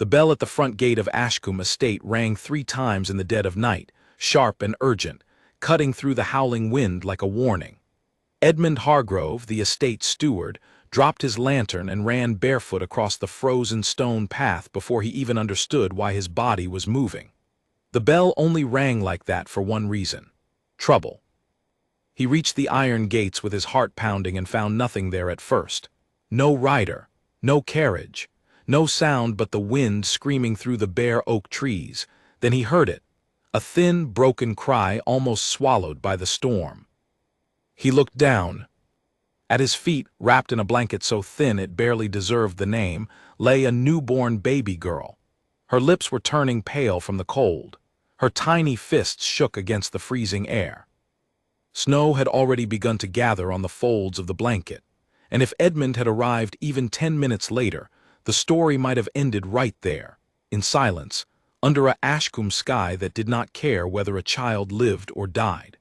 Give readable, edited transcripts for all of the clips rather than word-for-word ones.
The bell at the front gate of Ashcombe Estate rang 3 times in the dead of night, sharp and urgent, cutting through the howling wind like a warning. Edmund Hargrove, the estate steward, dropped his lantern and ran barefoot across the frozen stone path before he even understood why his body was moving. The bell only rang like that for one reason: trouble. He reached the iron gates with his heart pounding and found nothing there at first. No rider, no carriage, no sound but the wind screaming through the bare oak trees. Then he heard it, a thin, broken cry almost swallowed by the storm. He looked down. At his feet, wrapped in a blanket so thin it barely deserved the name, lay a newborn baby girl. Her lips were turning pale from the cold. Her tiny fists shook against the freezing air. Snow had already begun to gather on the folds of the blanket, and if Edmund had arrived even 10 minutes later, the story might have ended right there, in silence, under a Ashcombe sky that did not care whether a child lived or died.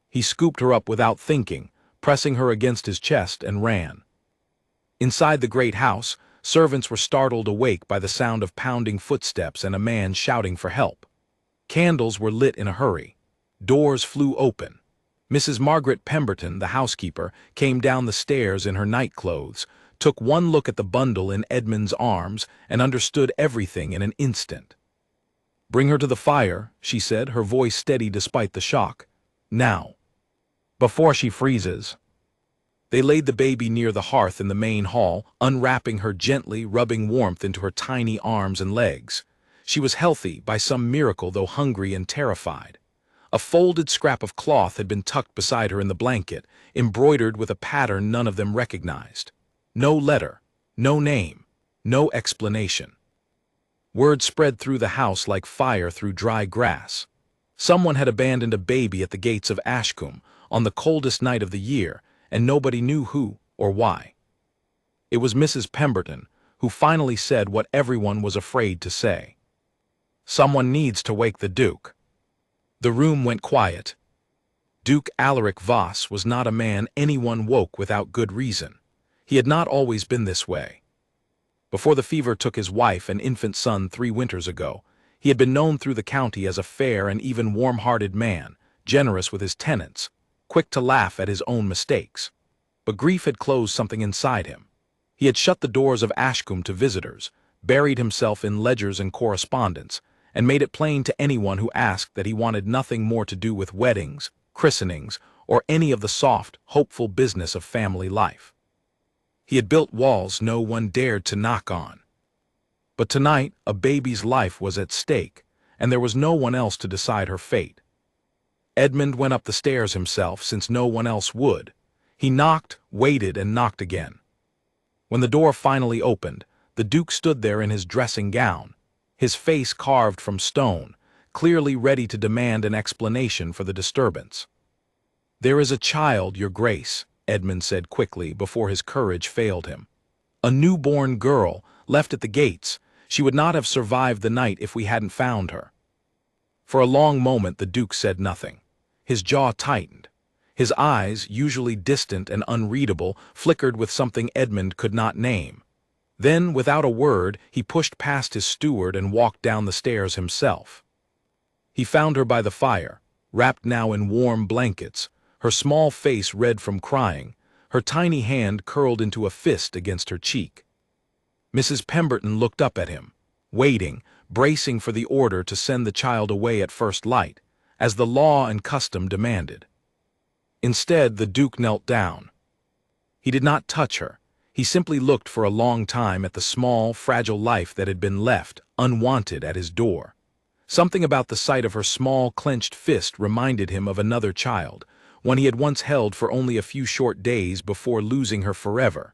He scooped her up without thinking, pressing her against his chest, and ran. Inside the great house, servants were startled awake by the sound of pounding footsteps and a man shouting for help. Candles were lit in a hurry. Doors flew open. Mrs. Margaret Pemberton, the housekeeper, came down the stairs in her nightclothes, took one look at the bundle in Edmund's arms, and understood everything in an instant. "Bring her to the fire," she said, her voice steady despite the shock. "Now. Before she freezes." They laid the baby near the hearth in the main hall, unwrapping her gently, rubbing warmth into her tiny arms and legs. She was healthy by some miracle, though hungry and terrified. A folded scrap of cloth had been tucked beside her in the blanket, embroidered with a pattern none of them recognized. No letter, no name, no explanation. Word spread through the house like fire through dry grass. Someone had abandoned a baby at the gates of Ashcombe on the coldest night of the year, and nobody knew who or why. It was Mrs. Pemberton who finally said what everyone was afraid to say. "Someone needs to wake the Duke." The room went quiet. Duke Alaric Voss was not a man anyone woke without good reason. He had not always been this way. Before the fever took his wife and infant son 3 winters ago, he had been known through the county as a fair and even warm-hearted man, generous with his tenants, quick to laugh at his own mistakes. But grief had closed something inside him. He had shut the doors of Ashcombe to visitors, buried himself in ledgers and correspondence, and made it plain to anyone who asked that he wanted nothing more to do with weddings, christenings, or any of the soft, hopeful business of family life. He had built walls no one dared to knock on. But tonight, a baby's life was at stake, and there was no one else to decide her fate. Edmund went up the stairs himself, since no one else would. He knocked, waited, and knocked again. When the door finally opened, the Duke stood there in his dressing gown, his face carved from stone, clearly ready to demand an explanation for the disturbance. "There is a child, Your Grace," Edmund said quickly before his courage failed him. "A newborn girl, left at the gates. She would not have survived the night if we hadn't found her." For a long moment the Duke said nothing. His jaw tightened. His eyes, usually distant and unreadable, flickered with something Edmund could not name. Then, without a word, he pushed past his steward and walked down the stairs himself. He found her by the fire, wrapped now in warm blankets, her small face red from crying, her tiny hand curled into a fist against her cheek. Mrs. Pemberton looked up at him, waiting, bracing for the order to send the child away at first light, as the law and custom demanded. Instead, the Duke knelt down. He did not touch her. He simply looked for a long time at the small, fragile life that had been left, unwanted, at his door. Something about the sight of her small, clenched fist reminded him of another child, one he had once held for only a few short days before losing her forever.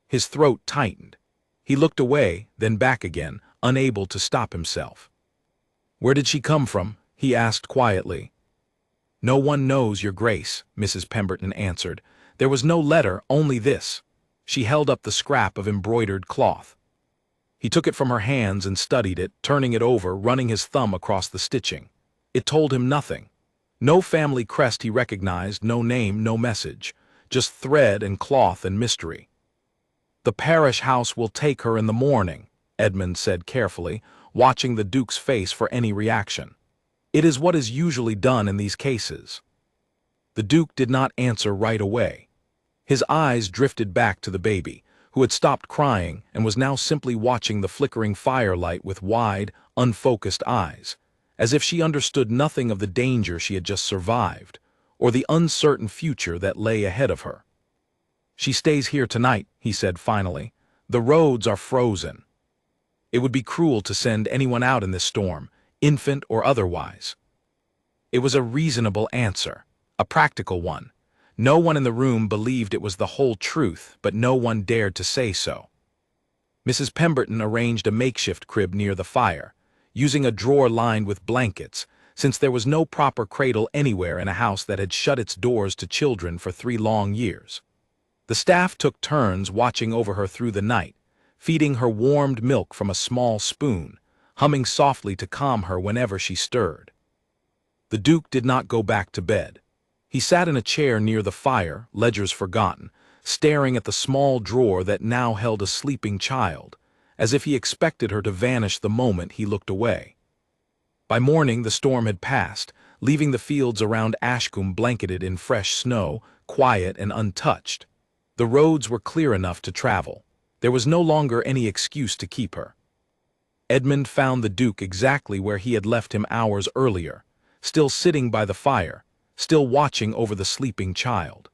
His throat tightened. He looked away, then back again, unable to stop himself. "Where did she come from?" he asked quietly. "No one knows, Your Grace," Mrs. Pemberton answered. "There was no letter, only this." She held up the scrap of embroidered cloth. He took it from her hands and studied it, turning it over, running his thumb across the stitching. It told him nothing. No family crest he recognized, no name, no message. Just thread and cloth and mystery. "The parish house will take her in the morning," Edmund said carefully, watching the Duke's face for any reaction. "It is what is usually done in these cases." The Duke did not answer right away. His eyes drifted back to the baby, who had stopped crying and was now simply watching the flickering firelight with wide, unfocused eyes, as if she understood nothing of the danger she had just survived, or the uncertain future that lay ahead of her. "She stays here tonight," he said finally. "The roads are frozen. It would be cruel to send anyone out in this storm, infant or otherwise." It was a reasonable answer, a practical one. No one in the room believed it was the whole truth, but no one dared to say so. Mrs. Pemberton arranged a makeshift crib near the fire, using a drawer lined with blankets, since there was no proper cradle anywhere in a house that had shut its doors to children for 3 long years. The staff took turns watching over her through the night, feeding her warmed milk from a small spoon, humming softly to calm her whenever she stirred. The Duke did not go back to bed. He sat in a chair near the fire, ledgers forgotten, staring at the small drawer that now held a sleeping child, as if he expected her to vanish the moment he looked away. By morning the storm had passed, leaving the fields around Ashcombe blanketed in fresh snow, quiet and untouched. The roads were clear enough to travel. There was no longer any excuse to keep her. Edmund found the Duke exactly where he had left him hours earlier, still sitting by the fire, still watching over the sleeping child.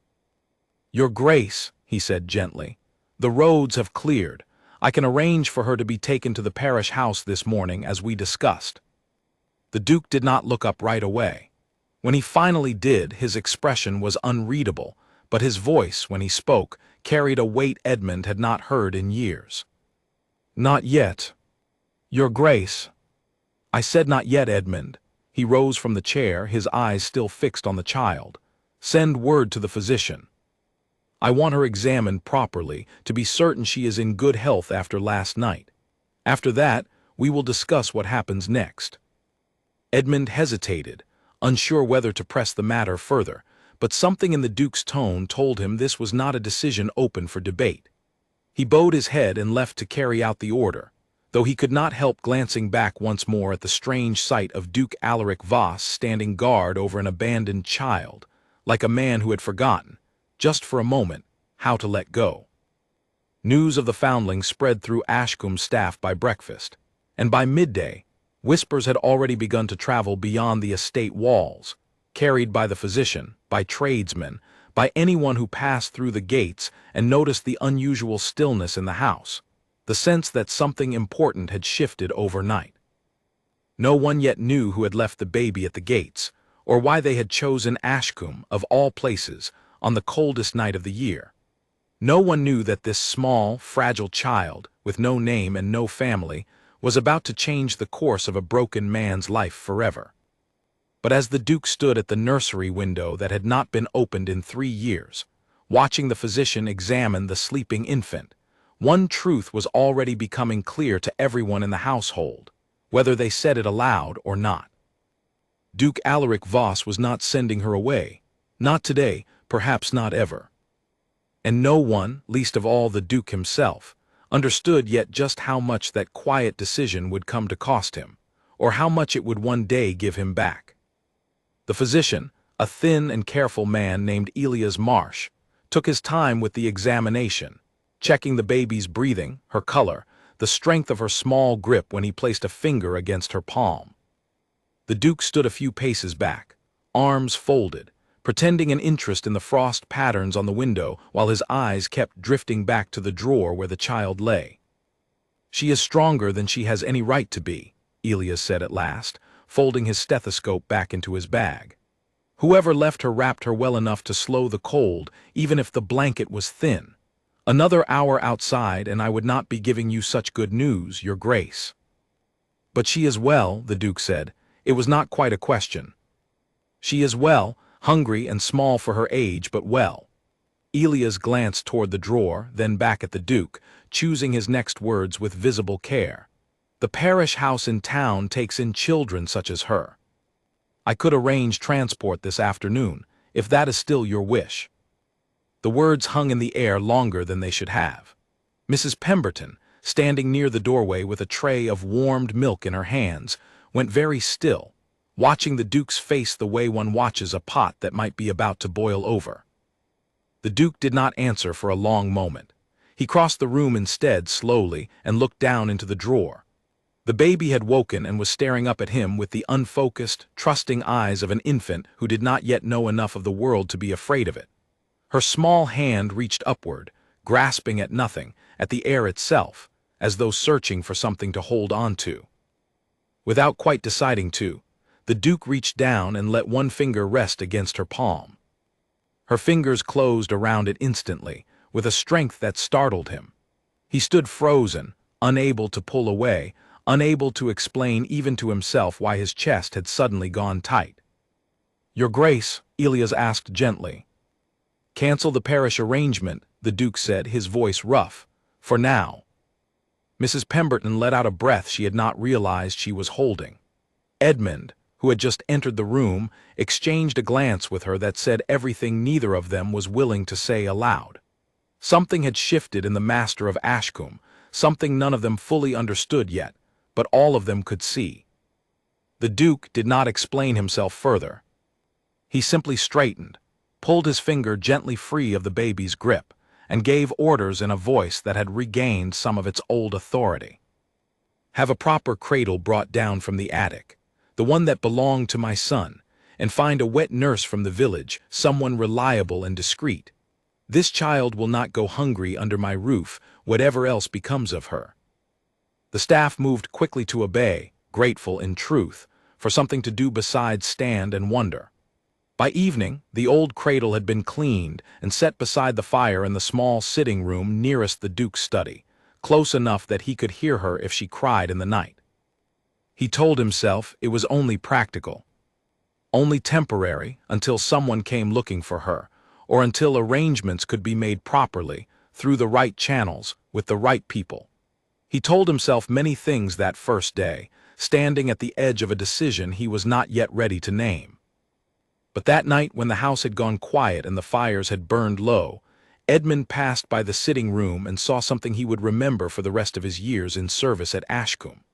"Your Grace," he said gently, "the roads have cleared. I can arrange for her to be taken to the parish house this morning as we discussed." The Duke did not look up right away. When he finally did, his expression was unreadable, but his voice, when he spoke, carried a weight Edmund had not heard in years. "Not yet. Your Grace." "I said not yet, Edmund." He rose from the chair, his eyes still fixed on the child. "Send word to the physician. I want her examined properly to be certain she is in good health after last night. After that, we will discuss what happens next." Edmund hesitated, unsure whether to press the matter further, but something in the Duke's tone told him this was not a decision open for debate. He bowed his head and left to carry out the order, though he could not help glancing back once more at the strange sight of Duke Alaric Voss standing guard over an abandoned child, like a man who had forgotten, just for a moment, how to let go. News of the foundling spread through Ashcombe's staff by breakfast, and by midday, whispers had already begun to travel beyond the estate walls, carried by the physician, by tradesmen, by anyone who passed through the gates and noticed the unusual stillness in the house, the sense that something important had shifted overnight. No one yet knew who had left the baby at the gates, or why they had chosen Ashcombe, of all places, on the coldest night of the year. No one knew that this small, fragile child, with no name and no family, was about to change the course of a broken man's life forever. But as the Duke stood at the nursery window that had not been opened in 3 years, watching the physician examine the sleeping infant, one truth was already becoming clear to everyone in the household, whether they said it aloud or not. Duke Alaric Voss was not sending her away, not today, perhaps not ever. And no one, least of all the Duke himself, understood yet just how much that quiet decision would come to cost him, or how much it would one day give him back. The physician, a thin and careful man named Elias Marsh, took his time with the examination, checking the baby's breathing, her color, the strength of her small grip when he placed a finger against her palm. The Duke stood a few paces back, arms folded, pretending an interest in the frost patterns on the window while his eyes kept drifting back to the drawer where the child lay. "She is stronger than she has any right to be," Elias said at last, folding his stethoscope back into his bag. "Whoever left her wrapped her well enough to slow the cold, even if the blanket was thin. Another hour outside and I would not be giving you such good news, Your Grace." "But she is well," the Duke said. It was not quite a question. "She is well, hungry and small for her age, but well." Elias glanced toward the drawer, then back at the Duke, choosing his next words with visible care. "The parish house in town takes in children such as her. I could arrange transport this afternoon, if that is still your wish." The words hung in the air longer than they should have. Mrs. Pemberton, standing near the doorway with a tray of warmed milk in her hands, went very still, watching the Duke's face the way one watches a pot that might be about to boil over. The Duke did not answer for a long moment. He crossed the room instead slowly and looked down into the drawer. The baby had woken and was staring up at him with the unfocused, trusting eyes of an infant who did not yet know enough of the world to be afraid of it. Her small hand reached upward, grasping at nothing, at the air itself, as though searching for something to hold on to. Without quite deciding to, the Duke reached down and let one finger rest against her palm. Her fingers closed around it instantly, with a strength that startled him. He stood frozen, unable to pull away, unable to explain even to himself why his chest had suddenly gone tight. "Your Grace," Elias asked gently. "Cancel the parish arrangement," the Duke said, his voice rough. "For now." Mrs. Pemberton let out a breath she had not realized she was holding. Edmund, who had just entered the room, exchanged a glance with her that said everything neither of them was willing to say aloud. Something had shifted in the master of Ashcombe, something none of them fully understood yet, but all of them could see. The Duke did not explain himself further. He simply straightened, pulled his finger gently free of the baby's grip, and gave orders in a voice that had regained some of its old authority. "Have a proper cradle brought down from the attic, the one that belonged to my son, and find a wet nurse from the village, someone reliable and discreet. This child will not go hungry under my roof, whatever else becomes of her." The staff moved quickly to obey, grateful in truth, for something to do besides stand and wonder. By evening, the old cradle had been cleaned and set beside the fire in the small sitting room nearest the Duke's study, close enough that he could hear her if she cried in the night. He told himself it was only practical, only temporary until someone came looking for her, or until arrangements could be made properly, through the right channels, with the right people. He told himself many things that first day, standing at the edge of a decision he was not yet ready to name. But that night when the house had gone quiet and the fires had burned low, Edmund passed by the sitting room and saw something he would remember for the rest of his years in service at Ashcombe.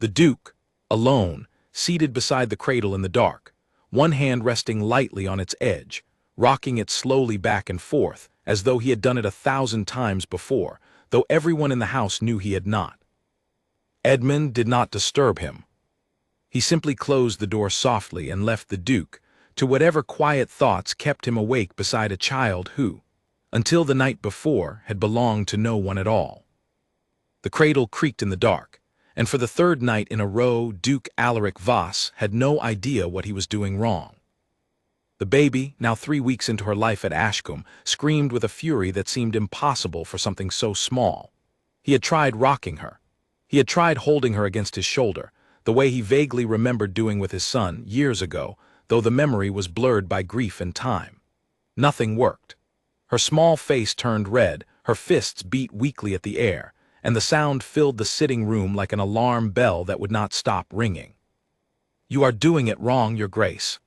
The Duke, alone, seated beside the cradle in the dark, one hand resting lightly on its edge, rocking it slowly back and forth, as though he had done it 1,000 times before, though everyone in the house knew he had not. Edmund did not disturb him. He simply closed the door softly and left the Duke to whatever quiet thoughts kept him awake beside a child who, until the night before, had belonged to no one at all. The cradle creaked in the dark, and for the third night in a row Duke Alaric Voss had no idea what he was doing wrong. The baby, now 3 weeks into her life at Ashcombe, screamed with a fury that seemed impossible for something so small. He had tried rocking her. He had tried holding her against his shoulder, the way he vaguely remembered doing with his son years ago, though the memory was blurred by grief and time. Nothing worked. Her small face turned red, her fists beat weakly at the air, and the sound filled the sitting room like an alarm bell that would not stop ringing. "You are doing it wrong, Your Grace."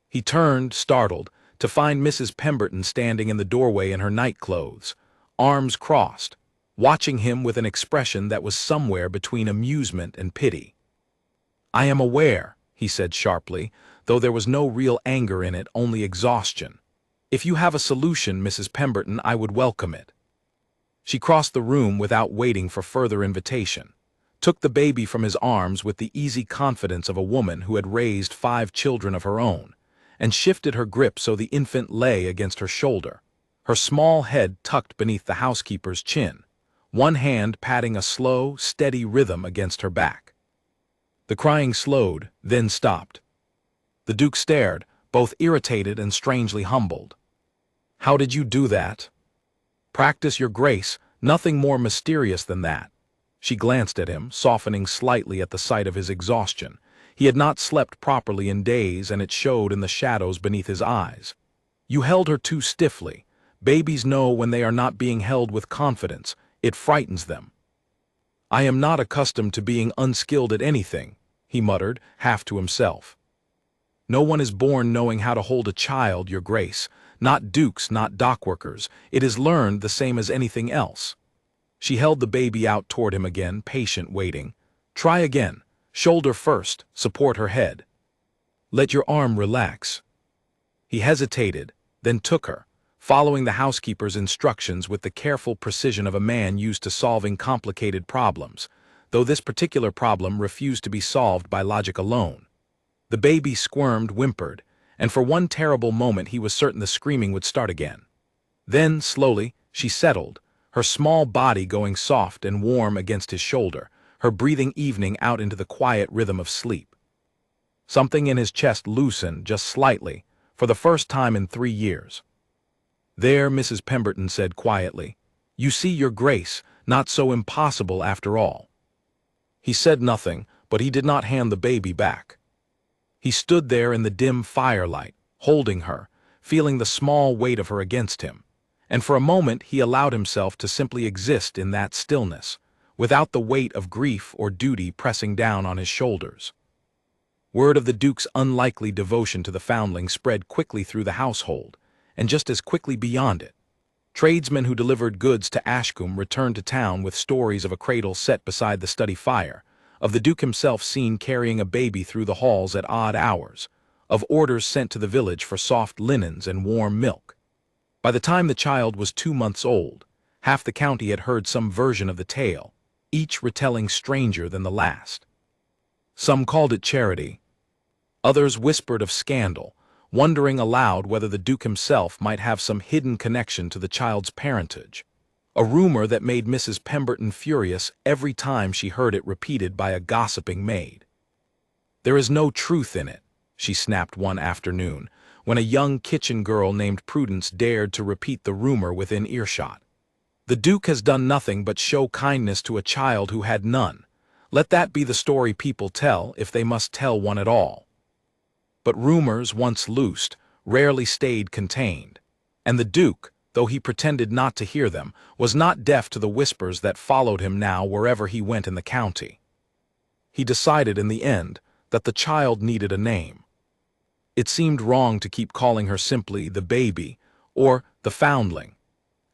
He turned, startled, to find Mrs. Pemberton standing in the doorway in her nightclothes, arms crossed, watching him with an expression that was somewhere between amusement and pity. "I am aware," he said sharply, though there was no real anger in it, only exhaustion. "If you have a solution, Mrs. Pemberton, I would welcome it." She crossed the room without waiting for further invitation, took the baby from his arms with the easy confidence of a woman who had raised 5 children of her own, and shifted her grip so the infant lay against her shoulder, her small head tucked beneath the housekeeper's chin, one hand patting a slow, steady rhythm against her back. The crying slowed, then stopped. The Duke stared, both irritated and strangely humbled. "How did you do that?" "Practice, Your Grace, nothing more mysterious than that." She glanced at him, softening slightly at the sight of his exhaustion. He had not slept properly in days, and it showed in the shadows beneath his eyes. "You held her too stiffly. Babies know when they are not being held with confidence. It frightens them." "I am not accustomed to being unskilled at anything," he muttered, half to himself. "No one is born knowing how to hold a child, Your Grace. Not dukes, not dockworkers. It is learned the same as anything else." She held the baby out toward him again, patient, waiting. Try again. Shoulder first, support her head. Let your arm relax. He hesitated, then took her, following the housekeeper's instructions with the careful precision of a man used to solving complicated problems, though this particular problem refused to be solved by logic alone. The baby squirmed, whimpered, and for one terrible moment he was certain the screaming would start again. Then, slowly, she settled, her small body going soft and warm against his shoulder, her breathing evening out into the quiet rhythm of sleep. Something in his chest loosened just slightly, for the first time in 3 years. There, Mrs. Pemberton said quietly, "You see, Your Grace, not so impossible after all." He said nothing, but he did not hand the baby back. He stood there in the dim firelight, holding her, feeling the small weight of her against him, and for a moment he allowed himself to simply exist in that stillness, without the weight of grief or duty pressing down on his shoulders. Word of the Duke's unlikely devotion to the foundling spread quickly through the household, and just as quickly beyond it. Tradesmen who delivered goods to Ashcombe returned to town with stories of a cradle set beside the study fire, of the Duke himself seen carrying a baby through the halls at odd hours, of orders sent to the village for soft linens and warm milk. By the time the child was 2 months old, half the county had heard some version of the tale, each retelling stranger than the last. Some called it charity. Others whispered of scandal, wondering aloud whether the Duke himself might have some hidden connection to the child's parentage, a rumor that made Mrs. Pemberton furious every time she heard it repeated by a gossiping maid. "There is no truth in it," she snapped one afternoon, when a young kitchen girl named Prudence dared to repeat the rumor within earshot. "The Duke has done nothing but show kindness to a child who had none. Let that be the story people tell, if they must tell one at all." But rumors, once loosed, rarely stayed contained, and the Duke, though he pretended not to hear them, was not deaf to the whispers that followed him now wherever he went in the county. He decided in the end that the child needed a name. It seemed wrong to keep calling her simply the baby or the foundling,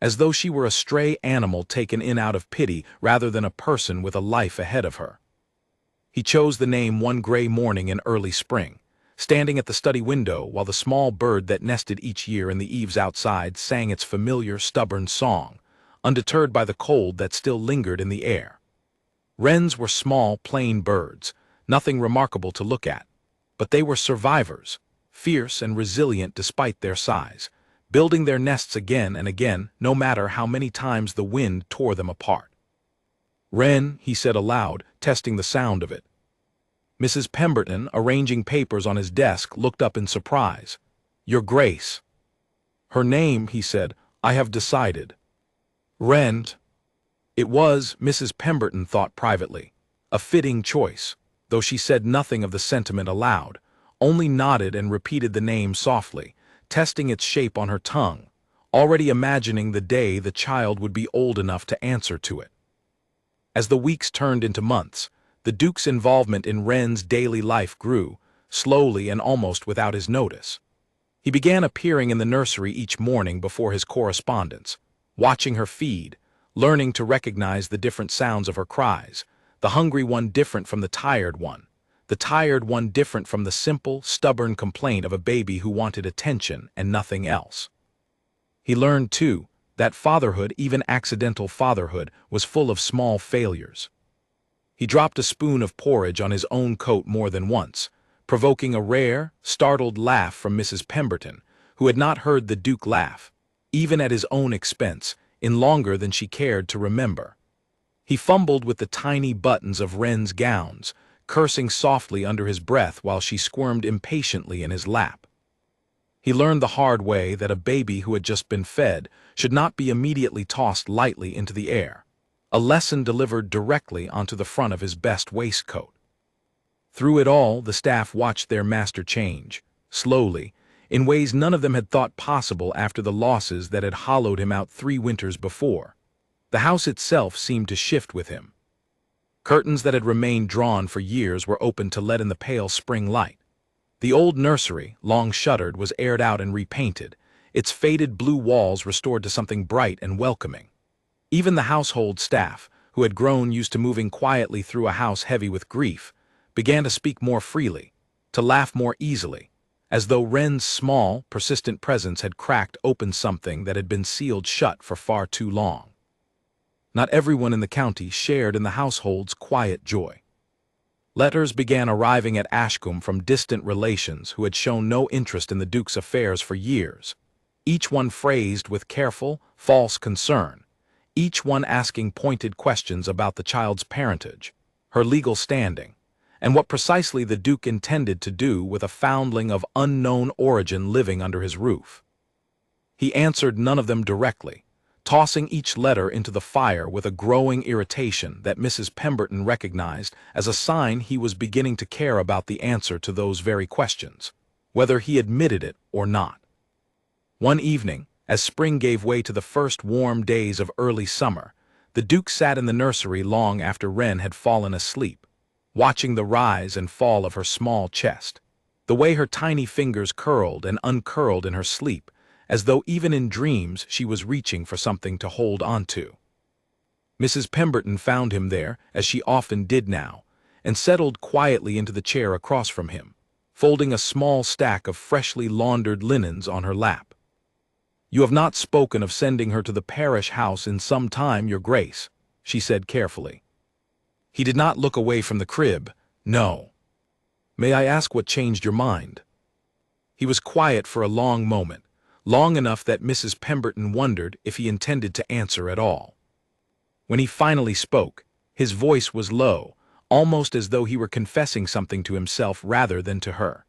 as though she were a stray animal taken in out of pity rather than a person with a life ahead of her. He chose the name one gray morning in early spring, standing at the study window while the small bird that nested each year in the eaves outside sang its familiar, stubborn song, undeterred by the cold that still lingered in the air. Wrens were small, plain birds, nothing remarkable to look at, but they were survivors, fierce and resilient despite their size, building their nests again and again, no matter how many times the wind tore them apart. "Wren," he said aloud, testing the sound of it. Mrs. Pemberton, arranging papers on his desk, looked up in surprise. "Your Grace." "Her name," he said, "I have decided. Wren." It was, Mrs. Pemberton thought privately, a fitting choice, though she said nothing of the sentiment aloud, only nodded and repeated the name softly, testing its shape on her tongue, already imagining the day the child would be old enough to answer to it. As the weeks turned into months, the Duke's involvement in Wren's daily life grew, slowly and almost without his notice. He began appearing in the nursery each morning before his correspondence, watching her feed, learning to recognize the different sounds of her cries, the hungry one different from the tired one different from the simple, stubborn complaint of a baby who wanted attention and nothing else. He learned, too, that fatherhood, even accidental fatherhood, was full of small failures. He dropped a spoon of porridge on his own coat more than once, provoking a rare, startled laugh from Mrs. Pemberton, who had not heard the Duke laugh, even at his own expense, in longer than she cared to remember. He fumbled with the tiny buttons of Wren's gowns, cursing softly under his breath while she squirmed impatiently in his lap. He learned the hard way that a baby who had just been fed should not be immediately tossed lightly into the air, a lesson delivered directly onto the front of his best waistcoat. Through it all, the staff watched their master change, slowly, in ways none of them had thought possible after the losses that had hollowed him out 3 winters before. The house itself seemed to shift with him. Curtains that had remained drawn for years were opened to let in the pale spring light. The old nursery, long shuttered, was aired out and repainted, its faded blue walls restored to something bright and welcoming. Even the household staff, who had grown used to moving quietly through a house heavy with grief, began to speak more freely, to laugh more easily, as though Wren's small, persistent presence had cracked open something that had been sealed shut for far too long. Not everyone in the county shared in the household's quiet joy. Letters began arriving at Ashcombe from distant relations who had shown no interest in the Duke's affairs for years, each one phrased with careful, false concern, each one asking pointed questions about the child's parentage, her legal standing, and what precisely the Duke intended to do with a foundling of unknown origin living under his roof. He answered none of them directly, tossing each letter into the fire with a growing irritation that Mrs. Pemberton recognized as a sign he was beginning to care about the answer to those very questions, whether he admitted it or not. One evening, as spring gave way to the first warm days of early summer, the Duke sat in the nursery long after Wren had fallen asleep, watching the rise and fall of her small chest, the way her tiny fingers curled and uncurled in her sleep, as though even in dreams she was reaching for something to hold onto. Mrs. Pemberton found him there, as she often did now, and settled quietly into the chair across from him, folding a small stack of freshly laundered linens on her lap. "You have not spoken of sending her to the parish house in some time, Your Grace," she said carefully. He did not look away from the crib. "No." "May I ask what changed your mind?" He was quiet for a long moment, long enough that Mrs. Pemberton wondered if he intended to answer at all. When he finally spoke, his voice was low, almost as though he were confessing something to himself rather than to her.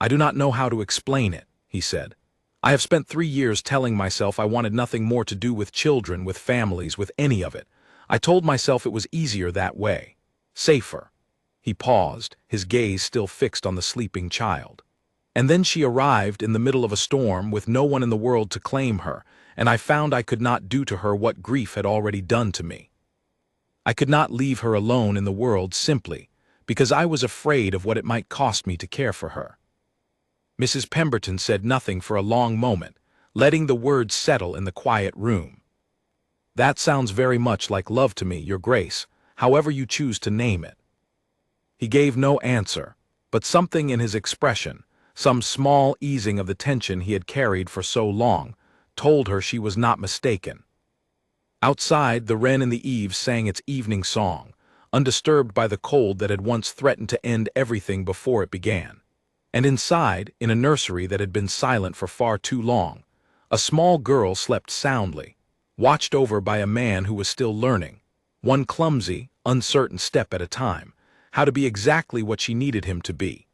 "I do not know how to explain it," he said. "I have spent 3 years telling myself I wanted nothing more to do with children, with families, with any of it. I told myself it was easier that way. Safer." He paused, his gaze still fixed on the sleeping child. "And then she arrived in the middle of a storm with no one in the world to claim her, and I found I could not do to her what grief had already done to me. I could not leave her alone in the world simply because I was afraid of what it might cost me to care for her." Mrs. Pemberton said nothing for a long moment, letting the words settle in the quiet room. "That sounds very much like love to me, Your Grace, however you choose to name it." He gave no answer, but something in his expression, some small easing of the tension he had carried for so long, told her she was not mistaken. Outside, the wren in the eaves sang its evening song, undisturbed by the cold that had once threatened to end everything before it began. And inside, in a nursery that had been silent for far too long, a small girl slept soundly, watched over by a man who was still learning, one clumsy, uncertain step at a time, how to be exactly what she needed him to be.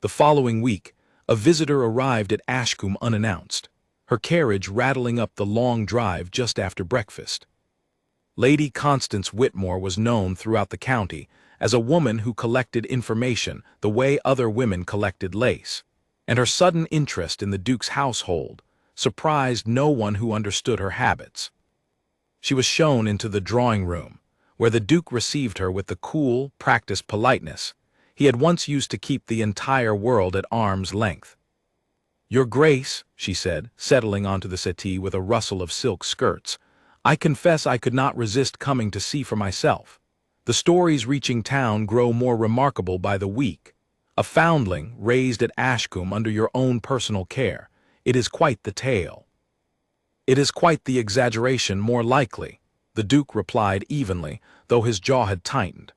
The following week, a visitor arrived at Ashcombe unannounced, her carriage rattling up the long drive just after breakfast. Lady Constance Whitmore was known throughout the county as a woman who collected information the way other women collected lace, and her sudden interest in the Duke's household surprised no one who understood her habits. She was shown into the drawing-room, where the Duke received her with the cool, practiced politeness he had once used to keep the entire world at arm's length. "Your Grace," she said, settling onto the settee with a rustle of silk skirts, "I confess I could not resist coming to see for myself. The stories reaching town grow more remarkable by the week. A foundling raised at Ashcombe under your own personal care. It is quite the tale." "It is quite the exaggeration, more likely," the Duke replied evenly, though his jaw had tightened.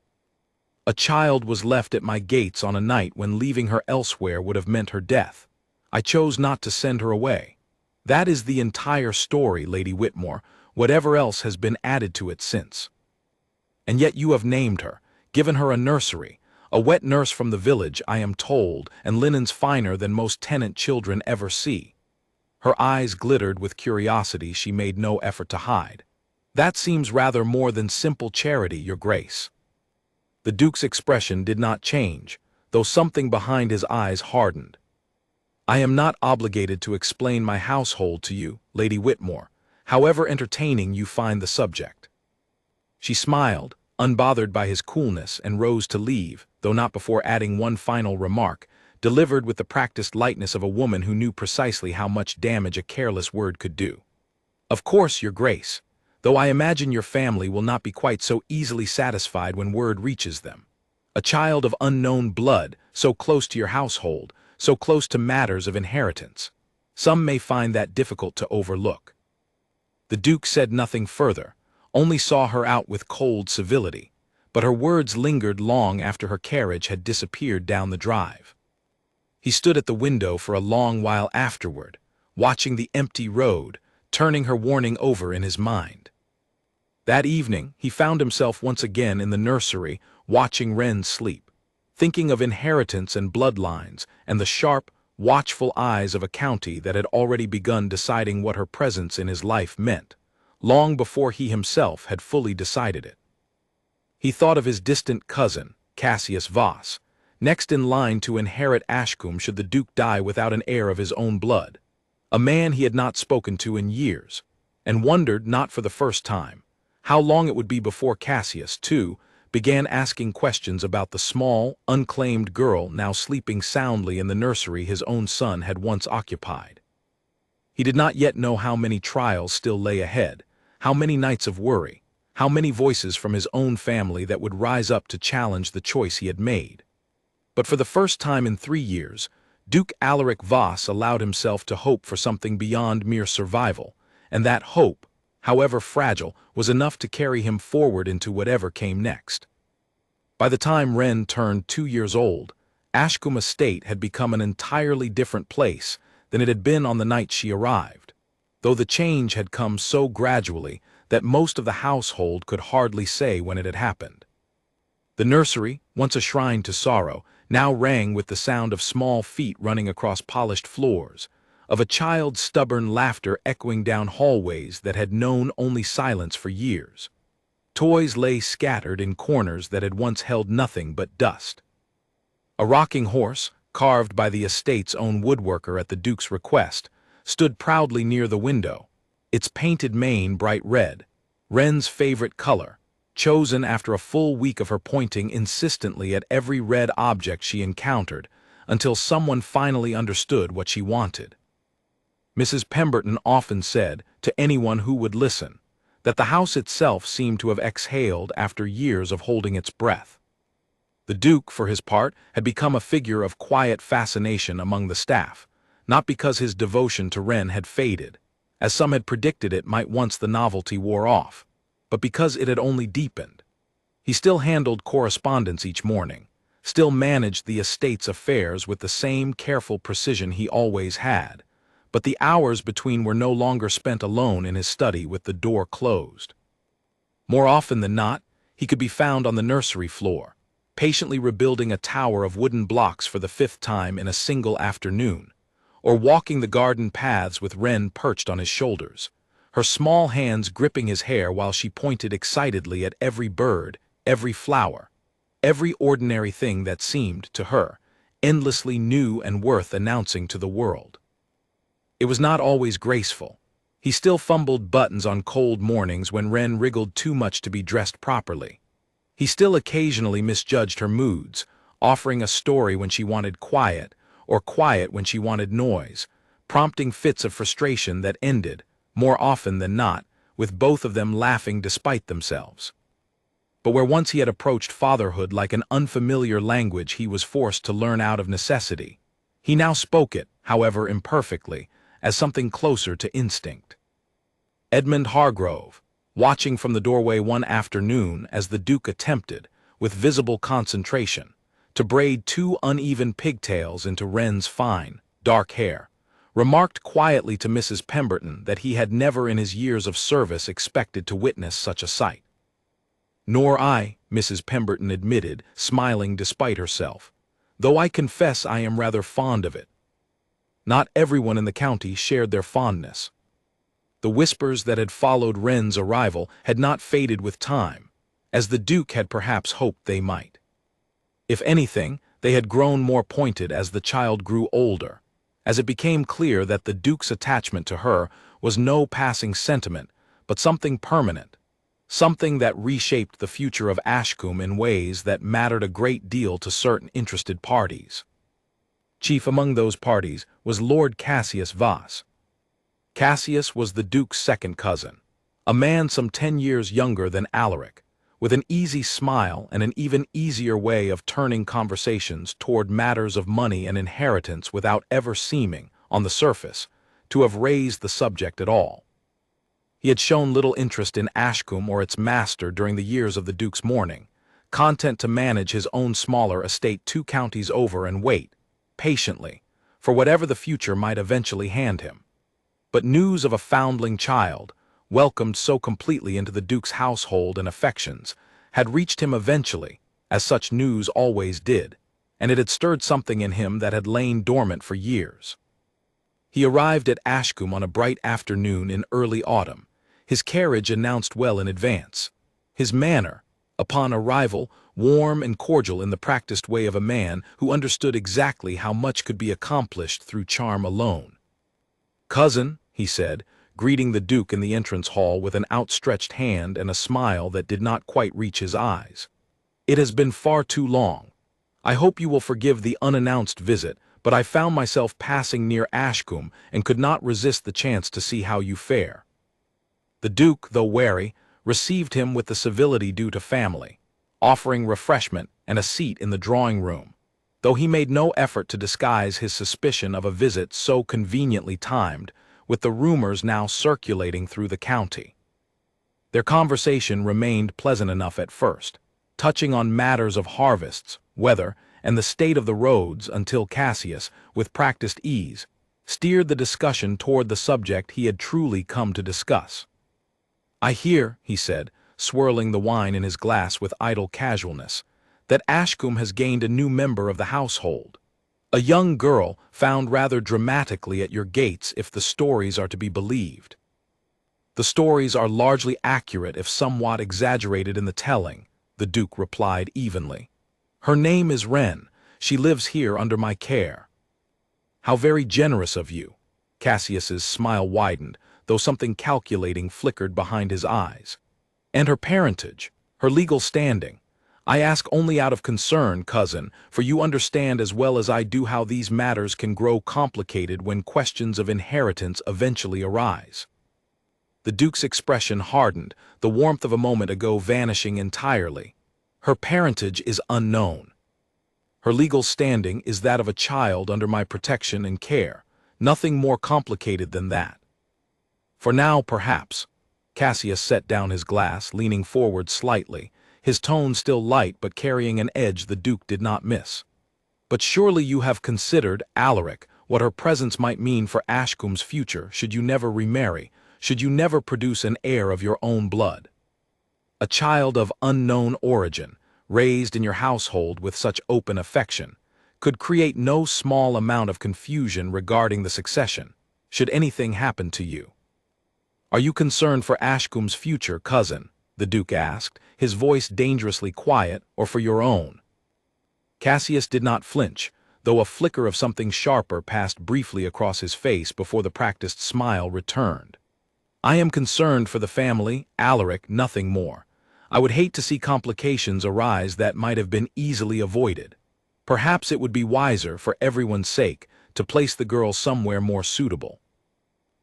"A child was left at my gates on a night when leaving her elsewhere would have meant her death. I chose not to send her away. That is the entire story, Lady Whitmore, whatever else has been added to it since. And yet you have named her, given her a nursery, a wet nurse from the village, I am told, and linens finer than most tenant children ever see." Her eyes glittered with curiosity she made no effort to hide. "That seems rather more than simple charity, Your Grace." The Duke's expression did not change, though something behind his eyes hardened. "I am not obligated to explain my household to you, Lady Whitmore, however entertaining you find the subject." She smiled, unbothered by his coolness, and rose to leave, though not before adding one final remark, delivered with the practiced lightness of a woman who knew precisely how much damage a careless word could do. "Of course, Your Grace, though I imagine your family will not be quite so easily satisfied when word reaches them. A child of unknown blood, so close to your household, so close to matters of inheritance. Some may find that difficult to overlook." The Duke said nothing further, only saw her out with cold civility, but her words lingered long after her carriage had disappeared down the drive. He stood at the window for a long while afterward, watching the empty road, turning her warning over in his mind. That evening, he found himself once again in the nursery, watching Wren sleep, thinking of inheritance and bloodlines and the sharp, watchful eyes of a county that had already begun deciding what her presence in his life meant, long before he himself had fully decided it. He thought of his distant cousin, Cassius Voss, next in line to inherit Ashcombe should the Duke die without an heir of his own blood, a man he had not spoken to in years, and wondered, not for the first time, how long it would be before Cassius, too, began asking questions about the small, unclaimed girl now sleeping soundly in the nursery his own son had once occupied. He did not yet know how many trials still lay ahead, how many nights of worry, how many voices from his own family that would rise up to challenge the choice he had made. But for the first time in 3 years, Duke Alaric Voss allowed himself to hope for something beyond mere survival, and that hope, however fragile, was enough to carry him forward into whatever came next. By the time Wren turned 2 years old, Ashcombe Estate had become an entirely different place than it had been on the night she arrived, though the change had come so gradually that most of the household could hardly say when it had happened. The nursery, once a shrine to sorrow, now rang with the sound of small feet running across polished floors, of a child's stubborn laughter echoing down hallways that had known only silence for years. Toys lay scattered in corners that had once held nothing but dust. A rocking horse, carved by the estate's own woodworker at the Duke's request, stood proudly near the window, its painted mane bright red, Wren's favorite color, chosen after a full week of her pointing insistently at every red object she encountered until someone finally understood what she wanted. Mrs. Pemberton often said, to anyone who would listen, that the house itself seemed to have exhaled after years of holding its breath. The Duke, for his part, had become a figure of quiet fascination among the staff, not because his devotion to Wren had faded, as some had predicted it might once the novelty wore off, but because it had only deepened. He still handled correspondence each morning, still managed the estate's affairs with the same careful precision he always had, but the hours between were no longer spent alone in his study with the door closed. More often than not, he could be found on the nursery floor, patiently rebuilding a tower of wooden blocks for the 5th time in a single afternoon, or walking the garden paths with Wren perched on his shoulders, her small hands gripping his hair while she pointed excitedly at every bird, every flower, every ordinary thing that seemed, to her, endlessly new and worth announcing to the world. It was not always graceful. He still fumbled buttons on cold mornings when Wren wriggled too much to be dressed properly. He still occasionally misjudged her moods, offering a story when she wanted quiet, or quiet when she wanted noise, prompting fits of frustration that ended, more often than not, with both of them laughing despite themselves. But where once he had approached fatherhood like an unfamiliar language he was forced to learn out of necessity, he now spoke it, however imperfectly, as something closer to instinct. Edmund Hargrove, watching from the doorway one afternoon as the Duke attempted, with visible concentration, to braid 2 uneven pigtails into Wren's fine, dark hair, remarked quietly to Mrs. Pemberton that he had never in his years of service expected to witness such a sight. "Nor I," Mrs. Pemberton admitted, smiling despite herself, "though I confess I am rather fond of it." Not everyone in the county shared their fondness. The whispers that had followed Wren's arrival had not faded with time, as the Duke had perhaps hoped they might. If anything, they had grown more pointed as the child grew older, as it became clear that the Duke's attachment to her was no passing sentiment, but something permanent, something that reshaped the future of Ashcombe in ways that mattered a great deal to certain interested parties. Chief among those parties was Lord Cassius Voss. Cassius was the Duke's second cousin, a man some 10 years younger than Alaric, with an easy smile and an even easier way of turning conversations toward matters of money and inheritance without ever seeming, on the surface, to have raised the subject at all. He had shown little interest in Ashcombe or its master during the years of the Duke's mourning, content to manage his own smaller estate 2 counties over and wait, patiently, for whatever the future might eventually hand him. But news of a foundling child, welcomed so completely into the Duke's household and affections, had reached him eventually, as such news always did, and it had stirred something in him that had lain dormant for years. He arrived at Ashcombe on a bright afternoon in early autumn, his carriage announced well in advance. His manner, upon arrival, warm and cordial in the practiced way of a man who understood exactly how much could be accomplished through charm alone. "Cousin," he said, greeting the Duke in the entrance hall with an outstretched hand and a smile that did not quite reach his eyes. "It has been far too long. I hope you will forgive the unannounced visit, but I found myself passing near Ashcombe and could not resist the chance to see how you fare." The Duke, though wary, received him with the civility due to family, offering refreshment and a seat in the drawing-room, though he made no effort to disguise his suspicion of a visit so conveniently timed, with the rumors now circulating through the county. Their conversation remained pleasant enough at first, touching on matters of harvests, weather, and the state of the roads until Cassius, with practiced ease, steered the discussion toward the subject he had truly come to discuss. "I hear," he said, swirling the wine in his glass with idle casualness, "that Ashcombe has gained a new member of the household. A young girl found rather dramatically at your gates if the stories are to be believed." "The stories are largely accurate if somewhat exaggerated in the telling," the Duke replied evenly. "Her name is Wren. She lives here under my care." "How very generous of you." Cassius's smile widened, though something calculating flickered behind his eyes. "And her parentage, her legal standing. I ask only out of concern, cousin, for you understand as well as I do how these matters can grow complicated when questions of inheritance eventually arise." The Duke's expression hardened, the warmth of a moment ago vanishing entirely. "Her parentage is unknown. Her legal standing is that of a child under my protection and care, nothing more complicated than that. For now, perhaps." Cassius set down his glass, leaning forward slightly, his tone still light but carrying an edge the Duke did not miss. "But surely you have considered, Alaric, what her presence might mean for Ashcombe's future should you never remarry, should you never produce an heir of your own blood. A child of unknown origin, raised in your household with such open affection, could create no small amount of confusion regarding the succession, should anything happen to you." "Are you concerned for Ashcombe's future, cousin?" the Duke asked, his voice dangerously quiet, "or for your own?" Cassius did not flinch, though a flicker of something sharper passed briefly across his face before the practiced smile returned. "I am concerned for the family, Alaric, nothing more. I would hate to see complications arise that might have been easily avoided. Perhaps it would be wiser, for everyone's sake, to place the girl somewhere more suitable.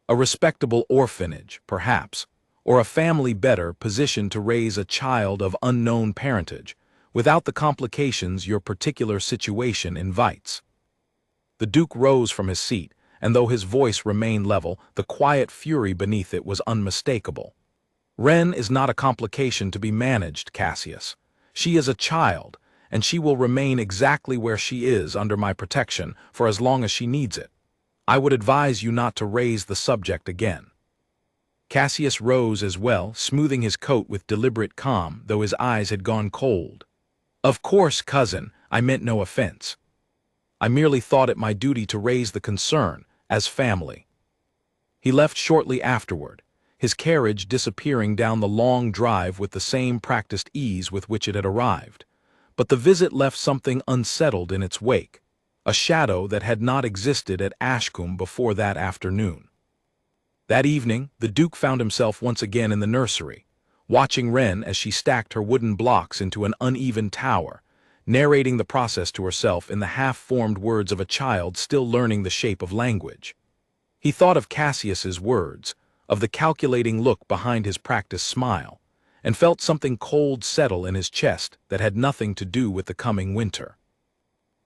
A respectable orphanage, perhaps, or a family better positioned to raise a child of unknown parentage, without the complications your particular situation invites." The Duke rose from his seat, and though his voice remained level, the quiet fury beneath it was unmistakable. "Wren is not a complication to be managed, Cassius. She is a child, and she will remain exactly where she is under my protection for as long as she needs it. I would advise you not to raise the subject again." Cassius rose as well, smoothing his coat with deliberate calm, though his eyes had gone cold. "Of course, cousin, I meant no offense. I merely thought it my duty to raise the concern, as family." He left shortly afterward, his carriage disappearing down the long drive with the same practiced ease with which it had arrived. But the visit left something unsettled in its wake, a shadow that had not existed at Ashcombe before that afternoon. That evening, the Duke found himself once again in the nursery, watching Wren as she stacked her wooden blocks into an uneven tower, narrating the process to herself in the half-formed words of a child still learning the shape of language. He thought of Cassius's words, of the calculating look behind his practiced smile, and felt something cold settle in his chest that had nothing to do with the coming winter.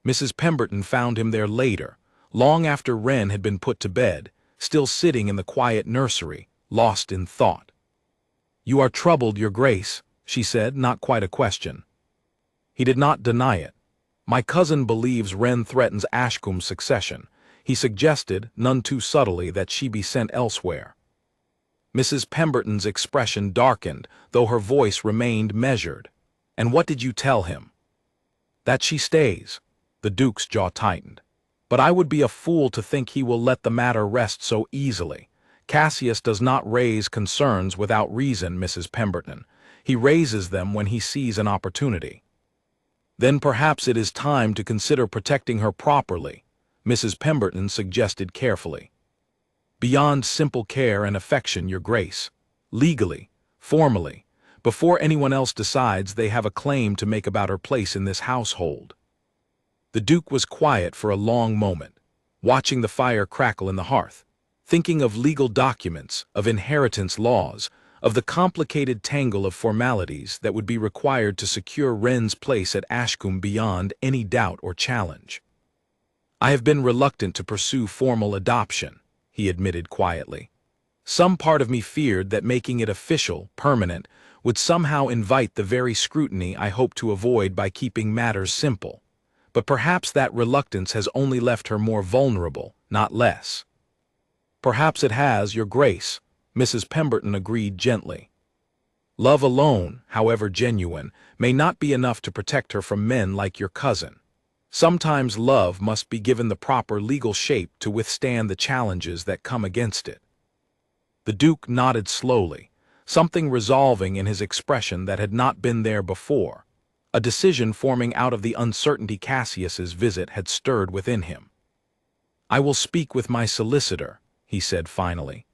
Mrs. Pemberton found him there later, long after Wren had been put to bed, still sitting in the quiet nursery, lost in thought. "You are troubled, Your Grace," she said, not quite a question. He did not deny it. "My cousin believes Wren threatens Ashcombe's succession. He suggested, none too subtly, that she be sent elsewhere." Mrs. Pemberton's expression darkened, though her voice remained measured. "And what did you tell him?" "That she stays." The Duke's jaw tightened. "But I would be a fool to think he will let the matter rest so easily. Cassius does not raise concerns without reason, Mrs. Pemberton. He raises them when he sees an opportunity." "Then perhaps it is time to consider protecting her properly," Mrs. Pemberton suggested carefully. "Beyond simple care and affection, Your Grace. Legally, formally, before anyone else decides they have a claim to make about her place in this household." The Duke was quiet for a long moment, watching the fire crackle in the hearth, thinking of legal documents, of inheritance laws, of the complicated tangle of formalities that would be required to secure Wren's place at Ashcombe beyond any doubt or challenge. "I have been reluctant to pursue formal adoption," he admitted quietly. "Some part of me feared that making it official, permanent, would somehow invite the very scrutiny I hope to avoid by keeping matters simple. But perhaps that reluctance has only left her more vulnerable, not less." "Perhaps it has, Your Grace," Mrs. Pemberton agreed gently. "Love alone, however genuine, may not be enough to protect her from men like your cousin. Sometimes love must be given the proper legal shape to withstand the challenges that come against it." The Duke nodded slowly, something resolving in his expression that had not been there before. A decision forming out of the uncertainty Cassius's visit had stirred within him. "I will speak with my solicitor," he said finally.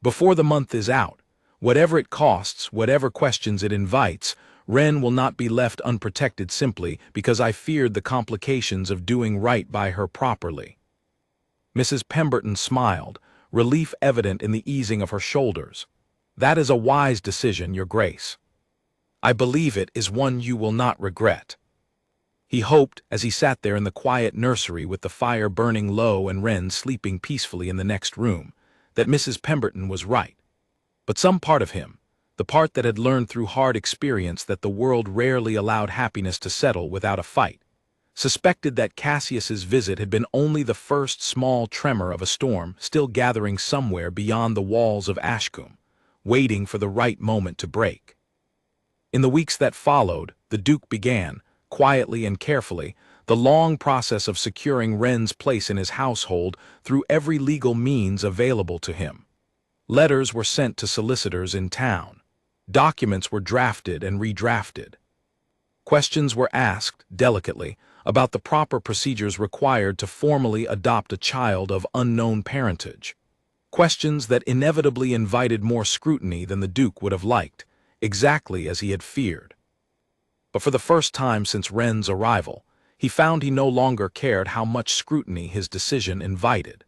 "Before the month is out, whatever it costs, whatever questions it invites, Wren will not be left unprotected simply because I feared the complications of doing right by her properly." Mrs. Pemberton smiled, relief evident in the easing of her shoulders. "That is a wise decision, Your Grace. I believe it is one you will not regret." He hoped, as he sat there in the quiet nursery with the fire burning low and Wren sleeping peacefully in the next room, that Mrs. Pemberton was right. But some part of him, the part that had learned through hard experience that the world rarely allowed happiness to settle without a fight, suspected that Cassius's visit had been only the first small tremor of a storm still gathering somewhere beyond the walls of Ashcombe, waiting for the right moment to break. In the weeks that followed, the Duke began, quietly and carefully, the long process of securing Wren's place in his household through every legal means available to him. Letters were sent to solicitors in town. Documents were drafted and redrafted. Questions were asked, delicately, about the proper procedures required to formally adopt a child of unknown parentage. Questions that inevitably invited more scrutiny than the Duke would have liked, exactly as he had feared. But for the first time since Wren's arrival, he found he no longer cared how much scrutiny his decision invited.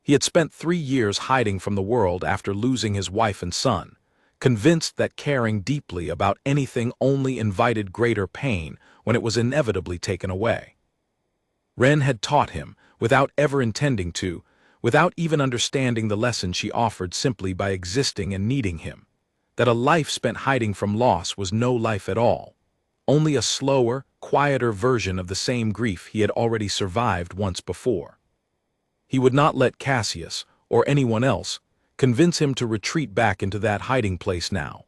He had spent 3 years hiding from the world after losing his wife and son, convinced that caring deeply about anything only invited greater pain when it was inevitably taken away. Wren had taught him, without ever intending to, without even understanding the lesson she offered simply by existing and needing him, that a life spent hiding from loss was no life at all, only a slower, quieter version of the same grief he had already survived once before. He would not let Cassius, or anyone else, convince him to retreat back into that hiding place now.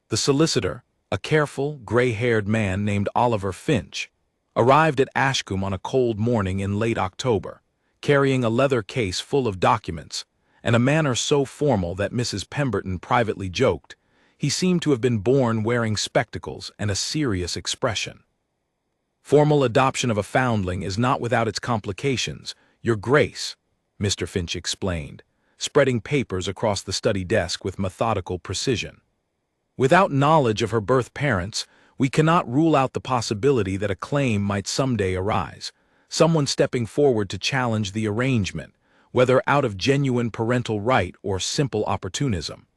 The solicitor, a careful, gray-haired man named Oliver Finch, arrived at Ashcombe on a cold morning in late October, carrying a leather case full of documents, and a manner so formal that Mrs. Pemberton privately joked, he seemed to have been born wearing spectacles and a serious expression. "Formal adoption of a foundling is not without its complications, Your Grace," Mr. Finch explained, spreading papers across the study desk with methodical precision. "Without knowledge of her birth parents, we cannot rule out the possibility that a claim might someday arise, someone stepping forward to challenge the arrangement, whether out of genuine parental right or simple opportunism.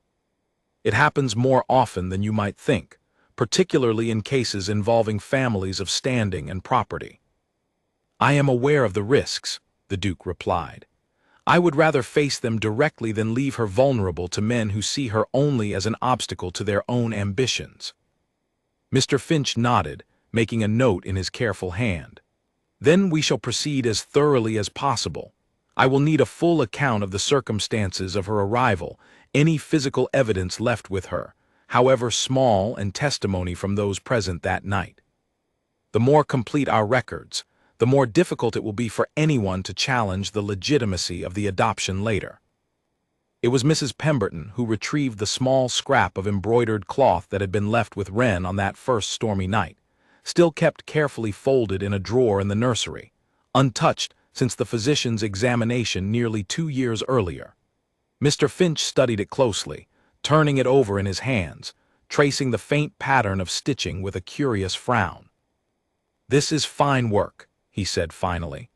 It happens more often than you might think, particularly in cases involving families of standing and property. "I am aware of the risks," the Duke replied. "I would rather face them directly than leave her vulnerable to men who see her only as an obstacle to their own ambitions." Mr. Finch nodded, making a note in his careful hand. "Then we shall proceed as thoroughly as possible. I will need a full account of the circumstances of her arrival, any physical evidence left with her, however small, and testimony from those present that night. The more complete our records, the more difficult it will be for anyone to challenge the legitimacy of the adoption later." It was Mrs. Pemberton who retrieved the small scrap of embroidered cloth that had been left with Wren on that first stormy night, still kept carefully folded in a drawer in the nursery, untouched since the physician's examination nearly 2 years earlier. Mr. Finch studied it closely, turning it over in his hands, tracing the faint pattern of stitching with a curious frown. "This is fine work," he said finally.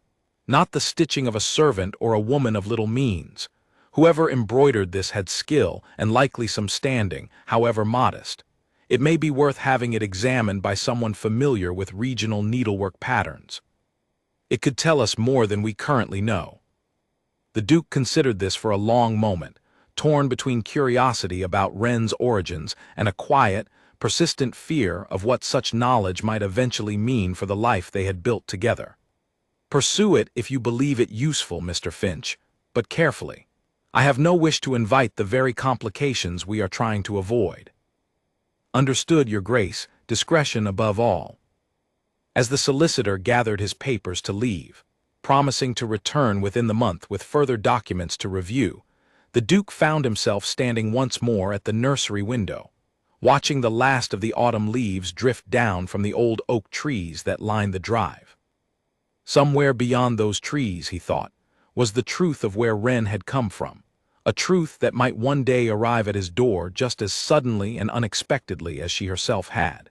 "Not the stitching of a servant or a woman of little means. Whoever embroidered this had skill and likely some standing, however modest. It may be worth having it examined by someone familiar with regional needlework patterns. It could tell us more than we currently know." The Duke considered this for a long moment, torn between curiosity about Wren's origins and a quiet, persistent fear of what such knowledge might eventually mean for the life they had built together. "Pursue it if you believe it useful, Mr. Finch, but carefully. I have no wish to invite the very complications we are trying to avoid." "Understood, Your Grace, discretion above all." As the solicitor gathered his papers to leave, promising to return within the month with further documents to review, the Duke found himself standing once more at the nursery window, watching the last of the autumn leaves drift down from the old oak trees that lined the drive. Somewhere beyond those trees, he thought, was the truth of where Wren had come from, a truth that might one day arrive at his door just as suddenly and unexpectedly as she herself had.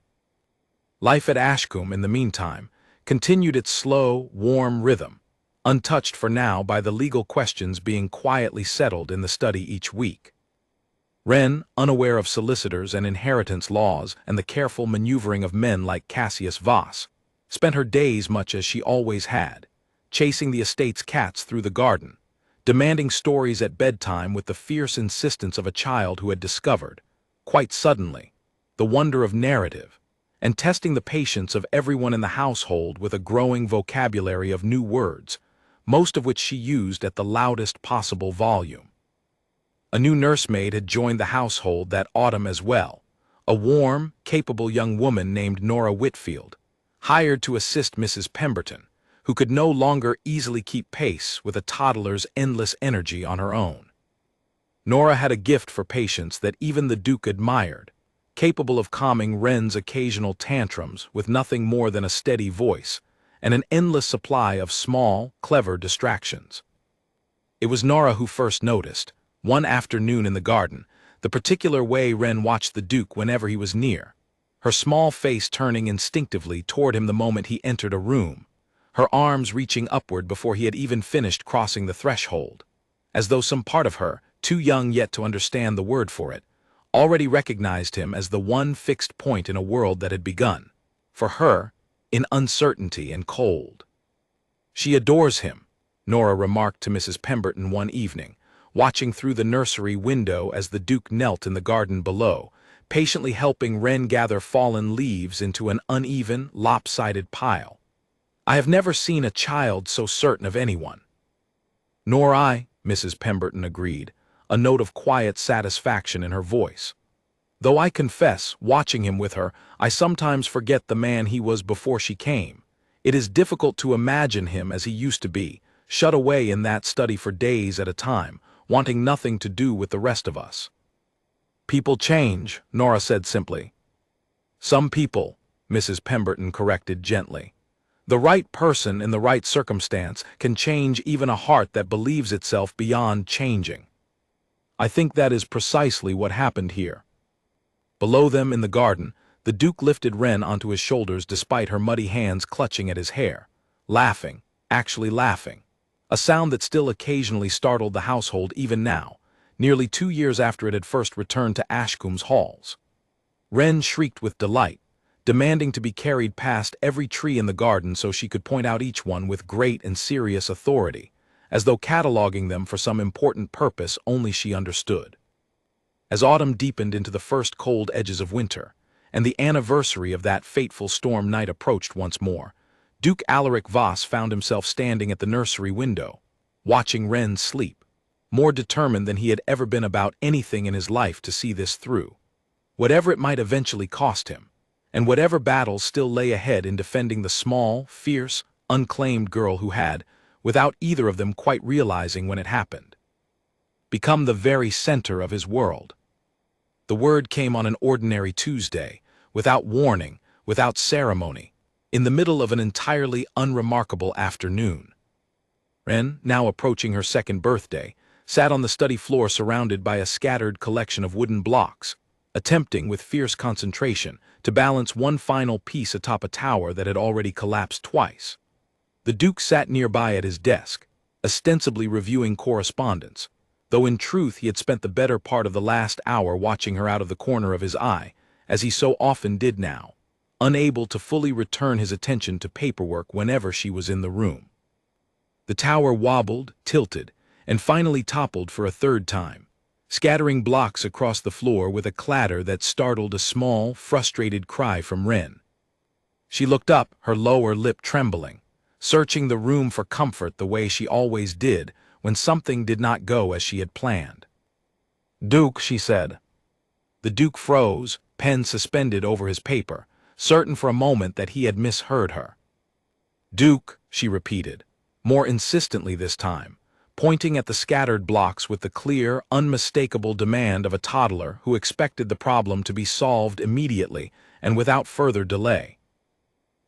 Life at Ashcombe, in the meantime, continued its slow, warm rhythm, untouched for now by the legal questions being quietly settled in the study each week. Wren, unaware of solicitors and inheritance laws and the careful maneuvering of men like Cassius Voss, spent her days much as she always had, chasing the estate's cats through the garden, demanding stories at bedtime with the fierce insistence of a child who had discovered, quite suddenly, the wonder of narrative, and testing the patience of everyone in the household with a growing vocabulary of new words, most of which she used at the loudest possible volume. A new nursemaid had joined the household that autumn as well, a warm, capable young woman named Nora Whitfield, hired to assist Mrs. Pemberton, who could no longer easily keep pace with a toddler's endless energy on her own. Nora had a gift for patience that even the Duke admired, capable of calming Wren's occasional tantrums with nothing more than a steady voice and an endless supply of small, clever distractions. It was Nora who first noticed, one afternoon in the garden, the particular way Wren watched the Duke whenever he was near, her small face turning instinctively toward him the moment he entered a room, her arms reaching upward before he had even finished crossing the threshold, as though some part of her, too young yet to understand the word for it, already recognized him as the one fixed point in a world that had begun, for her, in uncertainty and cold. "She adores him," Nora remarked to Mrs. Pemberton one evening, watching through the nursery window as the Duke knelt in the garden below, patiently helping Wren gather fallen leaves into an uneven, lopsided pile. "I have never seen a child so certain of anyone." "Nor I," Mrs. Pemberton agreed, a note of quiet satisfaction in her voice. "Though I confess, watching him with her, I sometimes forget the man he was before she came. It is difficult to imagine him as he used to be, shut away in that study for days at a time, wanting nothing to do with the rest of us." "People change," Nora said simply. "Some people," Mrs. Pemberton corrected gently. "The right person in the right circumstance can change even a heart that believes itself beyond changing. I think that is precisely what happened here." Below them in the garden, the Duke lifted Wren onto his shoulders despite her muddy hands clutching at his hair, laughing, actually laughing, a sound that still occasionally startled the household even now, nearly 2 years after it had first returned to Ashcombe's halls. Wren shrieked with delight, demanding to be carried past every tree in the garden so she could point out each one with great and serious authority, as though cataloging them for some important purpose only she understood. As autumn deepened into the first cold edges of winter, and the anniversary of that fateful storm night approached once more, Duke Alaric Voss found himself standing at the nursery window, watching Wren sleep, more determined than he had ever been about anything in his life to see this through, whatever it might eventually cost him, and whatever battles still lay ahead in defending the small, fierce, unclaimed girl who had, without either of them quite realizing when it happened, become the very center of his world. The word came on an ordinary Tuesday, without warning, without ceremony, in the middle of an entirely unremarkable afternoon. Wren, now approaching her second birthday, sat on the study floor surrounded by a scattered collection of wooden blocks, attempting with fierce concentration to balance one final piece atop a tower that had already collapsed twice. The Duke sat nearby at his desk, ostensibly reviewing correspondence, though in truth he had spent the better part of the last hour watching her out of the corner of his eye, as he so often did now, unable to fully return his attention to paperwork whenever she was in the room. The tower wobbled, tilted, and finally toppled for a third time, scattering blocks across the floor with a clatter that startled a small, frustrated cry from Wren. She looked up, her lower lip trembling, searching the room for comfort the way she always did when something did not go as she had planned. "Duke," she said. The Duke froze, pen suspended over his paper, certain for a moment that he had misheard her. "Duke," she repeated, more insistently this time, pointing at the scattered blocks with the clear, unmistakable demand of a toddler who expected the problem to be solved immediately and without further delay.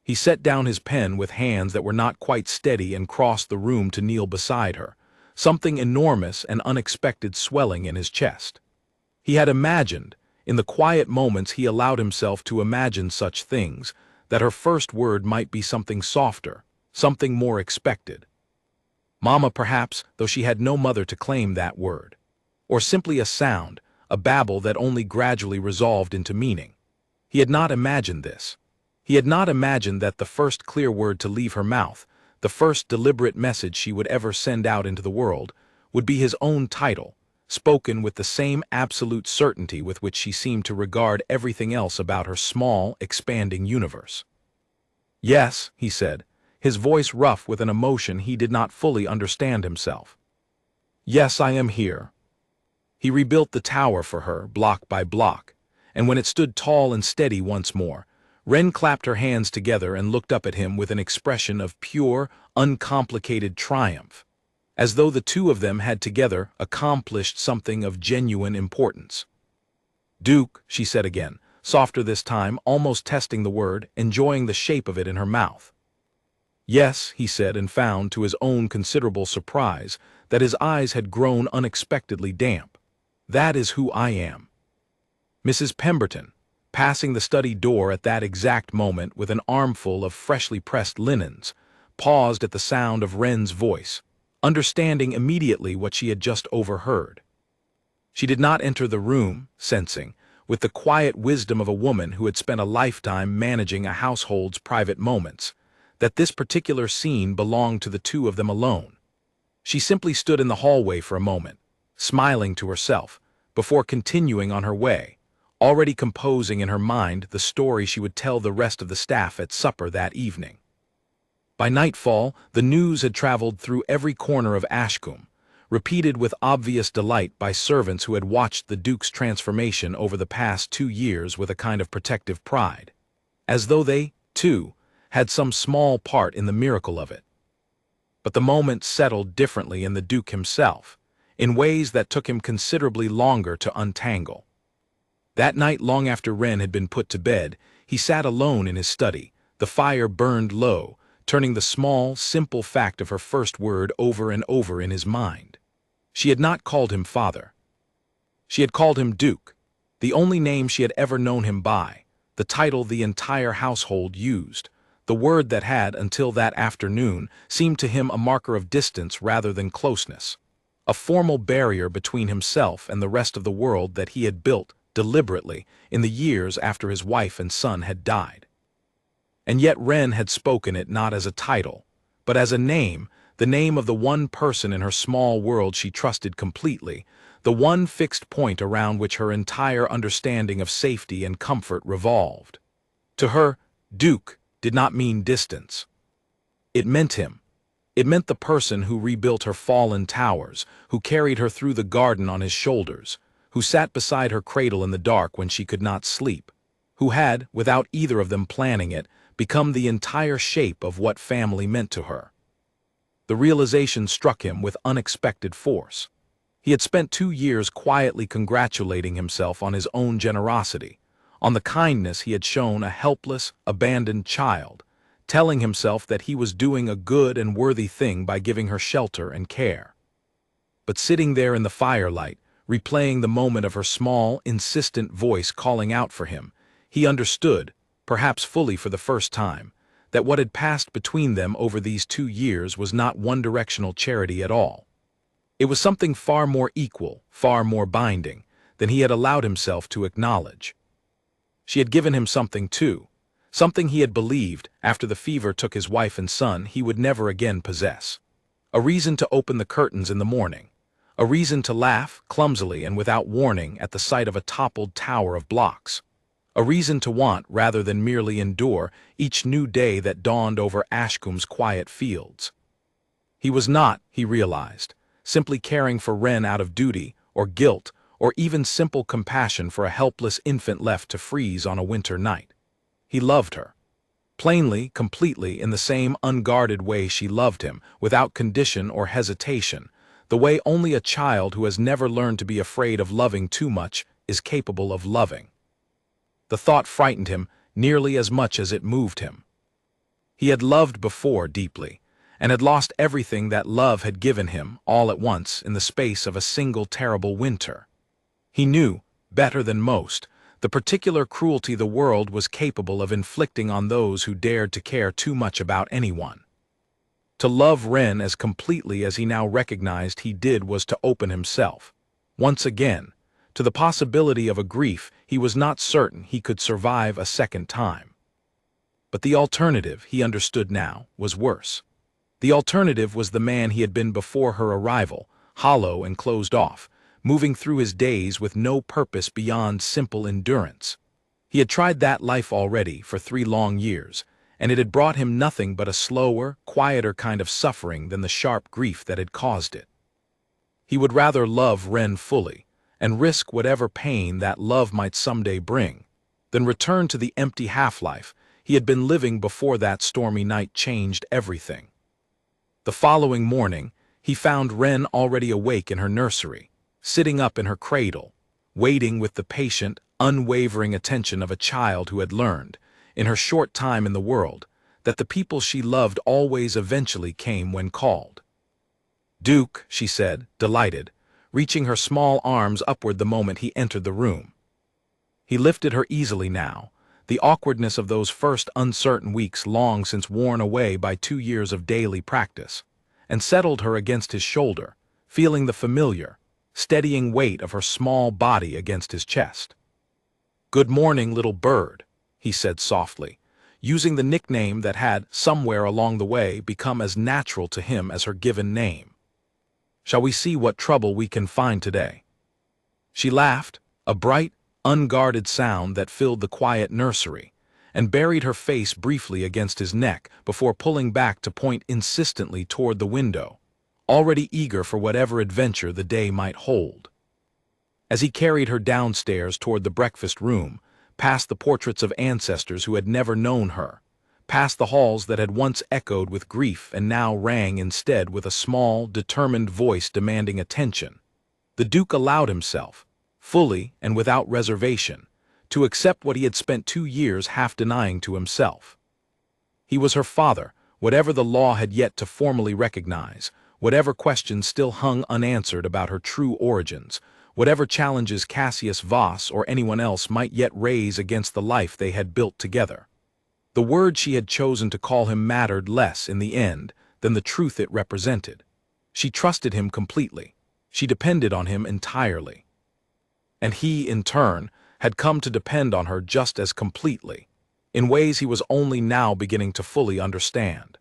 He set down his pen with hands that were not quite steady and crossed the room to kneel beside her, something enormous and unexpected swelling in his chest. He had imagined, in the quiet moments he allowed himself to imagine such things, that her first word might be something softer, something more expected. Mama perhaps, though she had no mother to claim that word. Or simply a sound, a babble that only gradually resolved into meaning. He had not imagined this. He had not imagined that the first clear word to leave her mouth, the first deliberate message she would ever send out into the world, would be his own title, spoken with the same absolute certainty with which she seemed to regard everything else about her small, expanding universe. "Yes," he said, his voice rough with an emotion he did not fully understand himself. "Yes, I am here." He rebuilt the tower for her, block by block, and when it stood tall and steady once more, Wren clapped her hands together and looked up at him with an expression of pure, uncomplicated triumph, as though the two of them had together accomplished something of genuine importance. "Duke," she said again, softer this time, almost testing the word, enjoying the shape of it in her mouth. "Yes," he said, and found, to his own considerable surprise, that his eyes had grown unexpectedly damp. "That is who I am." Mrs. Pemberton, passing the study door at that exact moment with an armful of freshly pressed linens, paused at the sound of Wren's voice, understanding immediately what she had just overheard. She did not enter the room, sensing, with the quiet wisdom of a woman who had spent a lifetime managing a household's private moments, that this particular scene belonged to the two of them alone. She simply stood in the hallway for a moment, smiling to herself, before continuing on her way, already composing in her mind the story she would tell the rest of the staff at supper that evening. By nightfall, the news had traveled through every corner of Ashcombe, repeated with obvious delight by servants who had watched the Duke's transformation over the past 2 years with a kind of protective pride, as though they, too, had some small part in the miracle of it. But the moment settled differently in the Duke himself, in ways that took him considerably longer to untangle. That night, long after Wren had been put to bed, he sat alone in his study, the fire burned low, turning the small, simple fact of her first word over and over in his mind. She had not called him father. She had called him Duke, the only name she had ever known him by, the title the entire household used, the word that had, until that afternoon, seemed to him a marker of distance rather than closeness, a formal barrier between himself and the rest of the world that he had built, deliberately, in the years after his wife and son had died. And yet Wren had spoken it not as a title, but as a name, the name of the one person in her small world she trusted completely, the one fixed point around which her entire understanding of safety and comfort revolved. To her, Duke did not mean distance. It meant him. It meant the person who rebuilt her fallen towers, who carried her through the garden on his shoulders, who sat beside her cradle in the dark when she could not sleep, who had, without either of them planning it, become the entire shape of what family meant to her. The realization struck him with unexpected force. He had spent 2 years quietly congratulating himself on his own generosity, on the kindness he had shown a helpless, abandoned child, telling himself that he was doing a good and worthy thing by giving her shelter and care. But sitting there in the firelight, replaying the moment of her small, insistent voice calling out for him, he understood, perhaps fully for the first time, that what had passed between them over these 2 years was not one-directional charity at all. It was something far more equal, far more binding, than he had allowed himself to acknowledge. She had given him something too, something he had believed, after the fever took his wife and son, he would never again possess. A reason to open the curtains in the morning, a reason to laugh, clumsily and without warning, at the sight of a toppled tower of blocks. A reason to want, rather than merely endure, each new day that dawned over Ashcombe's quiet fields. He was not, he realized, simply caring for Wren out of duty, or guilt, or even simple compassion for a helpless infant left to freeze on a winter night. He loved her. Plainly, completely, in the same unguarded way she loved him, without condition or hesitation, the way only a child who has never learned to be afraid of loving too much is capable of loving. The thought frightened him nearly as much as it moved him. He had loved before deeply, and had lost everything that love had given him, all at once, in the space of a single terrible winter. He knew, better than most, the particular cruelty the world was capable of inflicting on those who dared to care too much about anyone. To love Wren as completely as he now recognized he did was to open himself, once again, to the possibility of a grief he was not certain he could survive a second time. But the alternative, he understood now, was worse. The alternative was the man he had been before her arrival, hollow and closed off, moving through his days with no purpose beyond simple endurance. He had tried that life already for 3 long years, and it had brought him nothing but a slower, quieter kind of suffering than the sharp grief that had caused it. He would rather love Wren fully, and risk whatever pain that love might someday bring, than return to the empty half-life he had been living before that stormy night changed everything. The following morning, he found Wren already awake in her nursery, sitting up in her cradle, waiting with the patient, unwavering attention of a child who had learned, in her short time in the world, that the people she loved always eventually came when called. "Duke," she said, delighted, reaching her small arms upward the moment he entered the room. He lifted her easily now, the awkwardness of those first uncertain weeks long since worn away by 2 years of daily practice, and settled her against his shoulder, feeling the familiar, steadying weight of her small body against his chest. "Good morning, little bird," he said softly, using the nickname that had, somewhere along the way, become as natural to him as her given name. "Shall we see what trouble we can find today?" She laughed, a bright, unguarded sound that filled the quiet nursery, and buried her face briefly against his neck before pulling back to point insistently toward the window, already eager for whatever adventure the day might hold. As he carried her downstairs toward the breakfast room, past the portraits of ancestors who had never known her, past the halls that had once echoed with grief and now rang instead with a small, determined voice demanding attention, the Duke allowed himself, fully and without reservation, to accept what he had spent 2 years half denying to himself. He was her father, whatever the law had yet to formally recognize, whatever questions still hung unanswered about her true origins, whatever challenges Cassius Voss or anyone else might yet raise against the life they had built together. The word she had chosen to call him mattered less in the end than the truth it represented. She trusted him completely. She depended on him entirely. And he, in turn, had come to depend on her just as completely, in ways he was only now beginning to fully understand.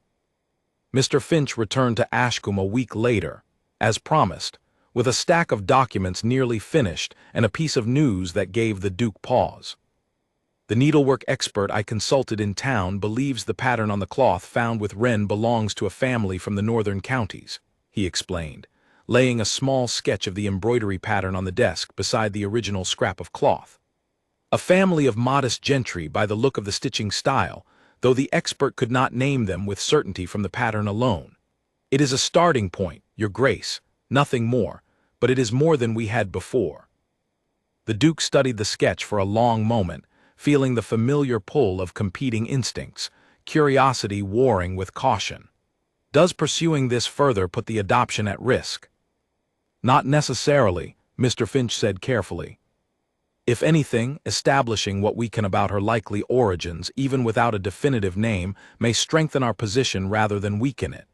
Mr. Finch returned to Ashcombe a week later, as promised, with a stack of documents nearly finished and a piece of news that gave the Duke pause. The needlework expert I consulted in town believes the pattern on the cloth found with Wren belongs to a family from the northern counties, he explained, laying a small sketch of the embroidery pattern on the desk beside the original scrap of cloth. A family of modest gentry by the look of the stitching style, though the expert could not name them with certainty from the pattern alone. It is a starting point, Your Grace, nothing more, but it is more than we had before. The Duke studied the sketch for a long moment, feeling the familiar pull of competing instincts, curiosity warring with caution. Does pursuing this further put the adoption at risk? Not necessarily, Mr. Finch said carefully. If anything, establishing what we can about her likely origins, even without a definitive name, may strengthen our position rather than weaken it.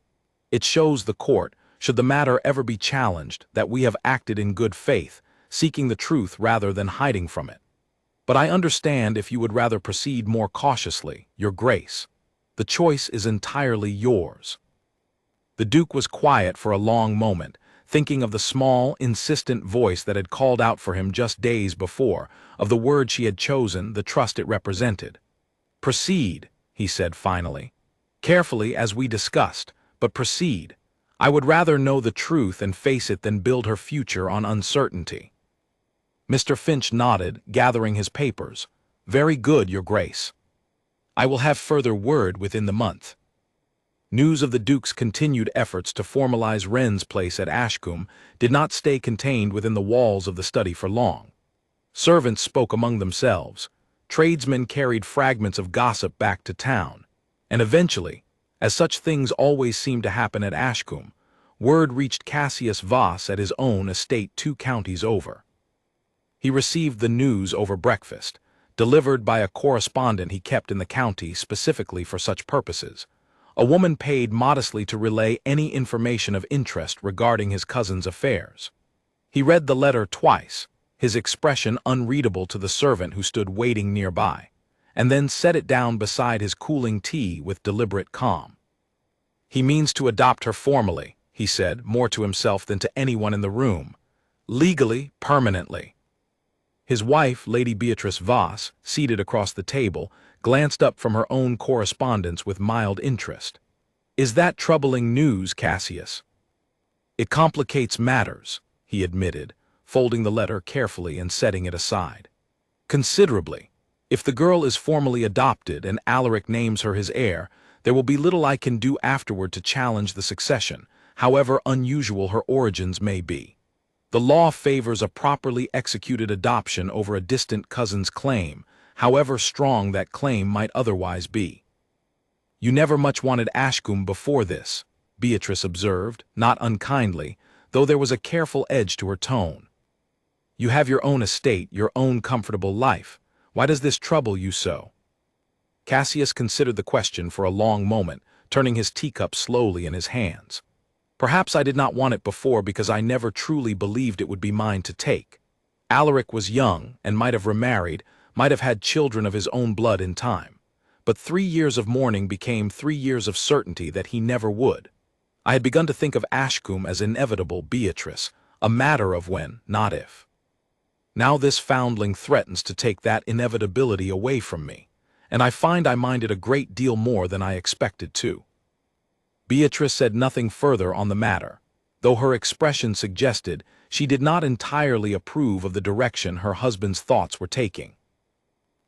It shows the court, should the matter ever be challenged, that we have acted in good faith, seeking the truth rather than hiding from it. But I understand if you would rather proceed more cautiously, Your Grace. The choice is entirely yours. The Duke was quiet for a long moment, thinking of the small, insistent voice that had called out for him just days before, of the word she had chosen, the trust it represented. Proceed, he said finally. Carefully, as we discussed, but proceed. I would rather know the truth and face it than build her future on uncertainty. Mr. Finch nodded, gathering his papers. Very good, Your Grace. I will have further word within the month. News of the Duke's continued efforts to formalize Wren's place at Ashcombe did not stay contained within the walls of the study for long. Servants spoke among themselves. Tradesmen carried fragments of gossip back to town. And eventually, as such things always seemed to happen at Ashcombe, word reached Cassius Voss at his own estate 2 counties over. He received the news over breakfast, delivered by a correspondent he kept in the county specifically for such purposes. A woman paid modestly to relay any information of interest regarding his cousin's affairs. He read the letter twice, his expression unreadable to the servant who stood waiting nearby, and then set it down beside his cooling tea with deliberate calm. He means to adopt her formally, he said, more to himself than to anyone in the room. Legally, permanently. His wife, Lady Beatrice Voss, seated across the table, glanced up from her own correspondence with mild interest. Is that troubling news, Cassius? It complicates matters, he admitted, folding the letter carefully and setting it aside. Considerably. If the girl is formally adopted and Alaric names her his heir, there will be little I can do afterward to challenge the succession, however unusual her origins may be. The law favors a properly executed adoption over a distant cousin's claim, however strong that claim might otherwise be. You never much wanted Ashcombe before this, Beatrice observed, not unkindly, though there was a careful edge to her tone. You have your own estate, your own comfortable life. Why does this trouble you so? Cassius considered the question for a long moment, turning his teacup slowly in his hands. Perhaps I did not want it before because I never truly believed it would be mine to take. Alaric was young and might have remarried, might have had children of his own blood in time. But 3 years of mourning became 3 years of certainty that he never would. I had begun to think of Ashcombe as inevitable, Beatrice, a matter of when, not if. Now this foundling threatens to take that inevitability away from me, and I find I mind it a great deal more than I expected to. Beatrice said nothing further on the matter, though her expression suggested she did not entirely approve of the direction her husband's thoughts were taking.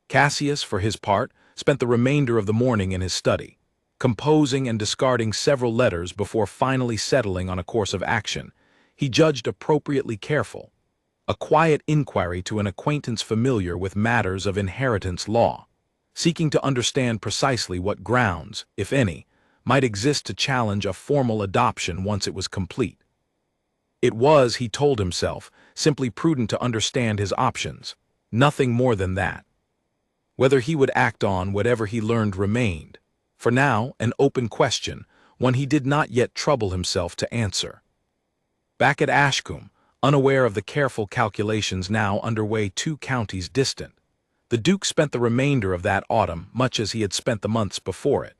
Cassius, for his part, spent the remainder of the morning in his study, composing and discarding several letters before finally settling on a course of action he judged appropriately careful, a quiet inquiry to an acquaintance familiar with matters of inheritance law, seeking to understand precisely what grounds, if any, might exist to challenge a formal adoption once it was complete. It was, he told himself, simply prudent to understand his options, nothing more than that. Whether he would act on whatever he learned remained, for now, an open question, one he did not yet trouble himself to answer. Back at Ashcombe, unaware of the careful calculations now underway 2 counties distant, the Duke spent the remainder of that autumn much as he had spent the months before it,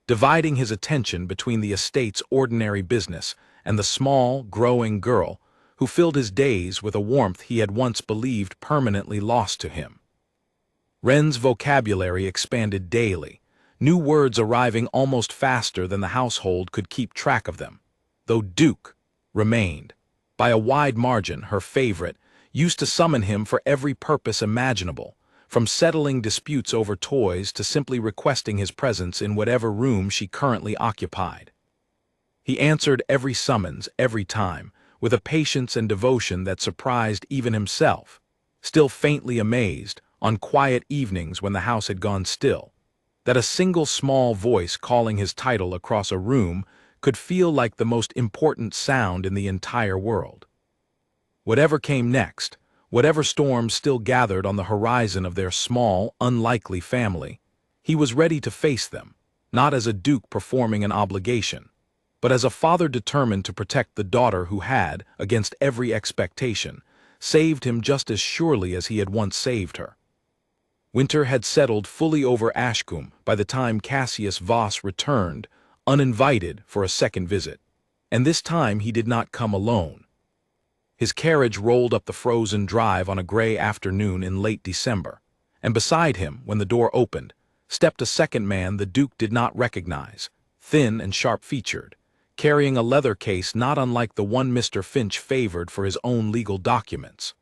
dividing his attention between the estate's ordinary business and the small, growing girl who filled his days with a warmth he had once believed permanently lost to him. Wren's vocabulary expanded daily, new words arriving almost faster than the household could keep track of them, though Duke remained, by a wide margin, her favorite, used to summon him for every purpose imaginable, from settling disputes over toys to simply requesting his presence in whatever room she currently occupied. He answered every summons, every time, with a patience and devotion that surprised even himself, still faintly amazed, on quiet evenings when the house had gone still, that a single small voice calling his title across a room could feel like the most important sound in the entire world. Whatever came next, whatever storms still gathered on the horizon of their small, unlikely family, he was ready to face them, not as a duke performing an obligation, but as a father determined to protect the daughter who had, against every expectation, saved him just as surely as he had once saved her. Winter had settled fully over Ashcombe by the time Cassius Voss returned, uninvited, for a second visit, and this time he did not come alone. His carriage rolled up the frozen drive on a gray afternoon in late December, and beside him, when the door opened, stepped a second man the Duke did not recognize, thin and sharp-featured, carrying a leather case not unlike the one Mr. Finch favored for his own legal documents.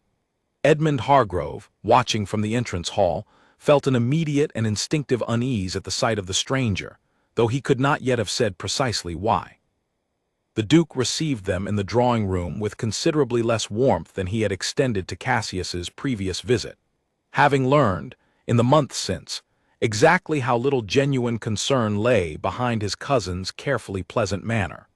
Edmund Hargrove, watching from the entrance hall, felt an immediate and instinctive unease at the sight of the stranger, though he could not yet have said precisely why. The Duke received them in the drawing-room with considerably less warmth than he had extended to Cassius's previous visit, having learned, in the months since, exactly how little genuine concern lay behind his cousin's carefully pleasant manner.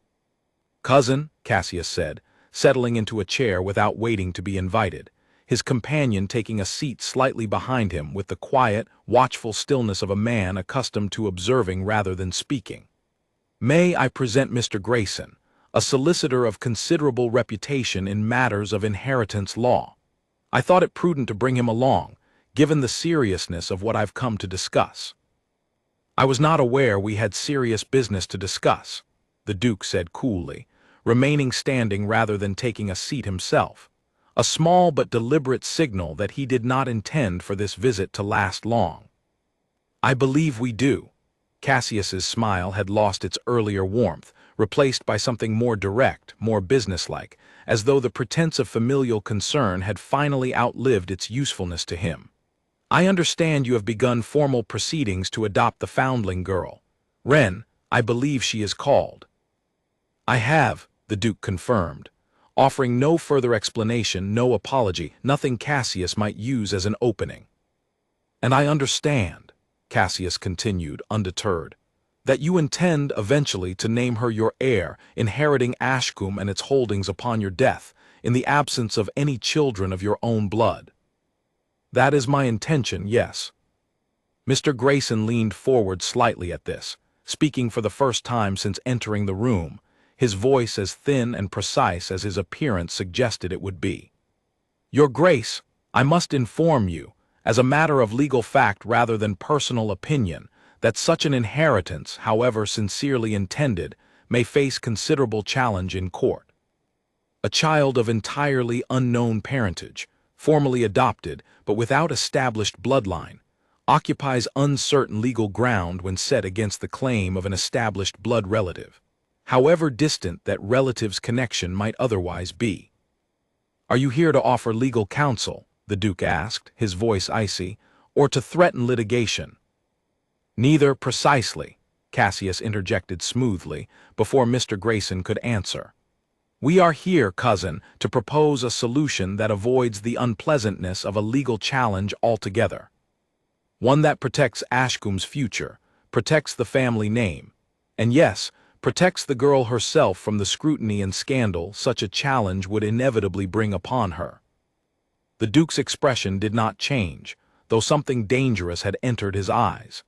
"Cousin," Cassius said, settling into a chair without waiting to be invited, his companion taking a seat slightly behind him with the quiet, watchful stillness of a man accustomed to observing rather than speaking. "May I present Mr. Grayson, a solicitor of considerable reputation in matters of inheritance law. I thought it prudent to bring him along, given the seriousness of what I've come to discuss." "I was not aware we had serious business to discuss," the Duke said coolly, remaining standing rather than taking a seat himself, a small but deliberate signal that he did not intend for this visit to last long. "I believe we do." Cassius's smile had lost its earlier warmth, replaced by something more direct, more businesslike, as though the pretense of familial concern had finally outlived its usefulness to him. "I understand you have begun formal proceedings to adopt the foundling girl. Wren, I believe she is called." "I have," the Duke confirmed, offering no further explanation, no apology, nothing Cassius might use as an opening. "And I understand," Cassius continued, undeterred, "that you intend eventually to name her your heir, inheriting Ashcombe and its holdings upon your death, in the absence of any children of your own blood." "That is my intention, yes." Mr. Grayson leaned forward slightly at this, speaking for the first time since entering the room, his voice as thin and precise as his appearance suggested it would be. "Your Grace, I must inform you, as a matter of legal fact rather than personal opinion, that such an inheritance, however sincerely intended, may face considerable challenge in court. A child of entirely unknown parentage, formally adopted but without established bloodline, occupies uncertain legal ground when set against the claim of an established blood relative, however distant that relative's connection might otherwise be." "Are you here to offer legal counsel?" the Duke asked, his voice icy, "or to threaten litigation?" "Neither precisely," Cassius interjected smoothly, before Mr. Grayson could answer. "We are here, cousin, to propose a solution that avoids the unpleasantness of a legal challenge altogether. One that protects Ashcombe's future, protects the family name, and yes, protects the girl herself from the scrutiny and scandal such a challenge would inevitably bring upon her." The Duke's expression did not change, though something dangerous had entered his eyes.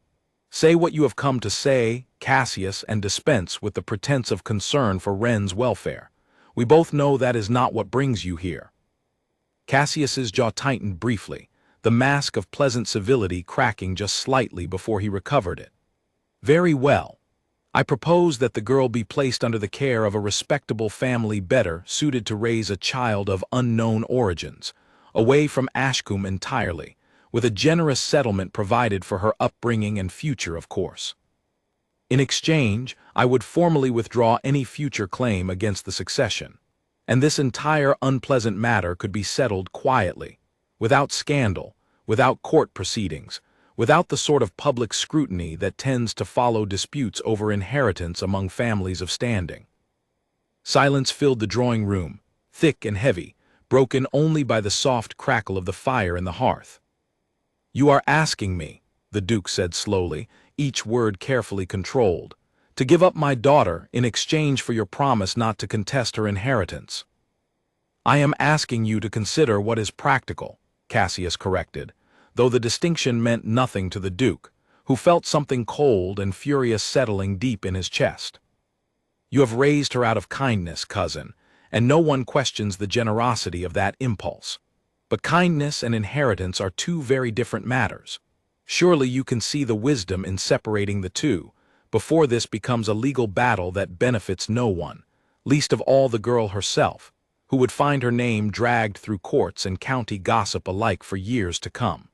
"Say what you have come to say, Cassius, and dispense with the pretense of concern for Wren's welfare. We both know that is not what brings you here." Cassius's jaw tightened briefly, the mask of pleasant civility cracking just slightly before he recovered it. "Very well. I propose that the girl be placed under the care of a respectable family better suited to raise a child of unknown origins, away from Ashcombe entirely, with a generous settlement provided for her upbringing and future, of course. In exchange, I would formally withdraw any future claim against the succession, and this entire unpleasant matter could be settled quietly, without scandal, without court proceedings, without the sort of public scrutiny that tends to follow disputes over inheritance among families of standing." Silence filled the drawing room, thick and heavy, broken only by the soft crackle of the fire in the hearth. "You are asking me," the Duke said slowly, each word carefully controlled, "to give up my daughter in exchange for your promise not to contest her inheritance." "I am asking you to consider what is practical," Cassius corrected, though the distinction meant nothing to the Duke, who felt something cold and furious settling deep in his chest. "You have raised her out of kindness, cousin, and no one questions the generosity of that impulse. But kindness and inheritance are two very different matters. Surely you can see the wisdom in separating the two, before this becomes a legal battle that benefits no one, least of all the girl herself, who would find her name dragged through courts and county gossip alike for years to come."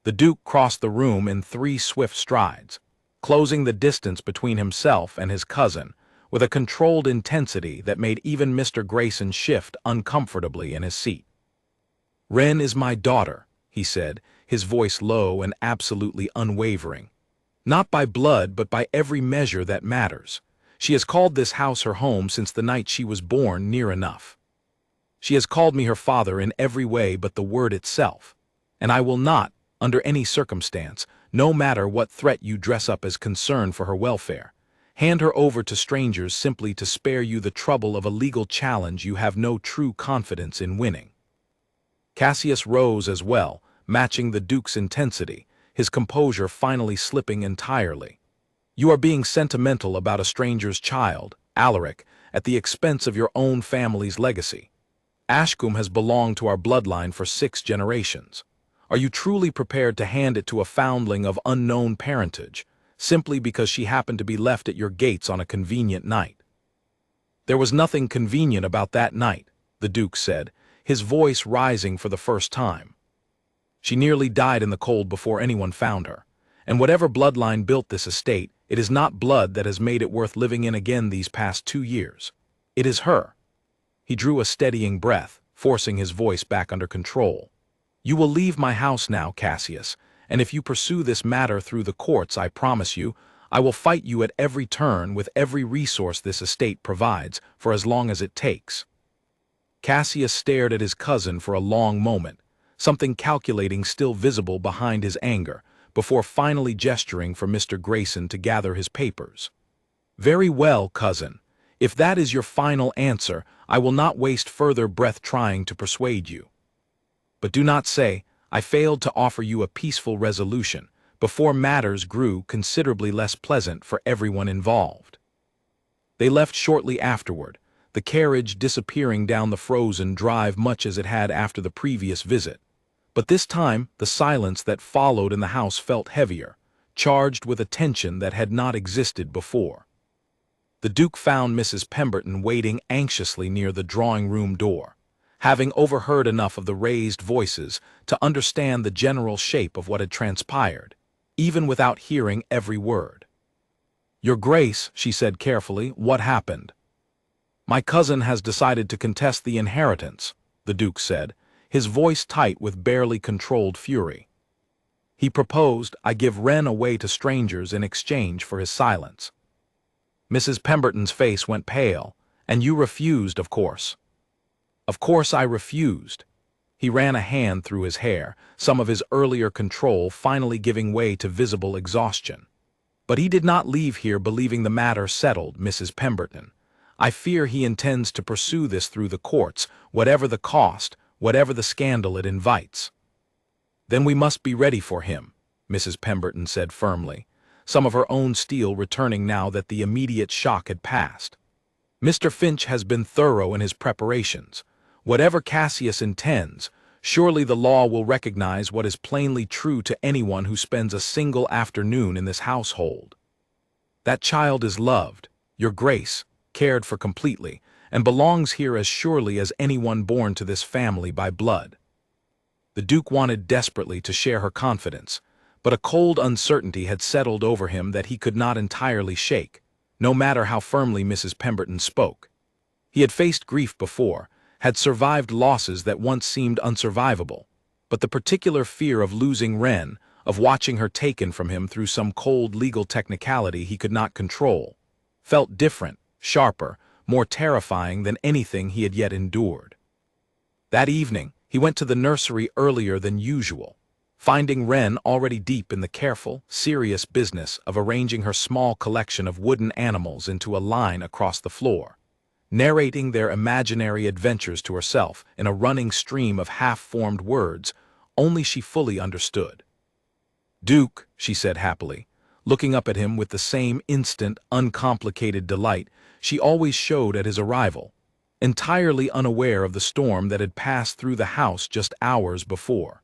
The Duke crossed the room in 3 swift strides, closing the distance between himself and his cousin with a controlled intensity that made even Mr. Grayson shift uncomfortably in his seat. "Wren is my daughter," he said, his voice low and absolutely unwavering. "Not by blood, but by every measure that matters. She has called this house her home since the night she was born, near enough. She has called me her father in every way but the word itself, and I will not, under any circumstance, no matter what threat you dress up as concern for her welfare, hand her over to strangers simply to spare you the trouble of a legal challenge you have no true confidence in winning." Cassius rose as well, matching the Duke's intensity, his composure finally slipping entirely. "You are being sentimental about a stranger's child, Alaric, at the expense of your own family's legacy. Ashcombe has belonged to our bloodline for 6 generations. Are you truly prepared to hand it to a foundling of unknown parentage, simply because she happened to be left at your gates on a convenient night?" "There was nothing convenient about that night," the Duke said, his voice rising for the first time. "She nearly died in the cold before anyone found her, and whatever bloodline built this estate, it is not blood that has made it worth living in again these past 2 years. It is her." He drew a steadying breath, forcing his voice back under control. "You will leave my house now, Cassius, and if you pursue this matter through the courts, I promise you, I will fight you at every turn with every resource this estate provides for as long as it takes." Cassius stared at his cousin for a long moment, something calculating still visible behind his anger, before finally gesturing for Mr. Grayson to gather his papers. "Very well, cousin. If that is your final answer, I will not waste further breath trying to persuade you. But do not say, I failed to offer you a peaceful resolution, before matters grew considerably less pleasant for everyone involved." They left shortly afterward, the carriage disappearing down the frozen drive much as it had after the previous visit. But this time, the silence that followed in the house felt heavier, charged with a tension that had not existed before. The Duke found Mrs. Pemberton waiting anxiously near the drawing-room door, having overheard enough of the raised voices to understand the general shape of what had transpired, even without hearing every word. "Your Grace," she said carefully, "what happened?" "My cousin has decided to contest the inheritance," the Duke said, his voice tight with barely controlled fury. "He proposed I give Wren away to strangers in exchange for his silence." Mrs. Pemberton's face went pale. "And you refused, of course." "Of course I refused." He ran a hand through his hair, some of his earlier control finally giving way to visible exhaustion. "But he did not leave here believing the matter settled, Mrs. Pemberton. I fear he intends to pursue this through the courts, whatever the cost, whatever the scandal it invites." Then we must be ready for him, Mrs. Pemberton said firmly, some of her own steel returning now that the immediate shock had passed. Mr. Finch has been thorough in his preparations. Whatever Cassius intends, surely the law will recognize what is plainly true to anyone who spends a single afternoon in this household. That child is loved, Your Grace, cared for completely, and belongs here as surely as anyone born to this family by blood. The Duke wanted desperately to share her confidence, but a cold uncertainty had settled over him that he could not entirely shake, no matter how firmly Mrs. Pemberton spoke. He had faced grief before, had survived losses that once seemed unsurvivable, but the particular fear of losing Wren, of watching her taken from him through some cold legal technicality he could not control, felt different, sharper, more terrifying than anything he had yet endured. That evening, he went to the nursery earlier than usual, finding Wren already deep in the careful, serious business of arranging her small collection of wooden animals into a line across the floor, narrating their imaginary adventures to herself in a running stream of half-formed words only she fully understood. "Duke," she said happily, looking up at him with the same instant, uncomplicated delight she always showed at his arrival, entirely unaware of the storm that had passed through the house just hours before.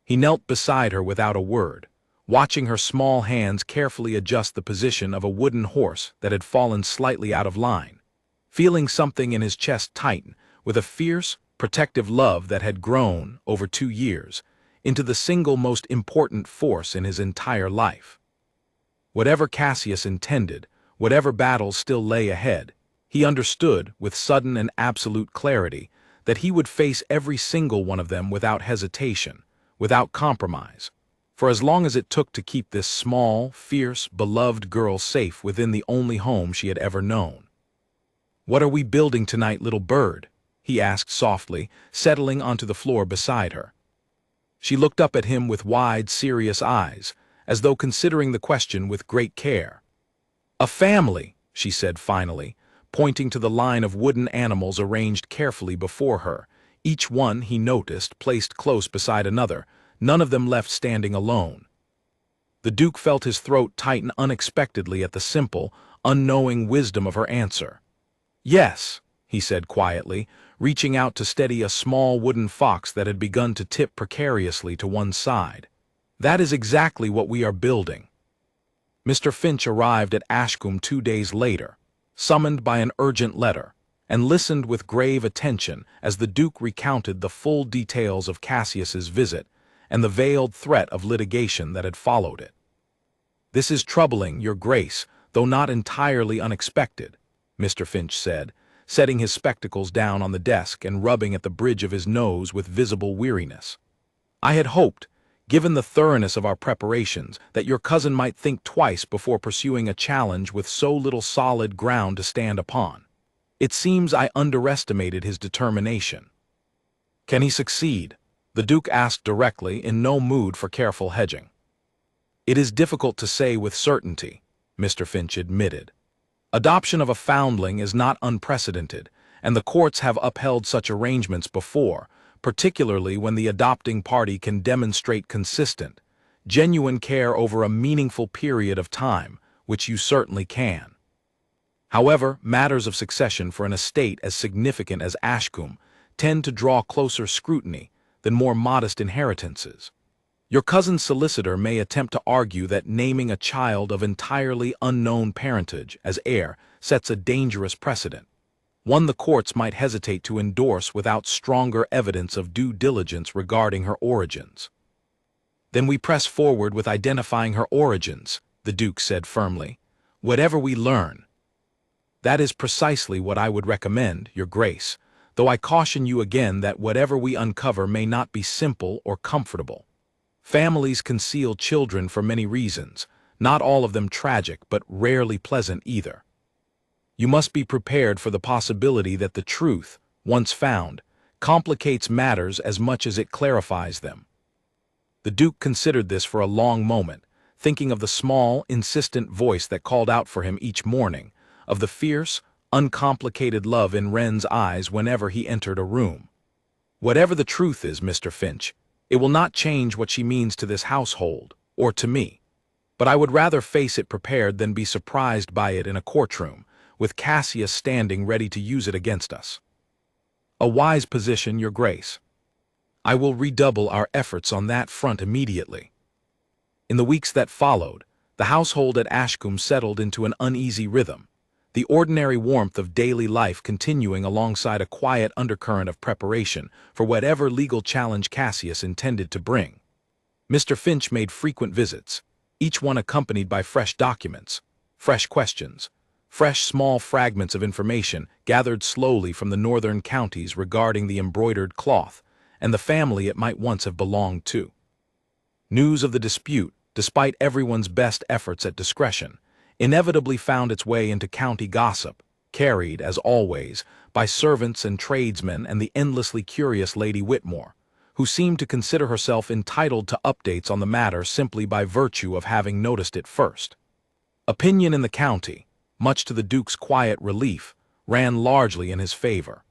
He knelt beside her without a word, watching her small hands carefully adjust the position of a wooden horse that had fallen slightly out of line, feeling something in his chest tighten with a fierce, protective love that had grown, over 2 years, into the single most important force in his entire life. Whatever Cassius intended, whatever battles still lay ahead, he understood, with sudden and absolute clarity, that he would face every single one of them without hesitation, without compromise, for as long as it took to keep this small, fierce, beloved girl safe within the only home she had ever known. "What are we building tonight, little bird?" he asked softly, settling onto the floor beside her. She looked up at him with wide, serious eyes, as though considering the question with great care. "A family," she said finally, pointing to the line of wooden animals arranged carefully before her, each one, he noticed, placed close beside another, none of them left standing alone. The Duke felt his throat tighten unexpectedly at the simple, unknowing wisdom of her answer. "Yes," he said quietly, reaching out to steady a small wooden fox that had begun to tip precariously to one side. "That is exactly what we are building." Mr. Finch arrived at Ashcombe 2 days later, summoned by an urgent letter, and listened with grave attention as the Duke recounted the full details of Cassius's visit and the veiled threat of litigation that had followed it. "This is troubling, Your Grace, though not entirely unexpected," Mr. Finch said, setting his spectacles down on the desk and rubbing at the bridge of his nose with visible weariness. "I had hoped, given the thoroughness of our preparations, that your cousin might think twice before pursuing a challenge with so little solid ground to stand upon. It seems I underestimated his determination." "Can he succeed?" the Duke asked directly, in no mood for careful hedging. "It is difficult to say with certainty," Mr. Finch admitted. "Adoption of a foundling is not unprecedented, and the courts have upheld such arrangements before, particularly when the adopting party can demonstrate consistent, genuine care over a meaningful period of time, which you certainly can. However, matters of succession for an estate as significant as Ashcombe tend to draw closer scrutiny than more modest inheritances. Your cousin's solicitor may attempt to argue that naming a child of entirely unknown parentage as heir sets a dangerous precedent, one the courts might hesitate to endorse without stronger evidence of due diligence regarding her origins." "Then we press forward with identifying her origins," the Duke said firmly, "whatever we learn." "That is precisely what I would recommend, Your Grace, though I caution you again that whatever we uncover may not be simple or comfortable. Families conceal children for many reasons, not all of them tragic but rarely pleasant either. You must be prepared for the possibility that the truth, once found, complicates matters as much as it clarifies them." The Duke considered this for a long moment, thinking of the small, insistent voice that called out for him each morning, of the fierce, uncomplicated love in Wren's eyes whenever he entered a room. "Whatever the truth is, Mr. Finch, It will not change what she means to this household, or to me. But I would rather face it prepared than be surprised by it in a courtroom, with Cassius standing ready to use it against us. A wise position, Your Grace. I will redouble our efforts on that front immediately. In the weeks that followed, the household at Ashcombe settled into an uneasy rhythm, the ordinary warmth of daily life continuing alongside a quiet undercurrent of preparation for whatever legal challenge Cassius intended to bring. Mr. Finch made frequent visits, each one accompanied by fresh documents, fresh questions, fresh small fragments of information gathered slowly from the northern counties regarding the embroidered cloth and the family it might once have belonged to. News of the dispute, despite everyone's best efforts at discretion, inevitably found its way into county gossip, carried, as always, by servants and tradesmen and the endlessly curious Lady Whitmore, who seemed to consider herself entitled to updates on the matter simply by virtue of having noticed it first. Opinion in the county, much to the Duke's quiet relief, ran largely in his favor.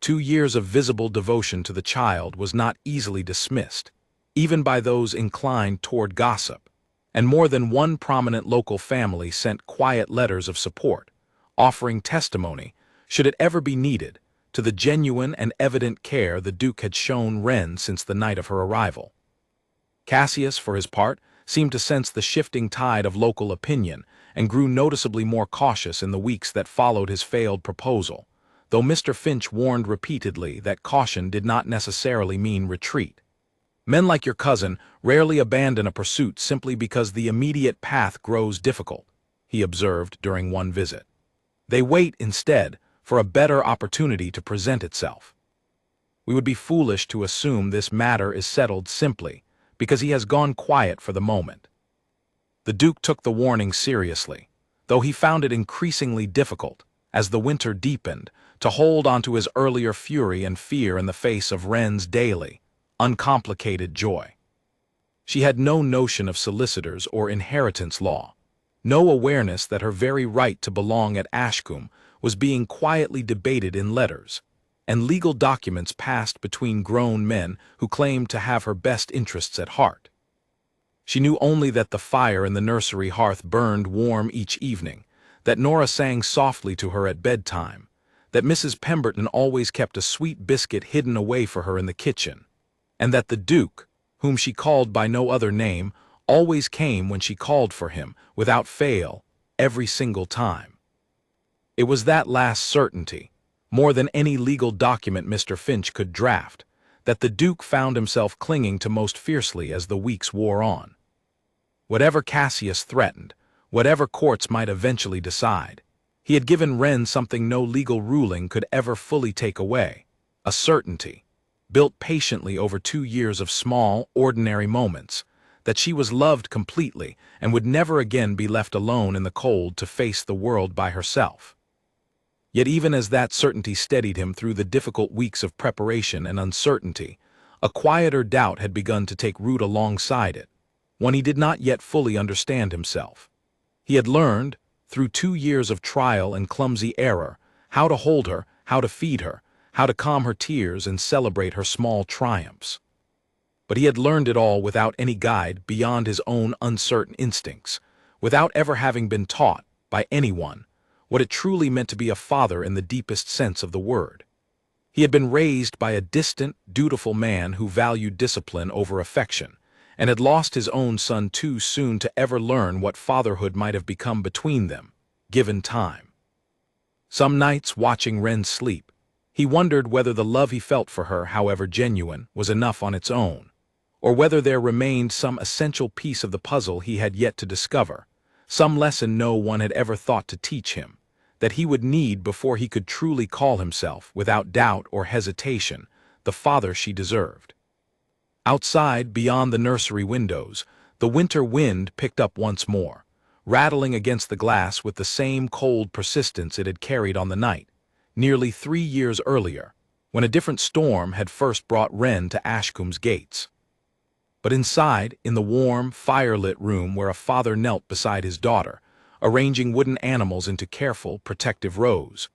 2 years of visible devotion to the child was not easily dismissed, even by those inclined toward gossip, and more than one prominent local family sent quiet letters of support, offering testimony, should it ever be needed, to the genuine and evident care the Duke had shown Wren since the night of her arrival. Cassius, for his part, seemed to sense the shifting tide of local opinion and grew noticeably more cautious in the weeks that followed his failed proposal, though Mr. Finch warned repeatedly that caution did not necessarily mean retreat. Men like your cousin rarely abandon a pursuit simply because the immediate path grows difficult, he observed during one visit. They wait, instead, for a better opportunity to present itself. We would be foolish to assume this matter is settled simply because he has gone quiet for the moment. The Duke took the warning seriously, though he found it increasingly difficult, as the winter deepened, to hold onto his earlier fury and fear in the face of Wren's daily, uncomplicated joy. She had no notion of solicitors or inheritance law, no awareness that her very right to belong at Ashcombe was being quietly debated in letters, and legal documents passed between grown men who claimed to have her best interests at heart. She knew only that the fire in the nursery hearth burned warm each evening, that Nora sang softly to her at bedtime, that Mrs. Pemberton always kept a sweet biscuit hidden away for her in the kitchen, and that the Duke, whom she called by no other name, always came when she called for him, without fail, every single time. It was that last certainty, more than any legal document Mr. Finch could draft, that the Duke found himself clinging to most fiercely as the weeks wore on. Whatever Cassius threatened, whatever courts might eventually decide, he had given Wren something no legal ruling could ever fully take away, a certainty, built patiently over 2 years of small, ordinary moments, that she was loved completely and would never again be left alone in the cold to face the world by herself. Yet even as that certainty steadied him through the difficult weeks of preparation and uncertainty, a quieter doubt had begun to take root alongside it, one he did not yet fully understand himself. He had learned, through 2 years of trial and clumsy error, how to hold her, how to feed her, how to calm her tears and celebrate her small triumphs. But he had learned it all without any guide beyond his own uncertain instincts, without ever having been taught, by anyone, what it truly meant to be a father in the deepest sense of the word. He had been raised by a distant, dutiful man who valued discipline over affection, and had lost his own son too soon to ever learn what fatherhood might have become between them, given time. Some nights, watching Wren sleep, he wondered whether the love he felt for her, however genuine, was enough on its own, or whether there remained some essential piece of the puzzle he had yet to discover, some lesson no one had ever thought to teach him, that he would need before he could truly call himself, without doubt or hesitation, the father she deserved. Outside, beyond the nursery windows, the winter wind picked up once more, rattling against the glass with the same cold persistence it had carried on the night, nearly 3 years earlier, when a different storm had first brought Wren to Ashcombe's gates. But inside, in the warm, fire-lit room where a father knelt beside his daughter, arranging wooden animals into careful, protective rows,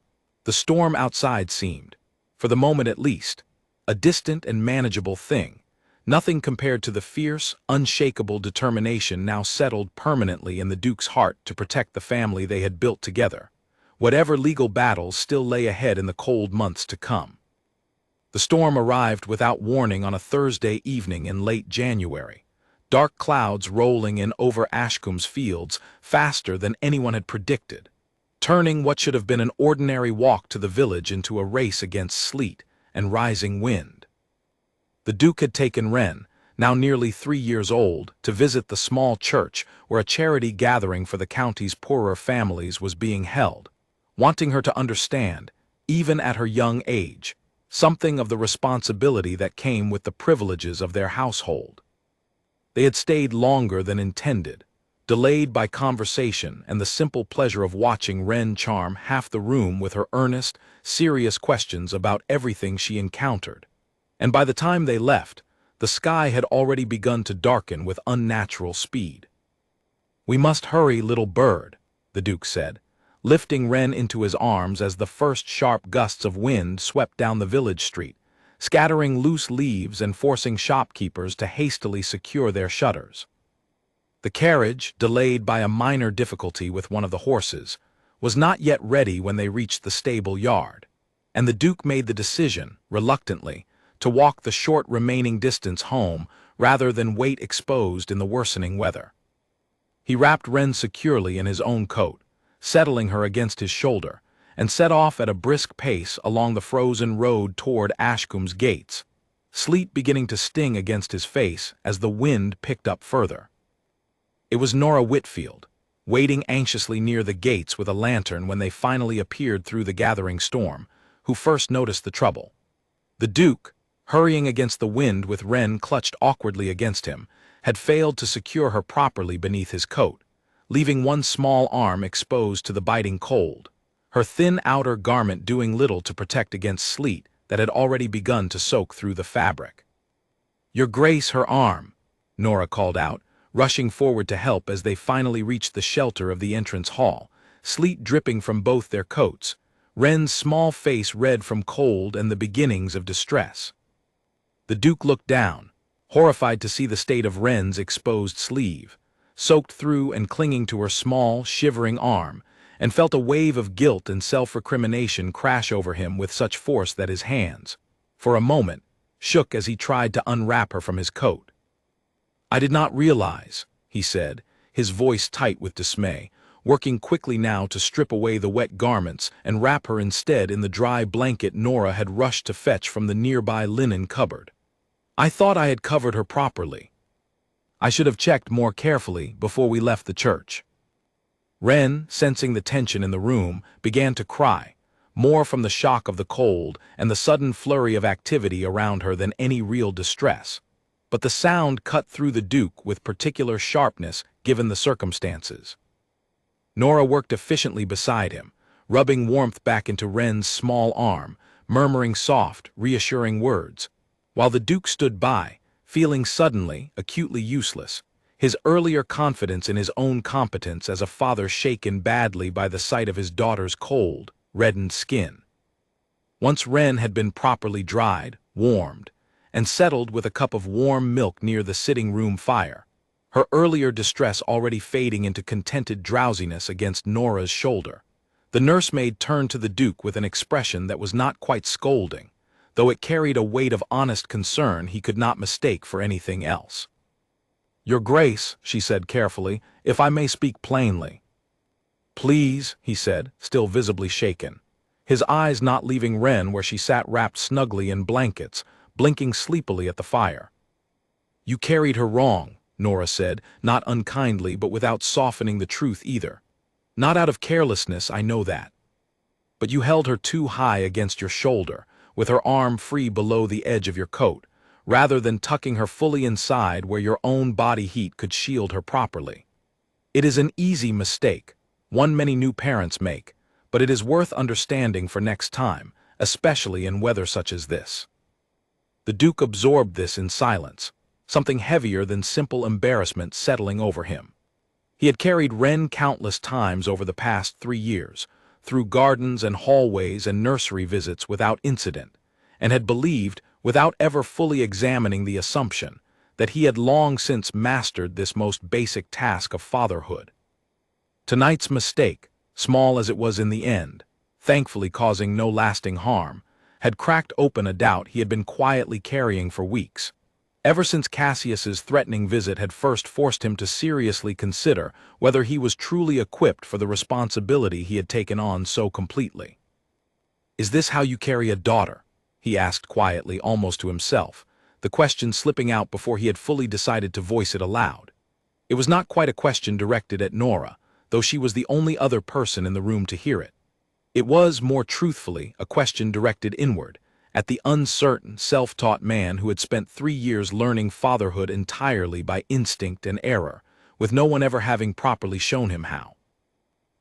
the storm outside seemed, for the moment at least, a distant and manageable thing, Nothing compared to the fierce, unshakable determination now settled permanently in the Duke's heart to protect the family they had built together, whatever legal battles still lay ahead in the cold months to come. The storm arrived without warning on a Thursday evening in late January, dark clouds rolling in over Ashcombe's fields faster than anyone had predicted, turning what should have been an ordinary walk to the village into a race against sleet and rising wind. The Duke had taken Wren, now nearly 3 years old, to visit the small church where a charity gathering for the county's poorer families was being held, wanting her to understand, even at her young age, something of the responsibility that came with the privileges of their household. They had stayed longer than intended, delayed by conversation and the simple pleasure of watching Wren charm half the room with her earnest, serious questions about everything she encountered. And by the time they left, the sky had already begun to darken with unnatural speed. "We must hurry, little bird," the Duke said, lifting Wren into his arms as the first sharp gusts of wind swept down the village street, scattering loose leaves and forcing shopkeepers to hastily secure their shutters. The carriage, delayed by a minor difficulty with one of the horses, was not yet ready when they reached the stable yard, and the Duke made the decision, reluctantly, to walk the short remaining distance home rather than wait exposed in the worsening weather. He wrapped Wren securely in his own coat, settling her against his shoulder, and set off at a brisk pace along the frozen road toward Ashcombe's gates, sleet beginning to sting against his face as the wind picked up further. It was Nora Whitfield, waiting anxiously near the gates with a lantern when they finally appeared through the gathering storm, who first noticed the trouble. The Duke, hurrying against the wind with Wren clutched awkwardly against him, had failed to secure her properly beneath his coat, leaving one small arm exposed to the biting cold, her thin outer garment doing little to protect against sleet that had already begun to soak through the fabric. "Your Grace, her arm," Nora called out, rushing forward to help as they finally reached the shelter of the entrance hall, sleet dripping from both their coats, Wren's small face red from cold and the beginnings of distress. The Duke looked down, horrified to see the state of Wren's exposed sleeve, soaked through and clinging to her small, shivering arm, and felt a wave of guilt and self-recrimination crash over him with such force that his hands, for a moment, shook as he tried to unwrap her from his coat. "I did not realize," he said, his voice tight with dismay, working quickly now to strip away the wet garments and wrap her instead in the dry blanket Nora had rushed to fetch from the nearby linen cupboard. "I thought I had covered her properly. I should have checked more carefully before we left the church." Wren, sensing the tension in the room, began to cry, more from the shock of the cold and the sudden flurry of activity around her than any real distress. But the sound cut through the Duke with particular sharpness given the circumstances. Nora worked efficiently beside him, rubbing warmth back into Wren's small arm, murmuring soft, reassuring words, while the Duke stood by, feeling suddenly, acutely useless, his earlier confidence in his own competence as a father shaken badly by the sight of his daughter's cold, reddened skin. Once Wren had been properly dried, warmed, and settled with a cup of warm milk near the sitting-room fire, her earlier distress already fading into contented drowsiness against Nora's shoulder, the nursemaid turned to the Duke with an expression that was not quite scolding, though it carried a weight of honest concern he could not mistake for anything else. "Your Grace," she said carefully, "if I may speak plainly." "Please," he said, still visibly shaken, his eyes not leaving Wren where she sat wrapped snugly in blankets, blinking sleepily at the fire. "You carried her wrong," Nora said, not unkindly but without softening the truth either. "Not out of carelessness, I know that. But you held her too high against your shoulder, with her arm free below the edge of your coat, rather than tucking her fully inside where your own body heat could shield her properly. It is an easy mistake, one many new parents make, but it is worth understanding for next time, especially in weather such as this." The Duke absorbed this in silence, something heavier than simple embarrassment settling over him. He had carried Wren countless times over the past 3 years, through gardens and hallways and nursery visits without incident, and had believed, without ever fully examining the assumption that he had long since mastered this most basic task of fatherhood. Tonight's mistake, small as it was in the end, thankfully causing no lasting harm, had cracked open a doubt he had been quietly carrying for weeks. Ever since Cassius's threatening visit had first forced him to seriously consider whether he was truly equipped for the responsibility he had taken on so completely. "Is this how you carry a daughter?" he asked quietly, almost to himself, the question slipping out before he had fully decided to voice it aloud. It was not quite a question directed at Nora, though she was the only other person in the room to hear it. It was, more truthfully, a question directed inward, at the uncertain, self-taught man who had spent 3 years learning fatherhood entirely by instinct and error, with no one ever having properly shown him how.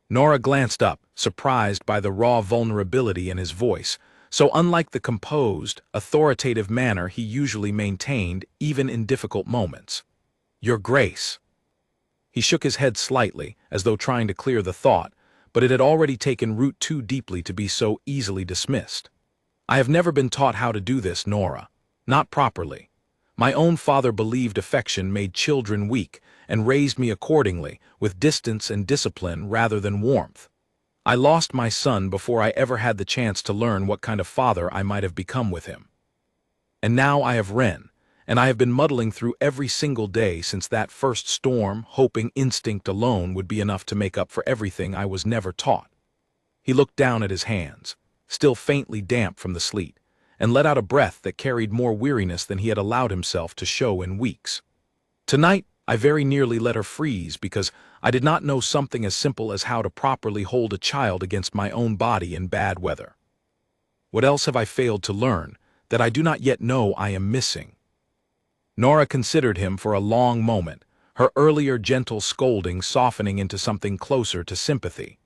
Nora glanced up, surprised by the raw vulnerability in his voice, so unlike the composed, authoritative manner he usually maintained even in difficult moments. "Your Grace." He shook his head slightly, as though trying to clear the thought, but it had already taken root too deeply to be so easily dismissed. "I have never been taught how to do this, Nora. Not properly. My own father believed affection made children weak, and raised me accordingly, with distance and discipline rather than warmth. I lost my son before I ever had the chance to learn what kind of father I might have become with him. And now I have Ren, and I have been muddling through every single day since that first storm, hoping instinct alone would be enough to make up for everything I was never taught." He looked down at his hands, still faintly damp from the sleet, and let out a breath that carried more weariness than he had allowed himself to show in weeks. "Tonight, I very nearly let her freeze because I did not know something as simple as how to properly hold a child against my own body in bad weather. What else have I failed to learn that I do not yet know I am missing?" Nora considered him for a long moment, her earlier gentle scolding softening into something closer to sympathy.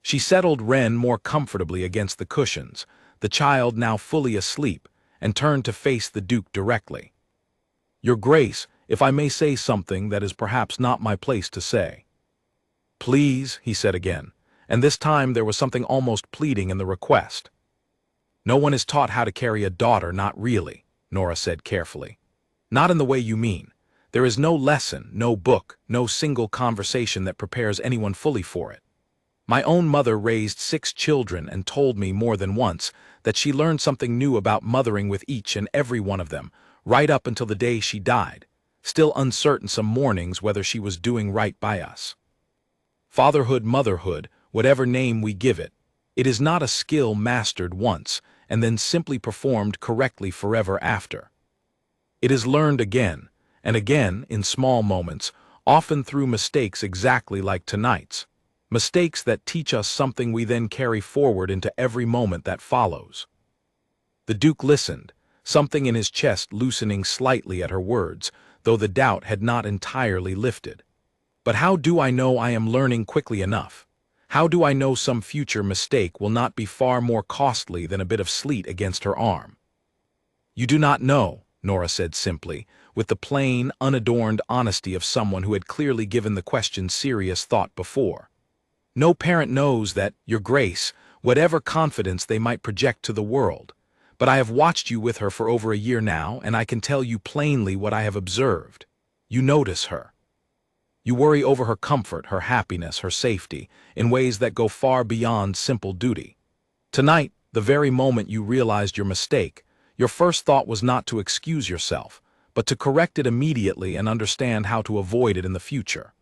She settled Ren more comfortably against the cushions, the child now fully asleep, and turned to face the Duke directly. "Your Grace, if I may say something that is perhaps not my place to say." "Please," he said again, and this time there was something almost pleading in the request. "No one is taught how to carry a daughter, not really," Nora said carefully. "Not in the way you mean. There is no lesson, no book, no single conversation that prepares anyone fully for it. My own mother raised 6 children and told me more than once that she learned something new about mothering with each and every one of them, right up until the day she died, still uncertain some mornings whether she was doing right by us. Fatherhood, motherhood, whatever name we give it, it is not a skill mastered once and then simply performed correctly forever after. It is learned again and again in small moments, often through mistakes exactly like tonight's. Mistakes that teach us something we then carry forward into every moment that follows." The Duke listened, something in his chest loosening slightly at her words, though the doubt had not entirely lifted. "But how do I know I am learning quickly enough? How do I know some future mistake will not be far more costly than a bit of sleet against her arm?" "You do not know," Nora said simply, with the plain, unadorned honesty of someone who had clearly given the question serious thought before. "No parent knows that, Your Grace, whatever confidence they might project to the world. But I have watched you with her for over a year now, and I can tell you plainly what I have observed. You notice her. You worry over her comfort, her happiness, her safety, in ways that go far beyond simple duty. Tonight, the very moment you realized your mistake, your first thought was not to excuse yourself, but to correct it immediately and understand how to avoid it in the future.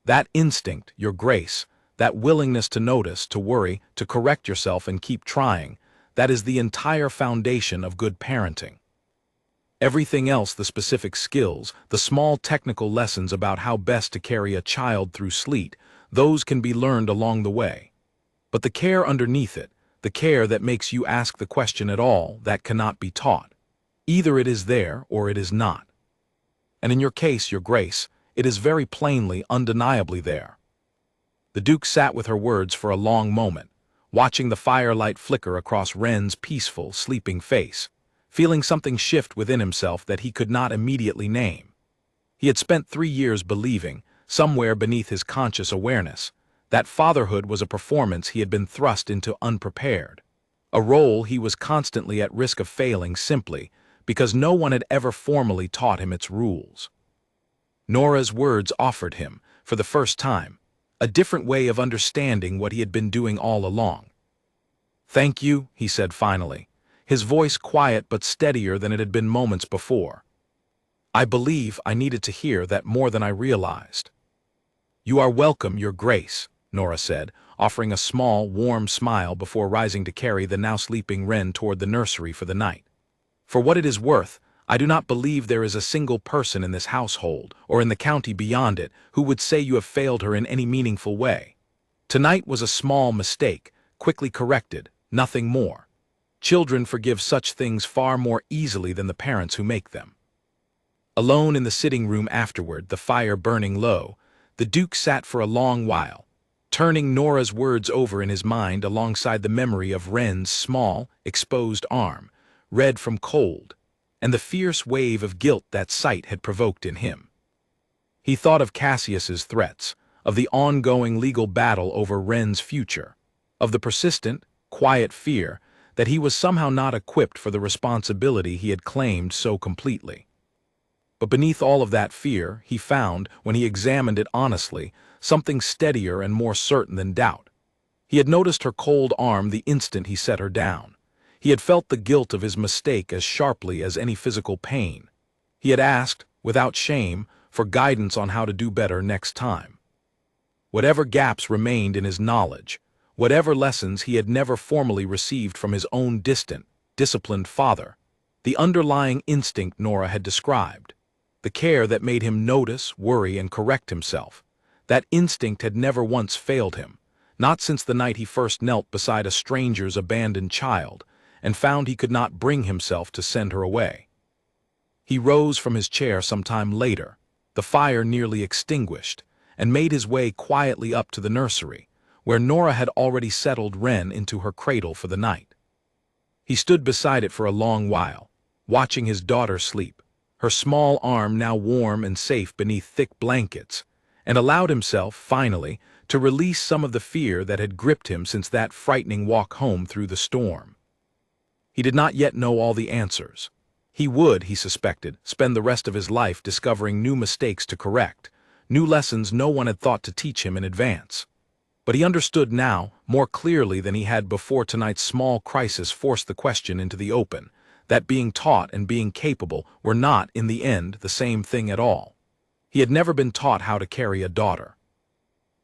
That instinct, Your Grace, that willingness to notice, to worry, to correct yourself and keep trying, that is the entire foundation of good parenting. Everything else, the specific skills, the small technical lessons about how best to carry a child through sleet, those can be learned along the way. But the care underneath it, the care that makes you ask the question at all, that cannot be taught. Either it is there or it is not. And in your case, Your Grace, it is very plainly, undeniably there." The Duke sat with her words for a long moment, watching the firelight flicker across Ren's peaceful, sleeping face, feeling something shift within himself that he could not immediately name. He had spent 3 years believing, somewhere beneath his conscious awareness, that fatherhood was a performance he had been thrust into unprepared, a role he was constantly at risk of failing simply because no one had ever formally taught him its rules. Nora's words offered him, for the first time, a different way of understanding what he had been doing all along. "Thank you," he said finally, his voice quiet but steadier than it had been moments before. "I believe I needed to hear that more than I realized." "You are welcome, Your Grace," Nora said, offering a small, warm smile before rising to carry the now sleeping Wren toward the nursery for the night. "For what it is worth, I do not believe there is a single person in this household, or in the county beyond it, who would say you have failed her in any meaningful way. Tonight was a small mistake, quickly corrected, nothing more. Children forgive such things far more easily than the parents who make them." Alone in the sitting room afterward, the fire burning low, the Duke sat for a long while, turning Nora's words over in his mind alongside the memory of Wren's small, exposed arm, red from cold, and the fierce wave of guilt that sight had provoked in him. He thought of Cassius's threats, of the ongoing legal battle over Wren's future, of the persistent, quiet fear that he was somehow not equipped for the responsibility he had claimed so completely. But beneath all of that fear, he found, when he examined it honestly, something steadier and more certain than doubt. He had noticed her cold arm the instant he set her down. He had felt the guilt of his mistake as sharply as any physical pain. He had asked, without shame, for guidance on how to do better next time. Whatever gaps remained in his knowledge, whatever lessons he had never formally received from his own distant, disciplined father, the underlying instinct Nora had described, the care that made him notice, worry, and correct himself, that instinct had never once failed him, not since the night he first knelt beside a stranger's abandoned child and found he could not bring himself to send her away. He rose from his chair some time later, the fire nearly extinguished, and made his way quietly up to the nursery, where Nora had already settled Wren into her cradle for the night. He stood beside it for a long while, watching his daughter sleep, her small arm now warm and safe beneath thick blankets, and allowed himself, finally, to release some of the fear that had gripped him since that frightening walk home through the storm. He did not yet know all the answers. He would, he suspected, spend the rest of his life discovering new mistakes to correct, new lessons no one had thought to teach him in advance. But he understood now, more clearly than he had before tonight's small crisis forced the question into the open, that being taught and being capable were not, in the end, the same thing at all. He had never been taught how to carry a daughter.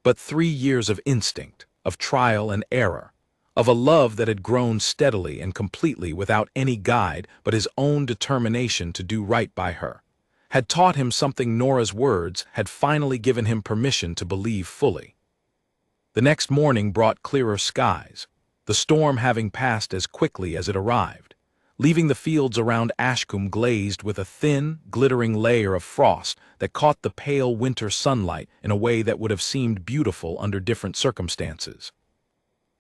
But 3 years of instinct, of trial and error, of a love that had grown steadily and completely without any guide but his own determination to do right by her, had taught him something Nora's words had finally given him permission to believe fully. The next morning brought clearer skies, the storm having passed as quickly as it arrived, leaving the fields around Ashcombe glazed with a thin, glittering layer of frost that caught the pale winter sunlight in a way that would have seemed beautiful under different circumstances.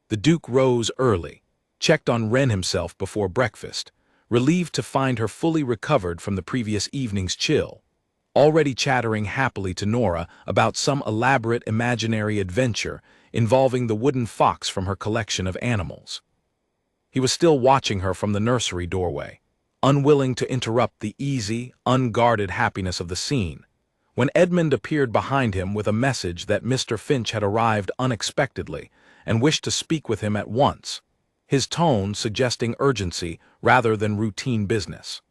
The Duke rose early, checked on Wren himself before breakfast, relieved to find her fully recovered from the previous evening's chill, already chattering happily to Nora about some elaborate imaginary adventure involving the wooden fox from her collection of animals. He was still watching her from the nursery doorway, unwilling to interrupt the easy, unguarded happiness of the scene, when Edmund appeared behind him with a message that Mr. Finch had arrived unexpectedly and wished to speak with him at once, his tone suggesting urgency rather than routine business.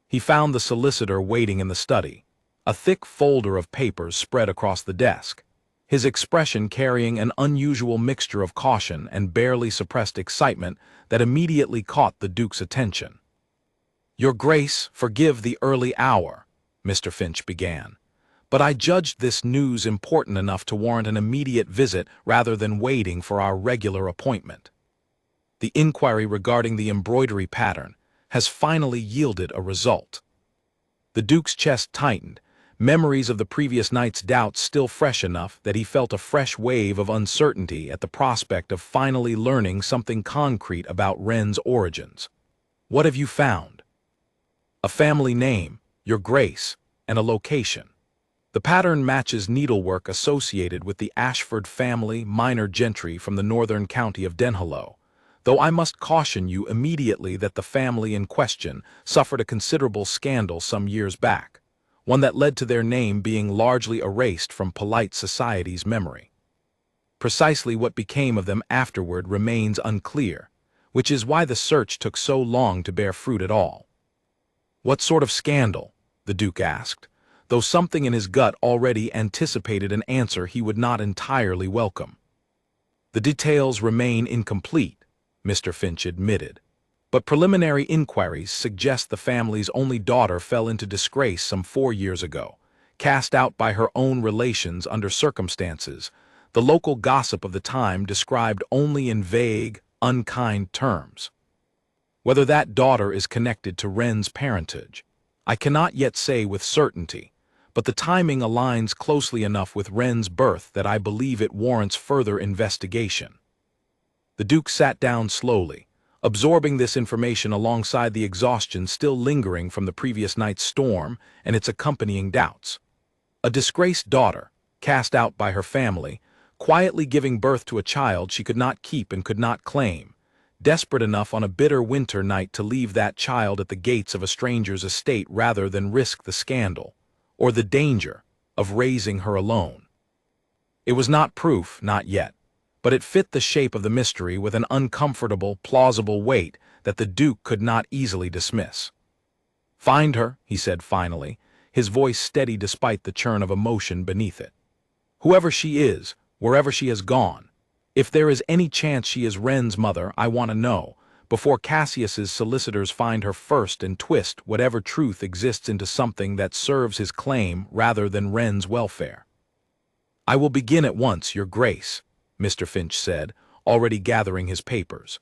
He found the solicitor waiting in the study, a thick folder of papers spread across the desk, his expression carrying an unusual mixture of caution and barely suppressed excitement that immediately caught the Duke's attention. "Your Grace, forgive the early hour," Mr. Finch began, "but I judged this news important enough to warrant an immediate visit rather than waiting for our regular appointment. The inquiry regarding the embroidery pattern has finally yielded a result." The Duke's chest tightened, memories of the previous night's doubts still fresh enough that he felt a fresh wave of uncertainty at the prospect of finally learning something concrete about Wren's origins. "What have you found?" "A family name, Your Grace, and a location. The pattern matches needlework associated with the Ashford family minor gentry from the northern county of Denhalow, though I must caution you immediately that the family in question suffered a considerable scandal some years back, one that led to their name being largely erased from polite society's memory. Precisely what became of them afterward remains unclear, which is why the search took so long to bear fruit at all. What sort of scandal? The Duke asked, though something in his gut already anticipated an answer he would not entirely welcome. The details remain incomplete, Mr. Finch admitted, but preliminary inquiries suggest the family's only daughter fell into disgrace some 4 years ago, cast out by her own relations under circumstances the local gossip of the time described only in vague, unkind terms. Whether that daughter is connected to Wren's parentage, I cannot yet say with certainty, but the timing aligns closely enough with Wren's birth that I believe it warrants further investigation. The Duke sat down slowly, absorbing this information alongside the exhaustion still lingering from the previous night's storm and its accompanying doubts. A disgraced daughter, cast out by her family, quietly giving birth to a child she could not keep and could not claim, desperate enough on a bitter winter night to leave that child at the gates of a stranger's estate rather than risk the scandal, or the danger, of raising her alone. It was not proof, not yet, but it fit the shape of the mystery with an uncomfortable, plausible weight that the Duke could not easily dismiss. "Find her," he said finally, his voice steady despite the churn of emotion beneath it. "Whoever she is, wherever she has gone, if there is any chance she is Wren's mother, I want to know, before Cassius's solicitors find her first and twist whatever truth exists into something that serves his claim rather than Wren's welfare." "I will begin at once, Your Grace," Mr. Finch said, already gathering his papers.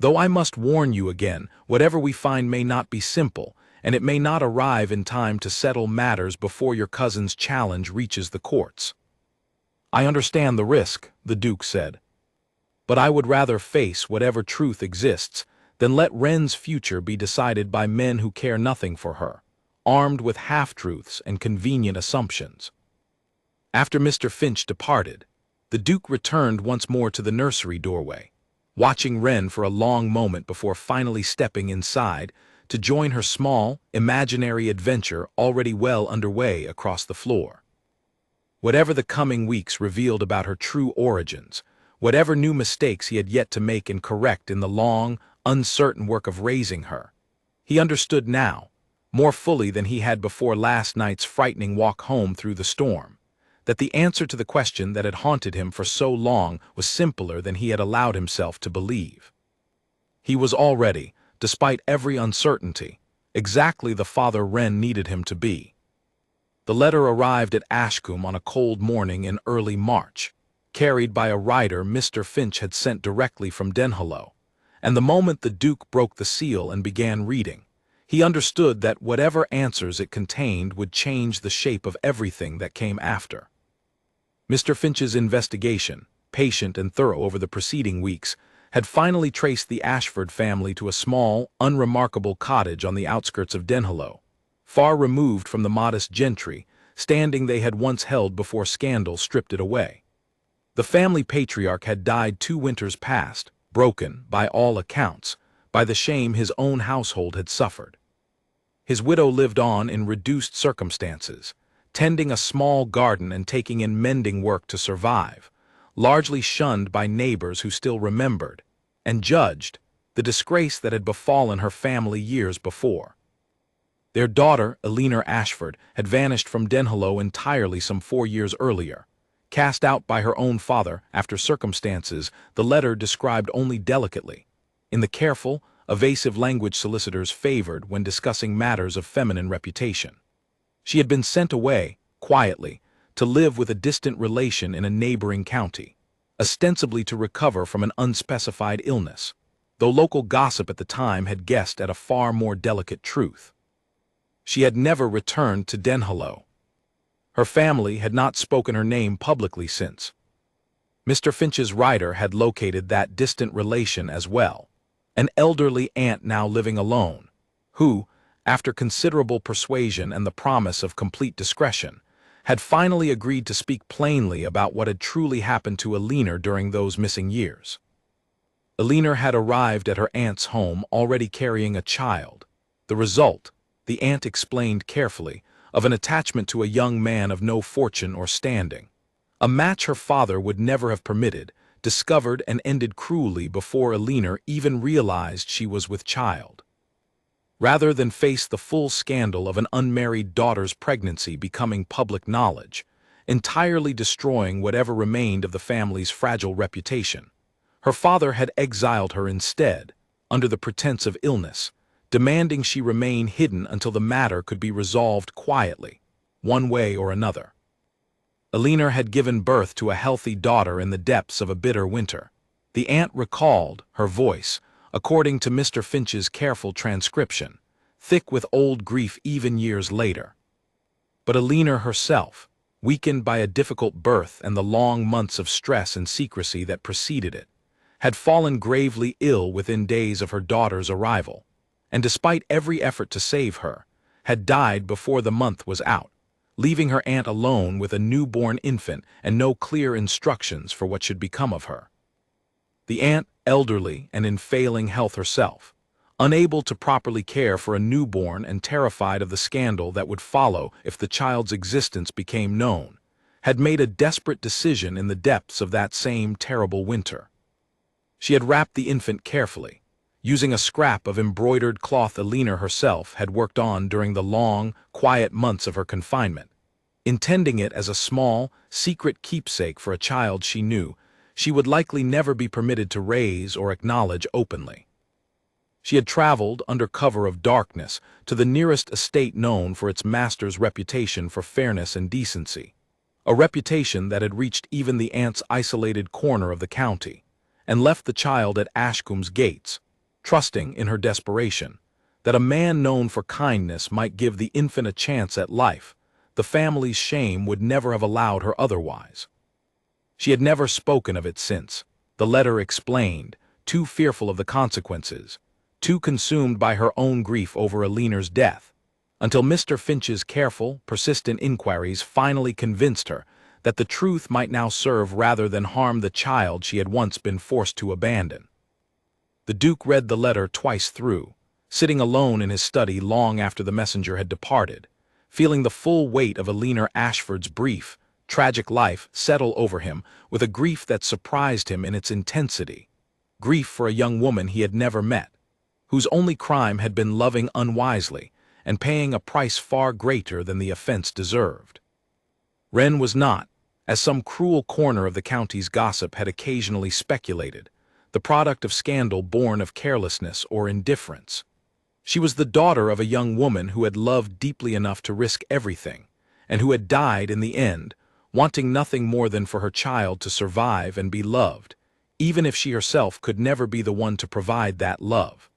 "Though I must warn you again, whatever we find may not be simple, and it may not arrive in time to settle matters before your cousin's challenge reaches the courts." "I understand the risk," the Duke said, "but I would rather face whatever truth exists than let Wren's future be decided by men who care nothing for her, armed with half-truths and convenient assumptions." After Mr. Finch departed, the Duke returned once more to the nursery doorway, watching Wren for a long moment before finally stepping inside to join her small, imaginary adventure already well underway across the floor. Whatever the coming weeks revealed about her true origins, whatever new mistakes he had yet to make and correct in the long, uncertain work of raising her, he understood now, more fully than he had before last night's frightening walk home through the storm, that the answer to the question that had haunted him for so long was simpler than he had allowed himself to believe. He was already, despite every uncertainty, exactly the father Wren needed him to be. The letter arrived at Ashcombe on a cold morning in early March, carried by a rider Mr. Finch had sent directly from Denhollow, and the moment the Duke broke the seal and began reading, he understood that whatever answers it contained would change the shape of everything that came after. Mr. Finch's investigation, patient and thorough over the preceding weeks, had finally traced the Ashford family to a small, unremarkable cottage on the outskirts of Denhollow, far removed from the modest gentry standing they had once held before scandal stripped it away. The family patriarch had died 2 winters past, broken, by all accounts, by the shame his own household had suffered. His widow lived on in reduced circumstances, tending a small garden and taking in mending work to survive, largely shunned by neighbors who still remembered, and judged, the disgrace that had befallen her family years before. Their daughter, Eleanor Ashford, had vanished from Denhollow entirely some 4 years earlier, cast out by her own father after circumstances the letter described only delicately, in the careful, evasive language solicitors favored when discussing matters of feminine reputation. She had been sent away, quietly, to live with a distant relation in a neighboring county, ostensibly to recover from an unspecified illness, though local gossip at the time had guessed at a far more delicate truth. She had never returned to Denhollow. Her family had not spoken her name publicly since. Mr. Finch's rider had located that distant relation as well, an elderly aunt now living alone, who, after considerable persuasion and the promise of complete discretion, had finally agreed to speak plainly about what had truly happened to Eleanor during those missing years. Eleanor had arrived at her aunt's home already carrying a child. The result, the aunt explained carefully, of an attachment to a young man of no fortune or standing. A match her father would never have permitted, discovered and ended cruelly before Eleanor even realized she was with child. Rather than face the full scandal of an unmarried daughter's pregnancy becoming public knowledge, entirely destroying whatever remained of the family's fragile reputation, her father had exiled her instead, under the pretense of illness, demanding she remain hidden until the matter could be resolved quietly, one way or another. Eleanor had given birth to a healthy daughter in the depths of a bitter winter. The aunt recalled, her voice, according to Mr. Finch's careful transcription, thick with old grief even years later. But Eleanor herself, weakened by a difficult birth and the long months of stress and secrecy that preceded it, had fallen gravely ill within days of her daughter's arrival, and despite every effort to save her, had died before the month was out, leaving her aunt alone with a newborn infant and no clear instructions for what should become of her. The aunt, elderly and in failing health herself, unable to properly care for a newborn and terrified of the scandal that would follow if the child's existence became known, had made a desperate decision in the depths of that same terrible winter. She had wrapped the infant carefully, using a scrap of embroidered cloth Eleanor herself had worked on during the long, quiet months of her confinement, intending it as a small, secret keepsake for a child she knew she would likely never be permitted to raise or acknowledge openly. She had traveled, under cover of darkness, to the nearest estate known for its master's reputation for fairness and decency, a reputation that had reached even the aunt's isolated corner of the county, and left the child at Ashcombe's gates, trusting in her desperation that a man known for kindness might give the infant a chance at life. The family's shame would never have allowed her otherwise. She had never spoken of it since, the letter explained, too fearful of the consequences, too consumed by her own grief over Eleanor's death, until Mr. Finch's careful, persistent inquiries finally convinced her that the truth might now serve rather than harm the child she had once been forced to abandon. The Duke read the letter twice through, sitting alone in his study long after the messenger had departed, feeling the full weight of Eleanor Ashford's brief, tragic life settle over him with a grief that surprised him in its intensity, grief for a young woman he had never met, whose only crime had been loving unwisely and paying a price far greater than the offense deserved. Wren was not, as some cruel corner of the county's gossip had occasionally speculated, the product of scandal born of carelessness or indifference. She was the daughter of a young woman who had loved deeply enough to risk everything, and who had died in the end, wanting nothing more than for her child to survive and be loved, even if she herself could never be the one to provide that love.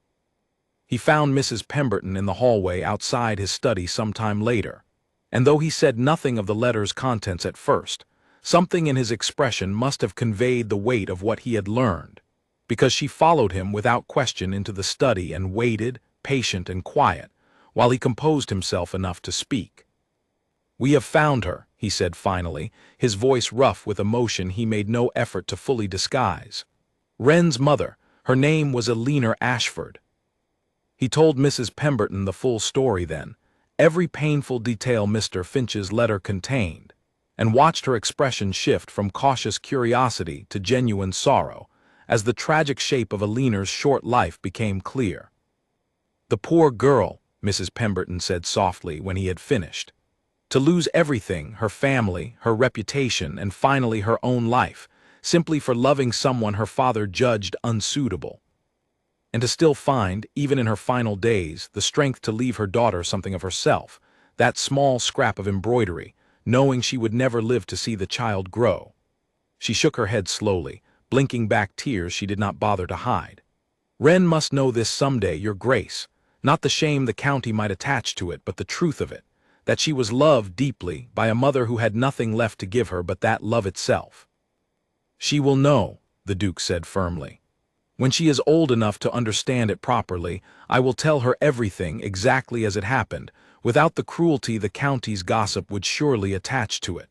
He found Mrs. Pemberton in the hallway outside his study some time later, and though he said nothing of the letter's contents at first, something in his expression must have conveyed the weight of what he had learned, because she followed him without question into the study and waited, patient and quiet, while he composed himself enough to speak. "We have found her," he said finally, his voice rough with emotion he made no effort to fully disguise. "Wren's mother, her name was Eleanor Ashford." He told Mrs. Pemberton the full story then, every painful detail Mr. Finch's letter contained, and watched her expression shift from cautious curiosity to genuine sorrow as the tragic shape of Eleanor's short life became clear. "The poor girl," Mrs. Pemberton said softly when he had finished. "To lose everything, her family, her reputation, and finally her own life, simply for loving someone her father judged unsuitable. And to still find, even in her final days, the strength to leave her daughter something of herself, that small scrap of embroidery, knowing she would never live to see the child grow." She shook her head slowly, blinking back tears she did not bother to hide. "Wren must know this someday, Your Grace, not the shame the county might attach to it, but the truth of it, that she was loved deeply by a mother who had nothing left to give her but that love itself." "She will know," the Duke said firmly. "When she is old enough to understand it properly, I will tell her everything exactly as it happened, without the cruelty the county's gossip would surely attach to it.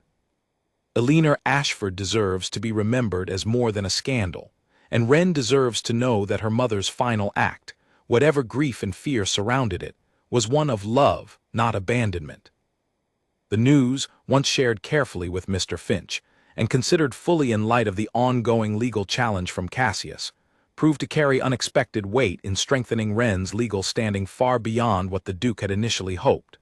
Eleanor Ashford deserves to be remembered as more than a scandal, and Wren deserves to know that her mother's final act, whatever grief and fear surrounded it, was one of love, not abandonment. The news, once shared carefully with Mr. Finch, and considered fully in light of the ongoing legal challenge from Cassius, proved to carry unexpected weight in strengthening Wren's legal standing far beyond what the Duke had initially hoped.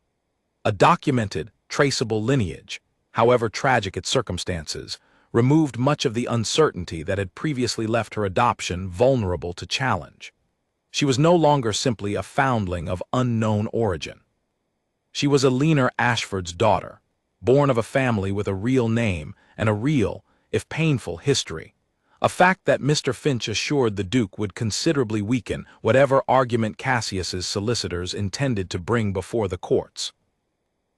A documented, traceable lineage, however tragic its circumstances, removed much of the uncertainty that had previously left her adoption vulnerable to challenge. She was no longer simply a foundling of unknown origin. She was Alina Ashford's daughter, born of a family with a real name and a real, if painful, history, a fact that Mr. Finch assured the Duke would considerably weaken whatever argument Cassius's solicitors intended to bring before the courts.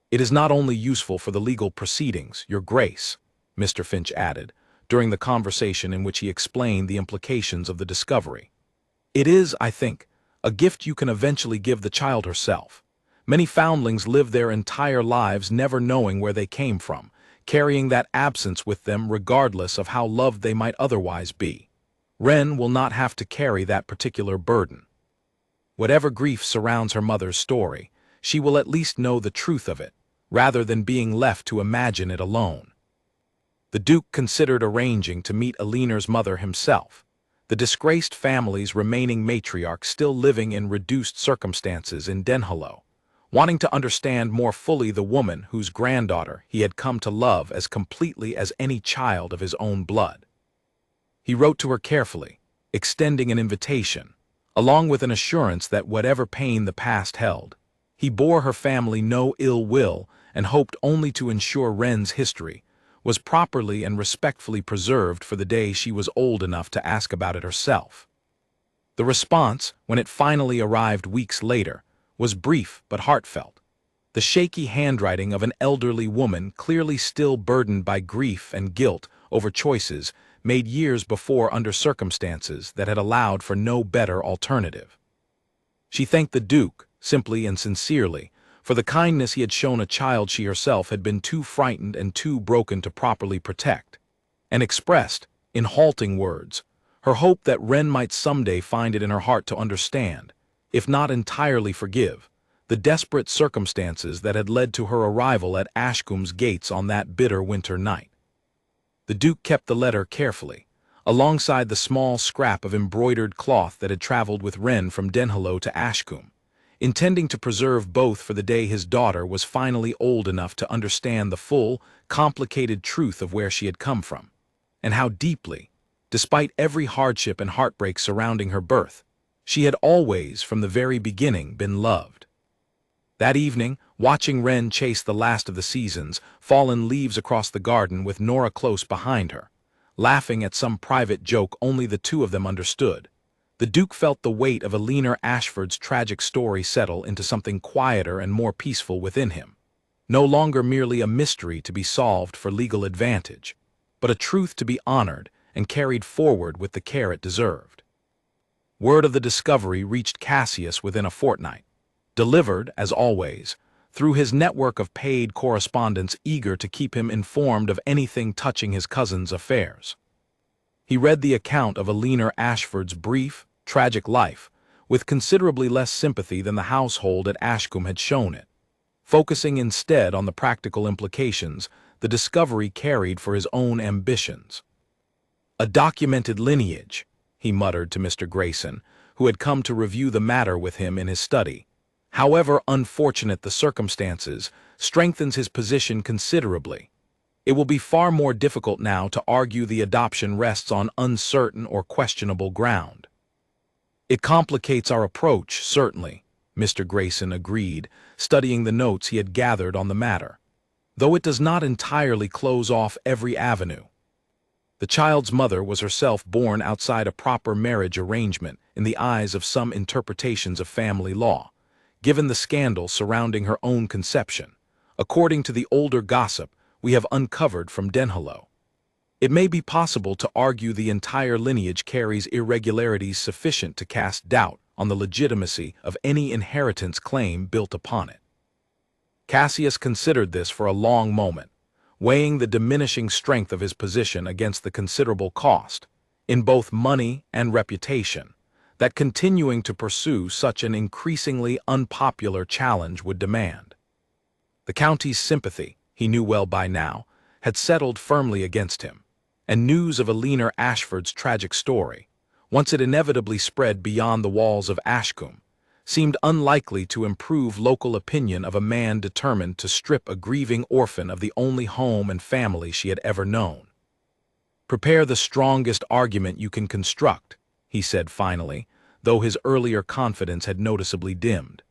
"It is not only useful for the legal proceedings, Your Grace," Mr. Finch added, during the conversation in which he explained the implications of the discovery. "It is, I think, a gift you can eventually give the child herself. Many foundlings live their entire lives never knowing where they came from, carrying that absence with them regardless of how loved they might otherwise be. Wren will not have to carry that particular burden. Whatever grief surrounds her mother's story, she will at least know the truth of it, rather than being left to imagine it alone." The Duke considered arranging to meet Alina's mother himself, the disgraced family's remaining matriarch still living in reduced circumstances in Denhollow, wanting to understand more fully the woman whose granddaughter he had come to love as completely as any child of his own blood. He wrote to her carefully, extending an invitation, along with an assurance that whatever pain the past held, he bore her family no ill will and hoped only to ensure Wren's history was properly and respectfully preserved for the day she was old enough to ask about it herself. The response, when it finally arrived weeks later, was brief but heartfelt, the shaky handwriting of an elderly woman clearly still burdened by grief and guilt over choices made years before under circumstances that had allowed for no better alternative. She thanked the Duke, simply and sincerely, for the kindness he had shown a child she herself had been too frightened and too broken to properly protect, and expressed, in halting words, her hope that Wren might someday find it in her heart to understand, if not entirely forgive, the desperate circumstances that had led to her arrival at Ashcombe's gates on that bitter winter night. The Duke kept the letter carefully, alongside the small scrap of embroidered cloth that had traveled with Wren from Denhollow to Ashcombe, intending to preserve both for the day his daughter was finally old enough to understand the full, complicated truth of where she had come from, and how deeply, despite every hardship and heartbreak surrounding her birth, she had always, from the very beginning, been loved. That evening, watching Wren chase the last of the season's fallen leaves across the garden with Nora close behind her, laughing at some private joke only the two of them understood, the Duke felt the weight of Alina Ashford's tragic story settle into something quieter and more peaceful within him, no longer merely a mystery to be solved for legal advantage, but a truth to be honored and carried forward with the care it deserved. Word of the discovery reached Cassius within a fortnight, delivered, as always, through his network of paid correspondents eager to keep him informed of anything touching his cousin's affairs. He read the account of Alina Ashford's brief, tragic life with considerably less sympathy than the household at Ashcombe had shown it, focusing instead on the practical implications the discovery carried for his own ambitions. "A documented lineage," he muttered to Mr. Grayson, who had come to review the matter with him in his study. "However unfortunate the circumstances, strengthens his position considerably. It will be far more difficult now to argue the adoption rests on uncertain or questionable ground." "It complicates our approach, certainly," Mr. Grayson agreed, studying the notes he had gathered on the matter, "though it does not entirely close off every avenue. The child's mother was herself born outside a proper marriage arrangement in the eyes of some interpretations of family law, given the scandal surrounding her own conception, according to the older gossip we have uncovered from Denhollow. It may be possible to argue the entire lineage carries irregularities sufficient to cast doubt on the legitimacy of any inheritance claim built upon it." Cassius considered this for a long moment, weighing the diminishing strength of his position against the considerable cost, in both money and reputation, that continuing to pursue such an increasingly unpopular challenge would demand. The county's sympathy, he knew well by now, had settled firmly against him, and news of Alina Ashford's tragic story, once it inevitably spread beyond the walls of Ashcombe, seemed unlikely to improve local opinion of a man determined to strip a grieving orphan of the only home and family she had ever known. "Prepare the strongest argument you can construct," he said finally, though his earlier confidence had noticeably dimmed.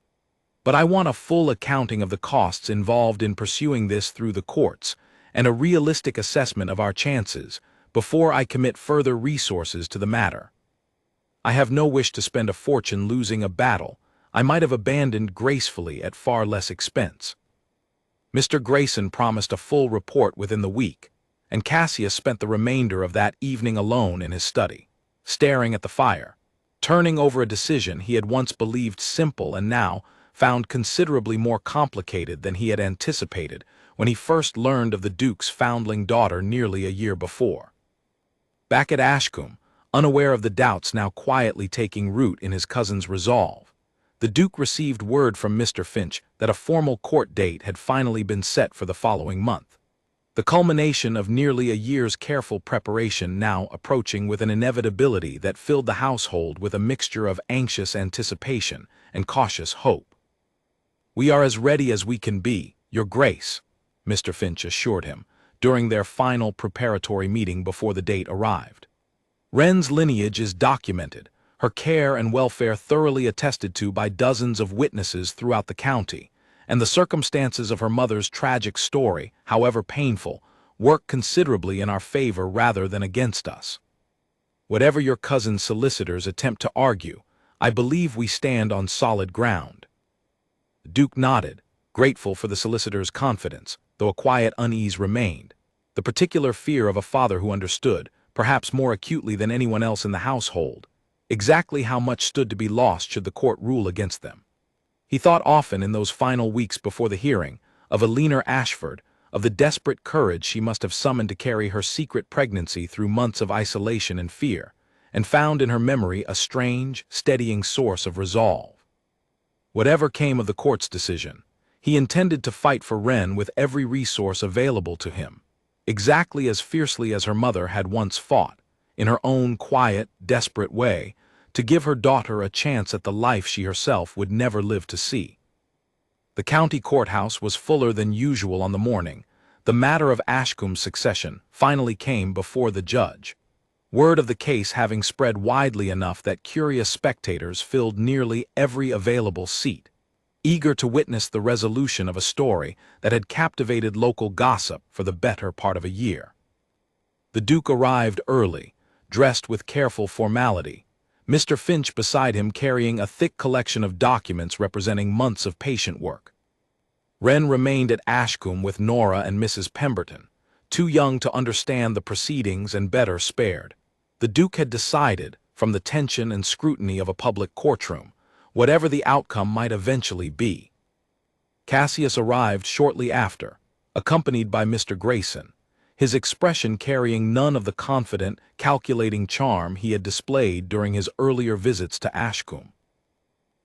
"But I want a full accounting of the costs involved in pursuing this through the courts, and a realistic assessment of our chances, before I commit further resources to the matter. I have no wish to spend a fortune losing a battle I might have abandoned gracefully at far less expense." Mr. Grayson promised a full report within the week, and Cassius spent the remainder of that evening alone in his study, staring at the fire, turning over a decision he had once believed simple and now found considerably more complicated than he had anticipated when he first learned of the Duke's foundling daughter nearly a year before. Back at Ashcombe, unaware of the doubts now quietly taking root in his cousin's resolve, the Duke received word from Mr. Finch that a formal court date had finally been set for the following month, the culmination of nearly a year's careful preparation now approaching with an inevitability that filled the household with a mixture of anxious anticipation and cautious hope. "We are as ready as we can be, Your Grace," Mr. Finch assured him, during their final preparatory meeting before the date arrived. "Wren's lineage is documented, her care and welfare thoroughly attested to by dozens of witnesses throughout the county, and the circumstances of her mother's tragic story, however painful, work considerably in our favor rather than against us. Whatever your cousin's solicitors attempt to argue, I believe we stand on solid ground." The Duke nodded, grateful for the solicitor's confidence, though a quiet unease remained, the particular fear of a father who understood, perhaps more acutely than anyone else in the household, exactly how much stood to be lost should the court rule against them. He thought often in those final weeks before the hearing of Alina Ashford, of the desperate courage she must have summoned to carry her secret pregnancy through months of isolation and fear, and found in her memory a strange, steadying source of resolve. Whatever came of the court's decision, he intended to fight for Wren with every resource available to him, exactly as fiercely as her mother had once fought, in her own quiet, desperate way, to give her daughter a chance at the life she herself would never live to see. The county courthouse was fuller than usual on the morning. The matter of Ashcombe's succession finally came before the judge, word of the case having spread widely enough that curious spectators filled nearly every available seat, eager to witness the resolution of a story that had captivated local gossip for the better part of a year. The Duke arrived early, dressed with careful formality, Mr. Finch beside him carrying a thick collection of documents representing months of patient work. Wren remained at Ashcombe with Nora and Mrs. Pemberton, too young to understand the proceedings and better spared. The Duke had decided, from the tension and scrutiny of a public courtroom, whatever the outcome might eventually be. Cassius arrived shortly after, accompanied by Mr. Grayson, his expression carrying none of the confident, calculating charm he had displayed during his earlier visits to Ashcombe.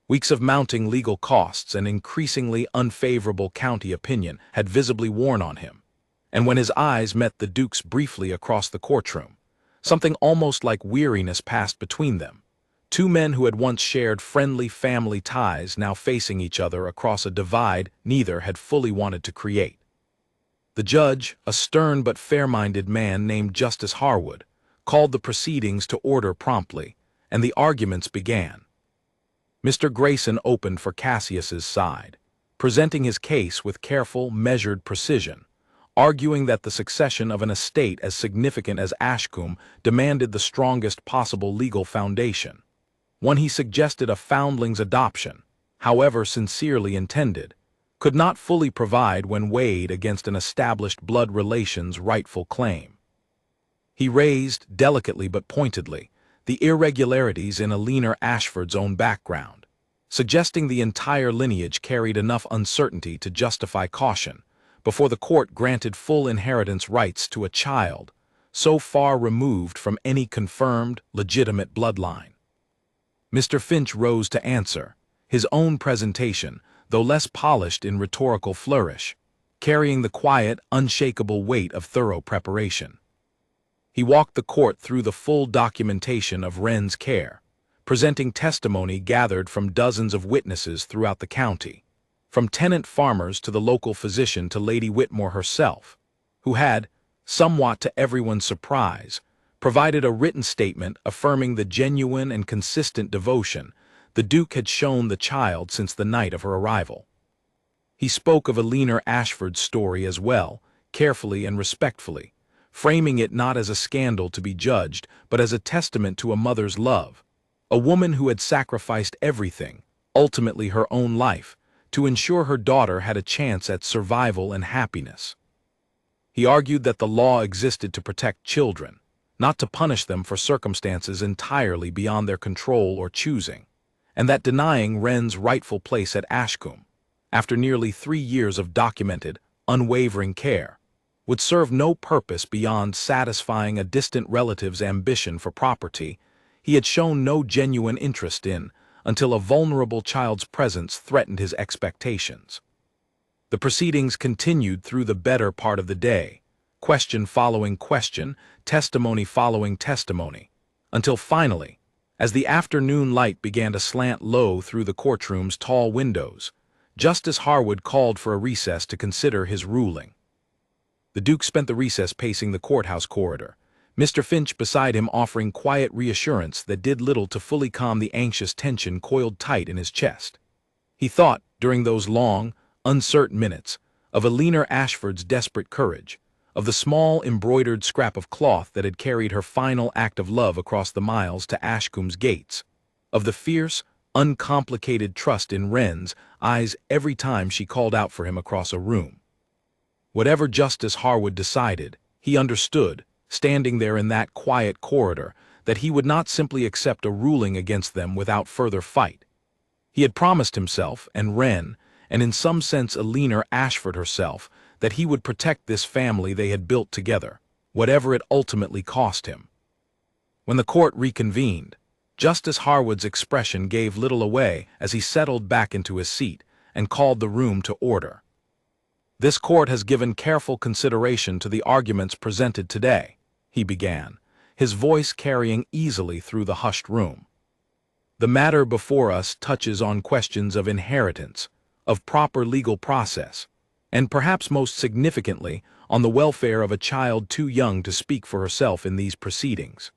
Weeks of mounting legal costs and increasingly unfavorable county opinion had visibly worn on him, and when his eyes met the Duke's briefly across the courtroom, something almost like weariness passed between them, two men who had once shared friendly family ties now facing each other across a divide neither had fully wanted to create. The judge, a stern but fair-minded man named Justice Harwood, called the proceedings to order promptly, and the arguments began. Mr. Grayson opened for Cassius's side, presenting his case with careful, measured precision, arguing that the succession of an estate as significant as Ashcombe demanded the strongest possible legal foundation. One he suggested a foundling's adoption, however sincerely intended, could not fully provide when weighed against an established blood relation's rightful claim. He raised, delicately but pointedly, the irregularities in Alina Ashford's own background, suggesting the entire lineage carried enough uncertainty to justify caution before the court granted full inheritance rights to a child, so far removed from any confirmed, legitimate bloodline. Mr. Finch rose to answer, his own presentation, though less polished in rhetorical flourish, carrying the quiet, unshakable weight of thorough preparation. He walked the court through the full documentation of Wren's care, presenting testimony gathered from dozens of witnesses throughout the county, from tenant farmers to the local physician to Lady Whitmore herself, who had, somewhat to everyone's surprise, provided a written statement affirming the genuine and consistent devotion the Duke had shown the child since the night of her arrival. He spoke of Eleanor Ashford's story as well, carefully and respectfully, framing it not as a scandal to be judged, but as a testament to a mother's love, a woman who had sacrificed everything, ultimately her own life, to ensure her daughter had a chance at survival and happiness. He argued that the law existed to protect children, not to punish them for circumstances entirely beyond their control or choosing, and that denying Wren's rightful place at Ashcombe, after nearly 3 years of documented, unwavering care, would serve no purpose beyond satisfying a distant relative's ambition for property he had shown no genuine interest in until a vulnerable child's presence threatened his expectations. The proceedings continued through the better part of the day, question following question, testimony following testimony, until finally, as the afternoon light began to slant low through the courtroom's tall windows, Justice Harwood called for a recess to consider his ruling. The Duke spent the recess pacing the courthouse corridor, Mr. Finch beside him offering quiet reassurance that did little to fully calm the anxious tension coiled tight in his chest. He thought, during those long, uncertain minutes, of Eleanor Ashford's desperate courage, of the small embroidered scrap of cloth that had carried her final act of love across the miles to Ashcombe's gates, of the fierce, uncomplicated trust in Wren's eyes every time she called out for him across a room. Whatever Justice Harwood decided, he understood, standing there in that quiet corridor, that he would not simply accept a ruling against them without further fight. He had promised himself and Wren, and in some sense Eleanor Ashford herself, that he would protect this family they had built together, whatever it ultimately cost him. When the court reconvened, Justice Harwood's expression gave little away as he settled back into his seat and called the room to order. "This court has given careful consideration to the arguments presented today," he began, his voice carrying easily through the hushed room. "The matter before us touches on questions of inheritance, of proper legal process, and perhaps most significantly on the welfare of a child too young to speak for herself in these proceedings."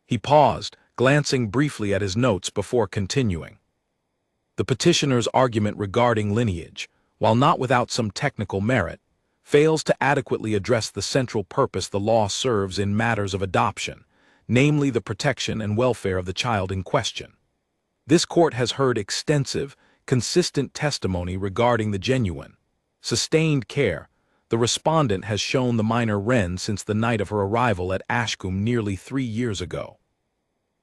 He paused, glancing briefly at his notes before continuing. "The petitioner's argument regarding lineage, while not without some technical merit, fails to adequately address the central purpose the law serves in matters of adoption, namely the protection and welfare of the child in question. This court has heard extensive, consistent testimony regarding the genuine, sustained care the respondent has shown the minor Wren since the night of her arrival at Ashcombe nearly 3 years ago.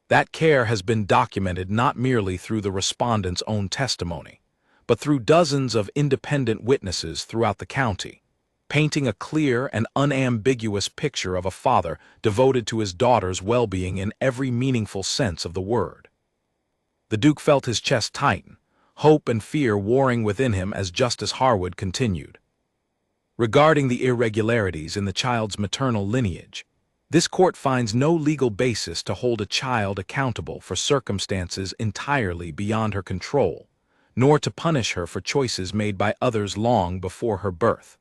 That care has been documented not merely through the respondent's own testimony, but through dozens of independent witnesses throughout the county, painting a clear and unambiguous picture of a father devoted to his daughter's well-being in every meaningful sense of the word." The Duke felt his chest tighten, hope and fear warring within him as Justice Harwood continued. "Regarding the irregularities in the child's maternal lineage, this court finds no legal basis to hold a child accountable for circumstances entirely beyond her control, nor to punish her for choices made by others long before her birth.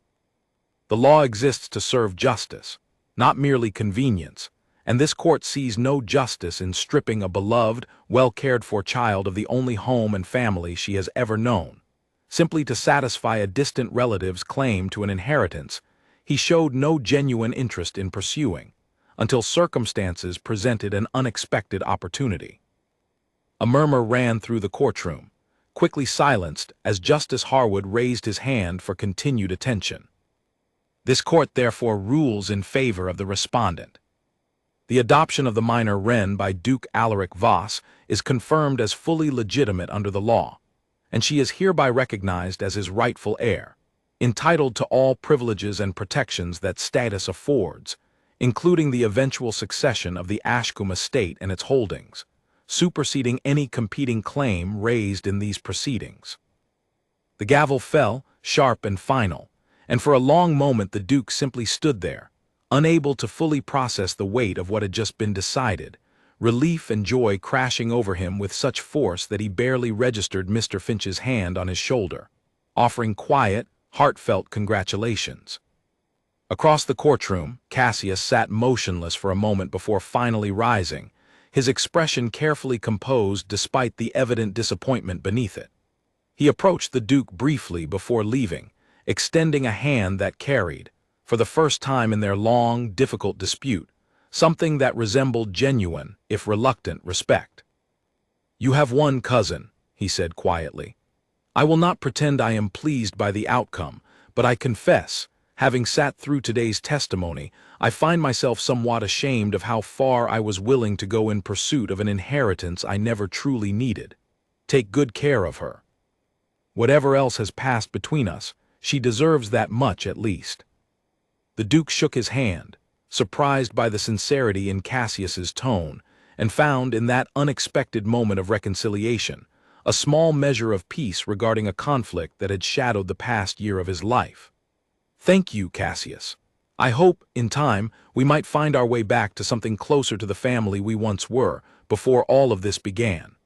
The law exists to serve justice, not merely convenience, and this court sees no justice in stripping a beloved, well-cared-for child of the only home and family she has ever known, simply to satisfy a distant relative's claim to an inheritance he showed no genuine interest in pursuing, until circumstances presented an unexpected opportunity." A murmur ran through the courtroom, quickly silenced as Justice Harwood raised his hand for continued attention. "This court therefore rules in favor of the respondent. The adoption of the minor Wren by Duke Alaric Voss is confirmed as fully legitimate under the law, and she is hereby recognized as his rightful heir, entitled to all privileges and protections that status affords, including the eventual succession of the Ashcombe estate and its holdings, superseding any competing claim raised in these proceedings. The gavel fell, sharp and final, and for a long moment the Duke simply stood there, unable to fully process the weight of what had just been decided, relief and joy crashing over him with such force that he barely registered Mr. Finch's hand on his shoulder, offering quiet, heartfelt congratulations. Across the courtroom, Cassius sat motionless for a moment before finally rising, his expression carefully composed despite the evident disappointment beneath it. He approached the Duke briefly before leaving, extending a hand that carried, for the first time in their long, difficult dispute, something that resembled genuine, if reluctant, respect. "You have won, cousin," he said quietly. "I will not pretend I am pleased by the outcome, but I confess, having sat through today's testimony, I find myself somewhat ashamed of how far I was willing to go in pursuit of an inheritance I never truly needed. Take good care of her. Whatever else has passed between us, she deserves that much at least." The Duke shook his hand, surprised by the sincerity in Cassius's tone, and found in that unexpected moment of reconciliation a small measure of peace regarding a conflict that had shadowed the past year of his life. "Thank you, Cassius. I hope, in time, we might find our way back to something closer to the family we once were, before all of this began."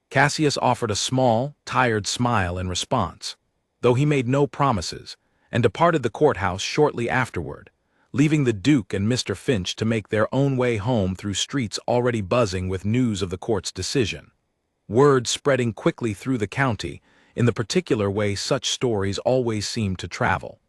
Cassius offered a small, tired smile in response, though he made no promises, and departed the courthouse shortly afterward, leaving the Duke and Mr. Finch to make their own way home through streets already buzzing with news of the court's decision, word spreading quickly through the county in the particular way such stories always seem to travel.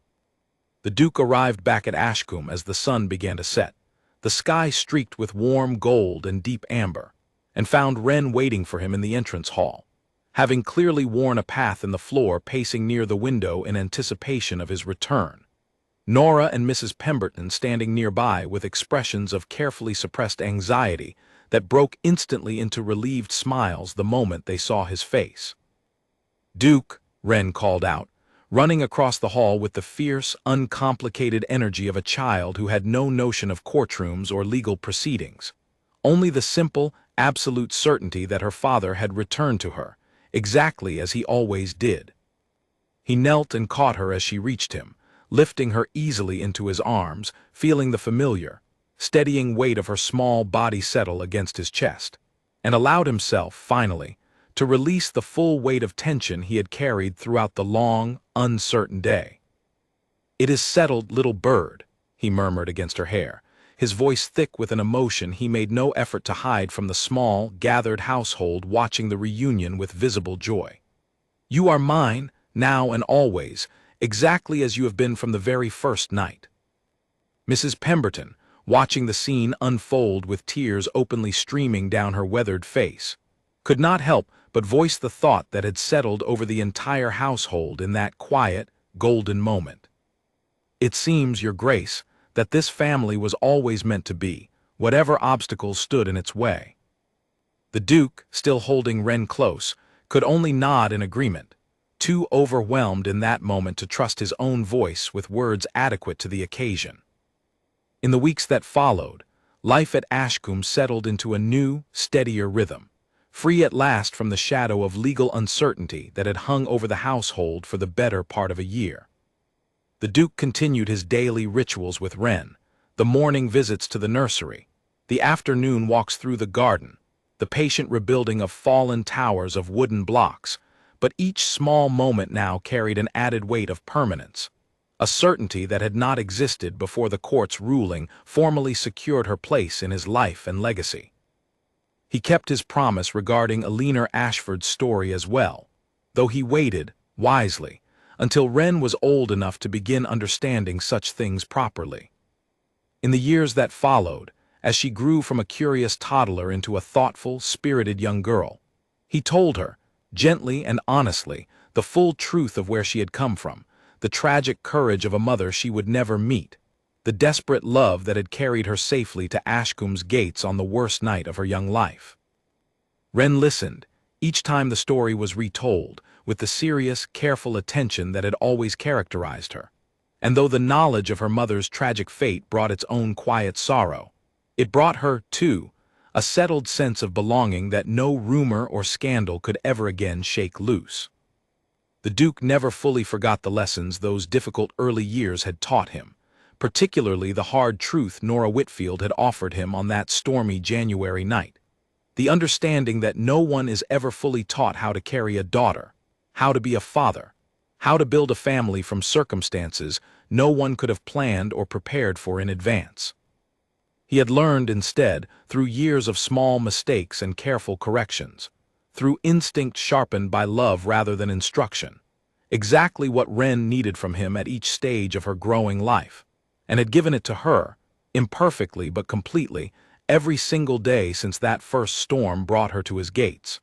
The Duke arrived back at Ashcombe as the sun began to set, the sky streaked with warm gold and deep amber, and found Wren waiting for him in the entrance hall, having clearly worn a path in the floor, pacing near the window in anticipation of his return. Nora and Mrs. Pemberton standing nearby with expressions of carefully suppressed anxiety that broke instantly into relieved smiles the moment they saw his face. "Duke," Wren called out, running across the hall with the fierce, uncomplicated energy of a child who had no notion of courtrooms or legal proceedings, only the simple, absolute certainty that her father had returned to her, exactly as he always did. He knelt and caught her as she reached him, lifting her easily into his arms, feeling the familiar, steadying weight of her small body settle against his chest, and allowed himself, finally, to release the full weight of tension he had carried throughout the long, uncertain day. "It is settled, little bird," he murmured against her hair, his voice thick with an emotion he made no effort to hide from the small, gathered household watching the reunion with visible joy. "You are mine, now and always, exactly as you have been from the very first night." Mrs. Pemberton, watching the scene unfold with tears openly streaming down her weathered face, could not help but voice the thought that had settled over the entire household in that quiet, golden moment. "It seems, Your Grace, that this family was always meant to be, whatever obstacles stood in its way." The Duke, still holding Wren close, could only nod in agreement, too overwhelmed in that moment to trust his own voice with words adequate to the occasion. In the weeks that followed, life at Ashcombe settled into a new, steadier rhythm, free at last from the shadow of legal uncertainty that had hung over the household for the better part of a year. The Duke continued his daily rituals with Wren, the morning visits to the nursery, the afternoon walks through the garden, the patient rebuilding of fallen towers of wooden blocks, but each small moment now carried an added weight of permanence, a certainty that had not existed before the court's ruling formally secured her place in his life and legacy. He kept his promise regarding Eleanor Ashford's story as well, though he waited, wisely, until Wren was old enough to begin understanding such things properly. In the years that followed, as she grew from a curious toddler into a thoughtful, spirited young girl, he told her, gently and honestly, the full truth of where she had come from, the tragic courage of a mother she would never meet, the desperate love that had carried her safely to Ashcombe's gates on the worst night of her young life. Wren listened, each time the story was retold, with the serious, careful attention that had always characterized her, And though the knowledge of her mother's tragic fate brought its own quiet sorrow, it brought her, too, a settled sense of belonging that no rumor or scandal could ever again shake loose. The Duke never fully forgot the lessons those difficult early years had taught him, particularly the hard truth Nora Whitfield had offered him on that stormy January night. The understanding that no one is ever fully taught how to carry a daughter, how to be a father, how to build a family from circumstances no one could have planned or prepared for in advance. He had learned instead through years of small mistakes and careful corrections, through instinct sharpened by love rather than instruction, exactly what Wren needed from him at each stage of her growing life, and had given it to her, imperfectly but completely, every single day since that first storm brought her to his gates.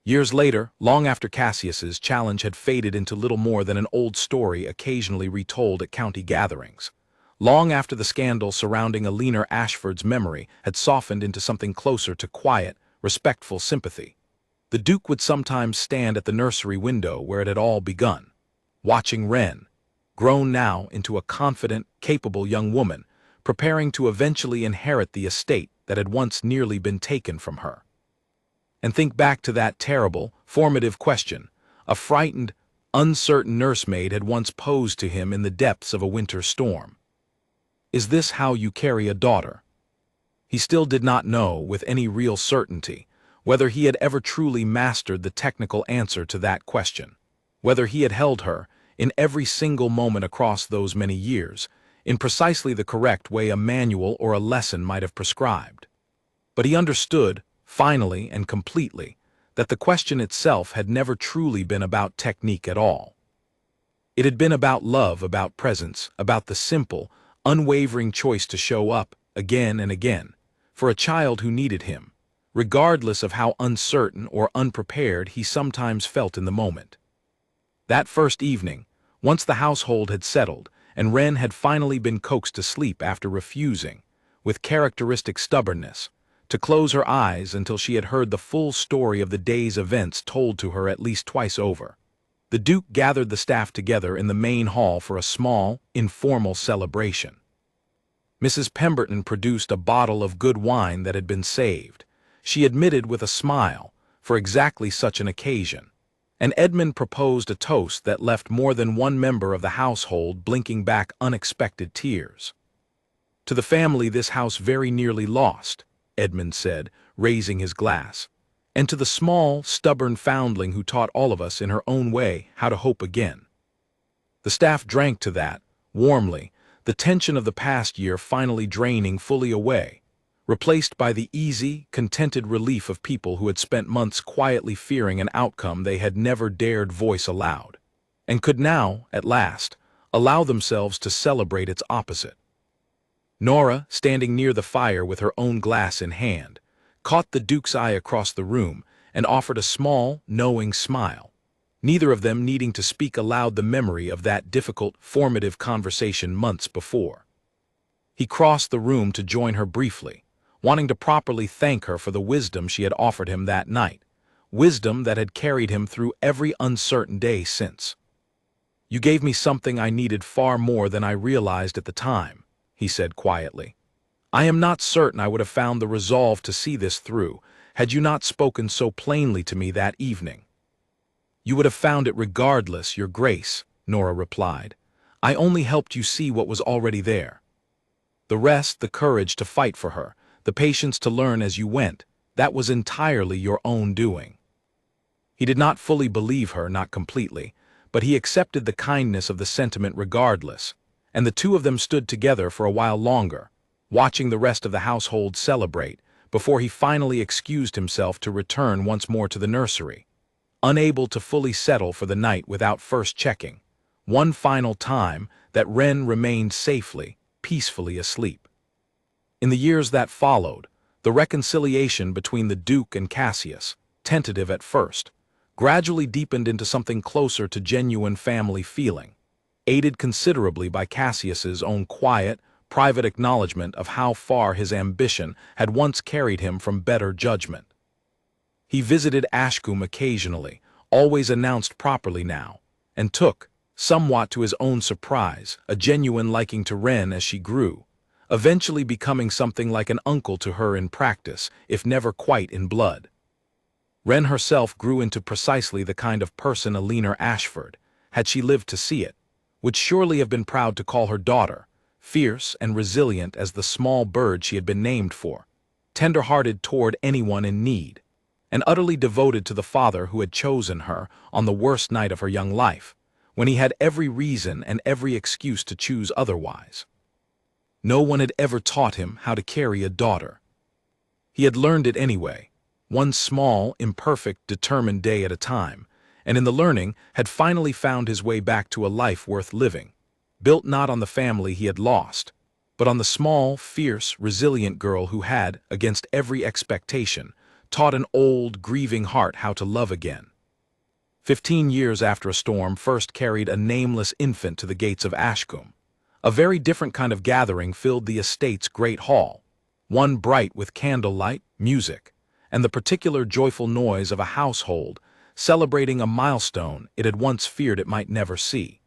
Years later, long after Cassius's challenge had faded into little more than an old story occasionally retold at county gatherings, long after the scandal surrounding Alina Ashford's memory had softened into something closer to quiet, respectful sympathy, the Duke would sometimes stand at the nursery window where it had all begun, watching Wren, grown now into a confident, capable young woman, preparing to eventually inherit the estate that had once nearly been taken from her. And think back to that terrible, formative question a frightened, uncertain nursemaid had once posed to him in the depths of a winter storm. Is this how you carry a daughter? He still did not know, with any real certainty, whether he had ever truly mastered the technical answer to that question, whether he had held her, in every single moment across those many years, in precisely the correct way a manual or a lesson might have prescribed. But he understood, finally and completely, that the question itself had never truly been about technique at all. It had been about love, about presence, about the simple, unwavering choice to show up, again and again, for a child who needed him, regardless of how uncertain or unprepared he sometimes felt in the moment. That first evening, once the household had settled, and Wren had finally been coaxed to sleep after refusing, with characteristic stubbornness, to close her eyes until she had heard the full story of the day's events told to her at least twice over, the Duke gathered the staff together in the main hall for a small, informal celebration. Mrs. Pemberton produced a bottle of good wine that had been saved, she admitted with a smile, for exactly such an occasion, and Edmund proposed a toast that left more than one member of the household blinking back unexpected tears. To the family this house very nearly lost, Edmund said, raising his glass, and to the small, stubborn foundling who taught all of us in her own way how to hope again. The staff drank to that, warmly, the tension of the past year finally draining fully away, replaced by the easy, contented relief of people who had spent months quietly fearing an outcome they had never dared voice aloud, and could now, at last, allow themselves to celebrate its opposite. Nora, standing near the fire with her own glass in hand, caught the Duke's eye across the room and offered a small, knowing smile, neither of them needing to speak aloud the memory of that difficult, formative conversation months before. He crossed the room to join her briefly, wanting to properly thank her for the wisdom she had offered him that night, wisdom that had carried him through every uncertain day since. "You gave me something I needed far more than I realized at the time," he said quietly. "I am not certain I would have found the resolve to see this through had you not spoken so plainly to me that evening." "You would have found it regardless, Your Grace," Nora replied. "I only helped you see what was already there. The rest, the courage to fight for her, the patience to learn as you went, that was entirely your own doing." He did not fully believe her, not completely, but he accepted the kindness of the sentiment regardless, and the two of them stood together for a while longer, watching the rest of the household celebrate, before he finally excused himself to return once more to the nursery, unable to fully settle for the night without first checking, one final time, that Wren remained safely, peacefully asleep. In the years that followed, the reconciliation between the Duke and Cassius, tentative at first, gradually deepened into something closer to genuine family feeling, aided considerably by Cassius's own quiet, private acknowledgement of how far his ambition had once carried him from better judgment. He visited Ashcombe occasionally, always announced properly now, and took, somewhat to his own surprise, a genuine liking to Ren as she grew, eventually becoming something like an uncle to her in practice, if never quite in blood. Ren herself grew into precisely the kind of person Alina Ashford, had she lived to see it, would surely have been proud to call her daughter, fierce and resilient as the small bird she had been named for, tender-hearted toward anyone in need, and utterly devoted to the father who had chosen her on the worst night of her young life, when he had every reason and every excuse to choose otherwise. No one had ever taught him how to carry a daughter. He had learned it anyway, one small, imperfect, determined day at a time, and in the learning had finally found his way back to a life worth living, built not on the family he had lost, but on the small, fierce, resilient girl who had, against every expectation, taught an old, grieving heart how to love again. 15 years after a storm first carried a nameless infant to the gates of Ashcombe, a very different kind of gathering filled the estate's great hall, one bright with candlelight, music, and the particular joyful noise of a household celebrating a milestone it had once feared it might never see.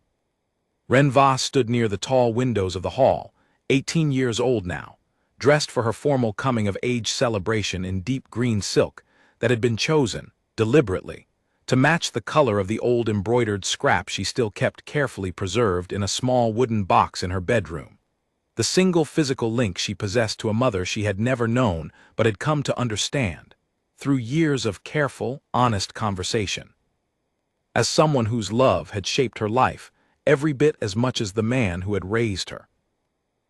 Ren Voss stood near the tall windows of the hall, 18 years old now, dressed for her formal coming-of-age celebration in deep green silk that had been chosen, deliberately, to match the color of the old embroidered scrap she still kept carefully preserved in a small wooden box in her bedroom. The single physical link she possessed to a mother she had never known but had come to understand, through years of careful, honest conversation. As someone whose love had shaped her life, every bit as much as the man who had raised her.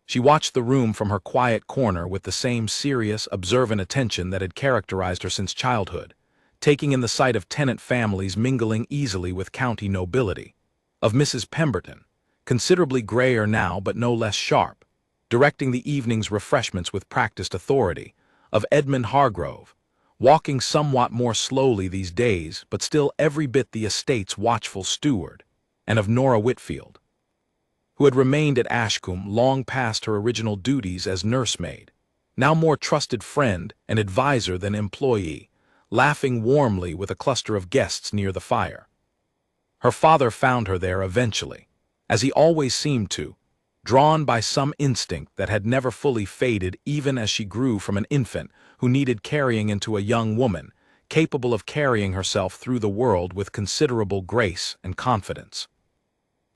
She watched the room from her quiet corner with the same serious, observant attention that had characterized her since childhood, taking in the sight of tenant families mingling easily with county nobility, of Mrs. Pemberton, considerably grayer now but no less sharp, directing the evening's refreshments with practiced authority, of Edmund Hargrove, walking somewhat more slowly these days but still every bit the estate's watchful steward, and of Nora Whitfield, who had remained at Ashcombe long past her original duties as nursemaid, now more trusted friend and advisor than employee, laughing warmly with a cluster of guests near the fire. Her father found her there eventually, as he always seemed to, drawn by some instinct that had never fully faded even as she grew from an infant who needed carrying into a young woman, capable of carrying herself through the world with considerable grace and confidence.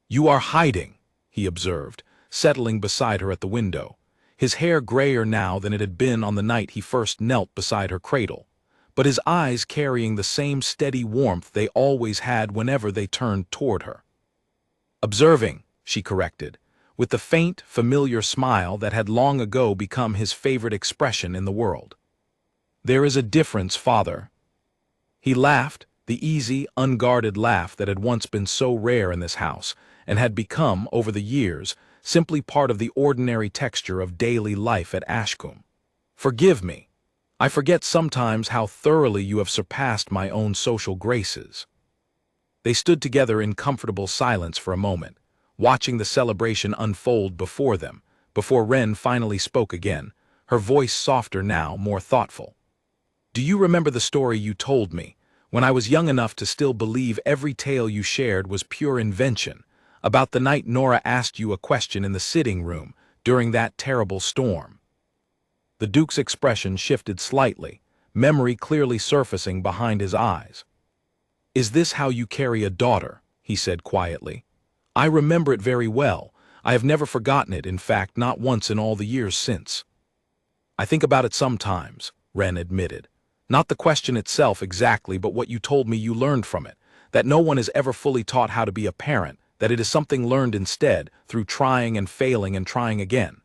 "You are hiding," he observed, settling beside her at the window, his hair grayer now than it had been on the night he first knelt beside her cradle, but his eyes carrying the same steady warmth they always had whenever they turned toward her. "Observing," she corrected, with the faint, familiar smile that had long ago become his favorite expression in the world. "There is a difference, father." He laughed, the easy, unguarded laugh that had once been so rare in this house, and had become, over the years, simply part of the ordinary texture of daily life at Ashcombe. "Forgive me. I forget sometimes how thoroughly you have surpassed my own social graces." They stood together in comfortable silence for a moment, watching the celebration unfold before them, before Ren finally spoke again, her voice softer now, more thoughtful. "Do you remember the story you told me, when I was young enough to still believe every tale you shared was pure invention, about the night Nora asked you a question in the sitting room during that terrible storm?" The Duke's expression shifted slightly, memory clearly surfacing behind his eyes. "Is this how you carry a daughter?" he said quietly. "I remember it very well. I have never forgotten it, in fact, not once in all the years since." "I think about it sometimes," Ren admitted. "Not the question itself exactly, but what you told me you learned from it, that no one is ever fully taught how to be a parent, that it is something learned instead, through trying and failing and trying again."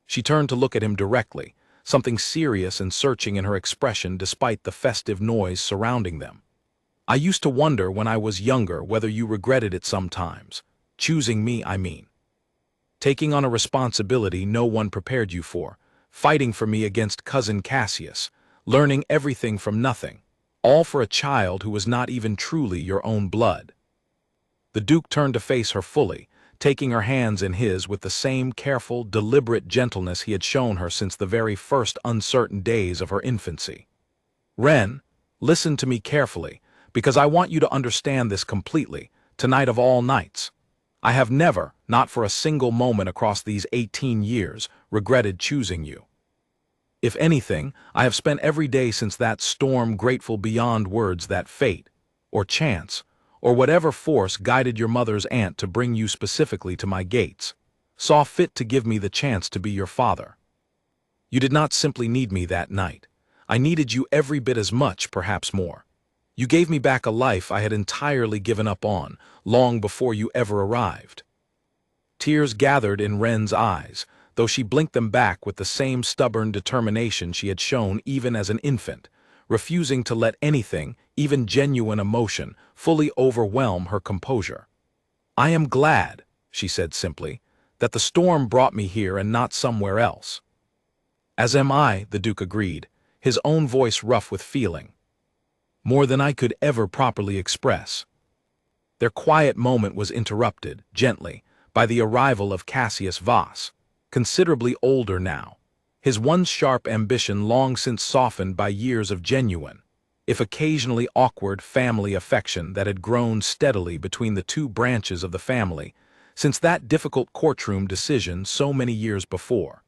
She turned to look at him directly, something serious and searching in her expression despite the festive noise surrounding them. "I used to wonder when I was younger whether you regretted it sometimes. Choosing me, I mean. Taking on a responsibility no one prepared you for, fighting for me against cousin Cassius, learning everything from nothing, all for a child who was not even truly your own blood." The Duke turned to face her fully, taking her hands in his with the same careful, deliberate gentleness he had shown her since the very first uncertain days of her infancy. "Ren, listen to me carefully, because I want you to understand this completely, tonight of all nights. I have never, not for a single moment across these 18 years, regretted choosing you. If anything, I have spent every day since that storm grateful beyond words that fate, or chance, or whatever force guided your mother's aunt to bring you specifically to my gates, saw fit to give me the chance to be your father. You did not simply need me that night. I needed you every bit as much, perhaps more. You gave me back a life I had entirely given up on, long before you ever arrived. Tears gathered in Wren's eyes, though she blinked them back with the same stubborn determination she had shown even as an infant, refusing to let anything, even genuine emotion, fully overwhelm her composure. I am glad, she said simply, that the storm brought me here and not somewhere else. As am I, the Duke agreed, his own voice rough with feeling. More than I could ever properly express. Their quiet moment was interrupted, gently, by the arrival of Cassius Voss, considerably older now, his once sharp ambition long since softened by years of genuine, if occasionally awkward family affection that had grown steadily between the two branches of the family since that difficult courtroom decision so many years before.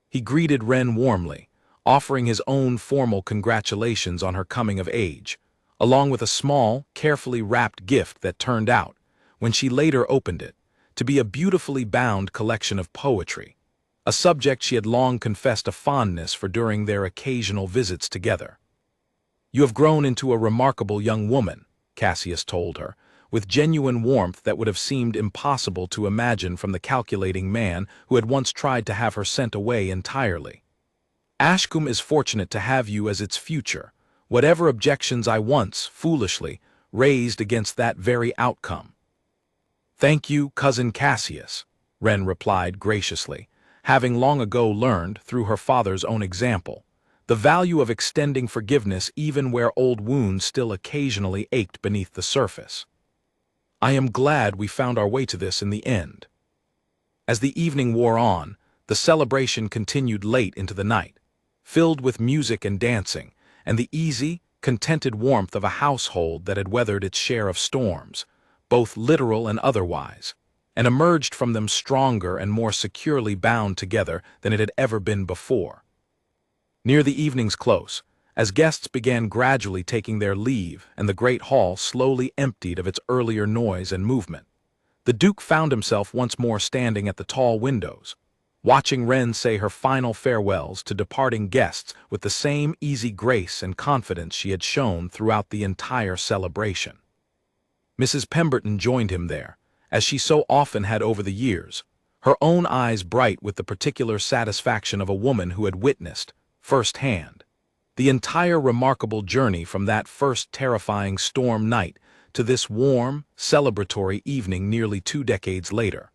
He greeted Wren warmly, offering his own formal congratulations on her coming of age, along with a small, carefully wrapped gift that turned out, when she later opened it, to be a beautifully bound collection of poetry, a subject she had long confessed a fondness for during their occasional visits together. You have grown into a remarkable young woman, Cassius told her, with genuine warmth that would have seemed impossible to imagine from the calculating man who had once tried to have her sent away entirely. Ashcombe is fortunate to have you as its future, whatever objections I once, foolishly, raised against that very outcome. Thank you, Cousin Cassius, Wren replied graciously, having long ago learned, through her father's own example, the value of extending forgiveness even where old wounds still occasionally ached beneath the surface. I am glad we found our way to this in the end. As the evening wore on, the celebration continued late into the night, filled with music and dancing, and the easy, contented warmth of a household that had weathered its share of storms, both literal and otherwise, and emerged from them stronger and more securely bound together than it had ever been before. Near the evening's close, as guests began gradually taking their leave and the great hall slowly emptied of its earlier noise and movement, the Duke found himself once more standing at the tall windows, watching Wren say her final farewells to departing guests with the same easy grace and confidence she had shown throughout the entire celebration. Mrs. Pemberton joined him there, as she so often had over the years, her own eyes bright with the particular satisfaction of a woman who had witnessed, firsthand, the entire remarkable journey from that first terrifying storm night to this warm, celebratory evening nearly 2 decades later.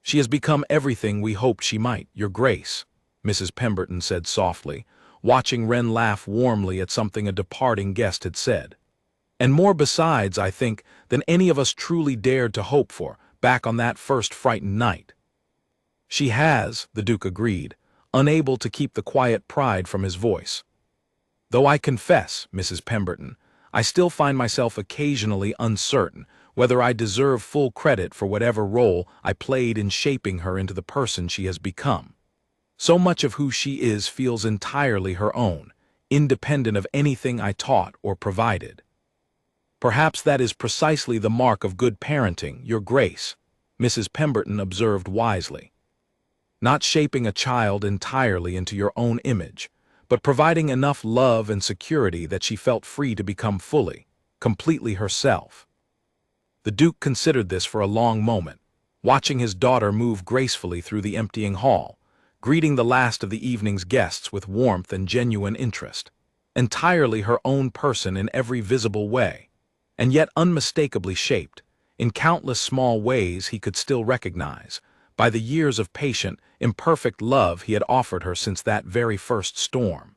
She has become everything we hoped she might, Your Grace, Mrs. Pemberton said softly, watching Wren laugh warmly at something a departing guest had said. And more besides, I think, than any of us truly dared to hope for, back on that first frightened night. She has, the Duke agreed, unable to keep the quiet pride from his voice. Though I confess, Mrs. Pemberton, I still find myself occasionally uncertain whether I deserve full credit for whatever role I played in shaping her into the person she has become. So much of who she is feels entirely her own, independent of anything I taught or provided. Perhaps that is precisely the mark of good parenting, Your Grace, Mrs. Pemberton observed wisely. Not shaping a child entirely into your own image, but providing enough love and security that she felt free to become fully, completely herself. The Duke considered this for a long moment, watching his daughter move gracefully through the emptying hall, greeting the last of the evening's guests with warmth and genuine interest, entirely her own person in every visible way, and yet unmistakably shaped, in countless small ways he could still recognize, by the years of patient, imperfect love he had offered her since that very first storm.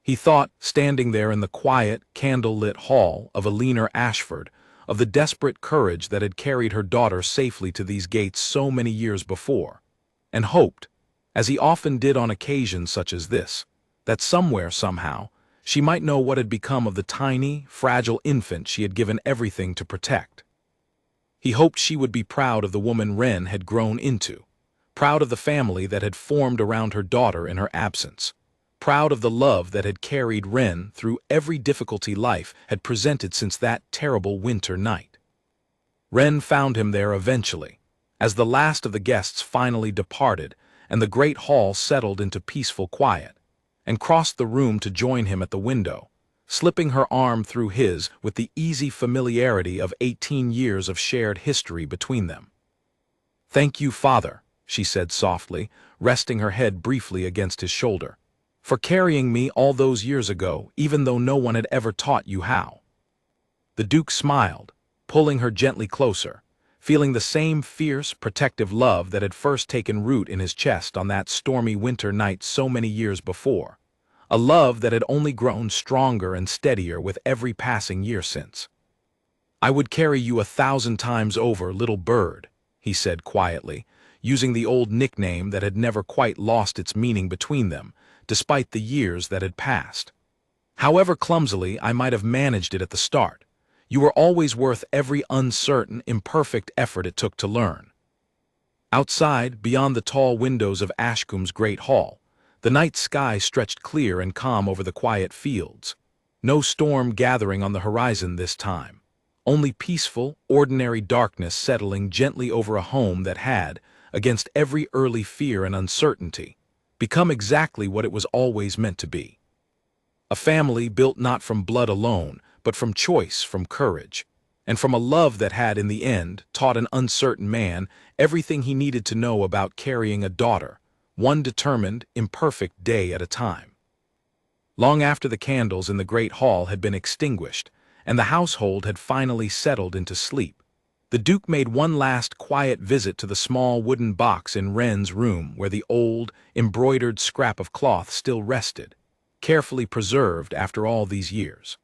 He thought, standing there in the quiet, candle-lit hall of a leaner Ashford, of the desperate courage that had carried her daughter safely to these gates so many years before, and hoped, as he often did on occasions such as this, that somewhere, somehow, she might know what had become of the tiny, fragile infant she had given everything to protect. He hoped she would be proud of the woman Wren had grown into, proud of the family that had formed around her daughter in her absence, proud of the love that had carried Wren through every difficulty life had presented since that terrible winter night. Wren found him there eventually, as the last of the guests finally departed and the great hall settled into peaceful quiet, and crossed the room to join him at the window, slipping her arm through his with the easy familiarity of 18 years of shared history between them. "Thank you, Father," she said softly, resting her head briefly against his shoulder, "for carrying me all those years ago, even though no one had ever taught you how." The Duke smiled, pulling her gently closer, feeling the same fierce, protective love that had first taken root in his chest on that stormy winter night so many years before, a love that had only grown stronger and steadier with every passing year since. "I would carry you 1,000 times over, little bird," he said quietly, using the old nickname that had never quite lost its meaning between them, despite the years that had passed. "However clumsily I might have managed it at the start, you were always worth every uncertain, imperfect effort it took to learn." Outside, beyond the tall windows of Ashcombe's great hall, the night sky stretched clear and calm over the quiet fields. No storm gathering on the horizon this time, only peaceful, ordinary darkness settling gently over a home that had, against every early fear and uncertainty, become exactly what it was always meant to be. A family built not from blood alone, but from choice, from courage, and from a love that had, in the end, taught an uncertain man everything he needed to know about carrying a daughter, one determined, imperfect day at a time. Long after the candles in the great hall had been extinguished, and the household had finally settled into sleep, the Duke made one last quiet visit to the small wooden box in Wren's room where the old, embroidered scrap of cloth still rested, carefully preserved after all these years.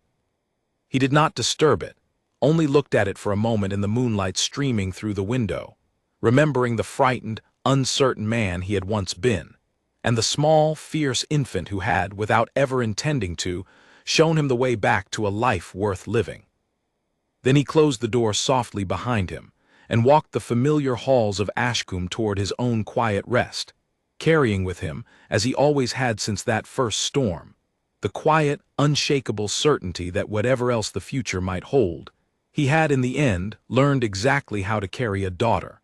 He did not disturb it, only looked at it for a moment in the moonlight streaming through the window, remembering the frightened, uncertain man he had once been, and the small, fierce infant who had, without ever intending to, shown him the way back to a life worth living. Then he closed the door softly behind him and walked the familiar halls of Ashcombe toward his own quiet rest, carrying with him, as he always had since that first storm, the quiet, unshakable certainty that whatever else the future might hold, he had in the end learned exactly how to carry a daughter.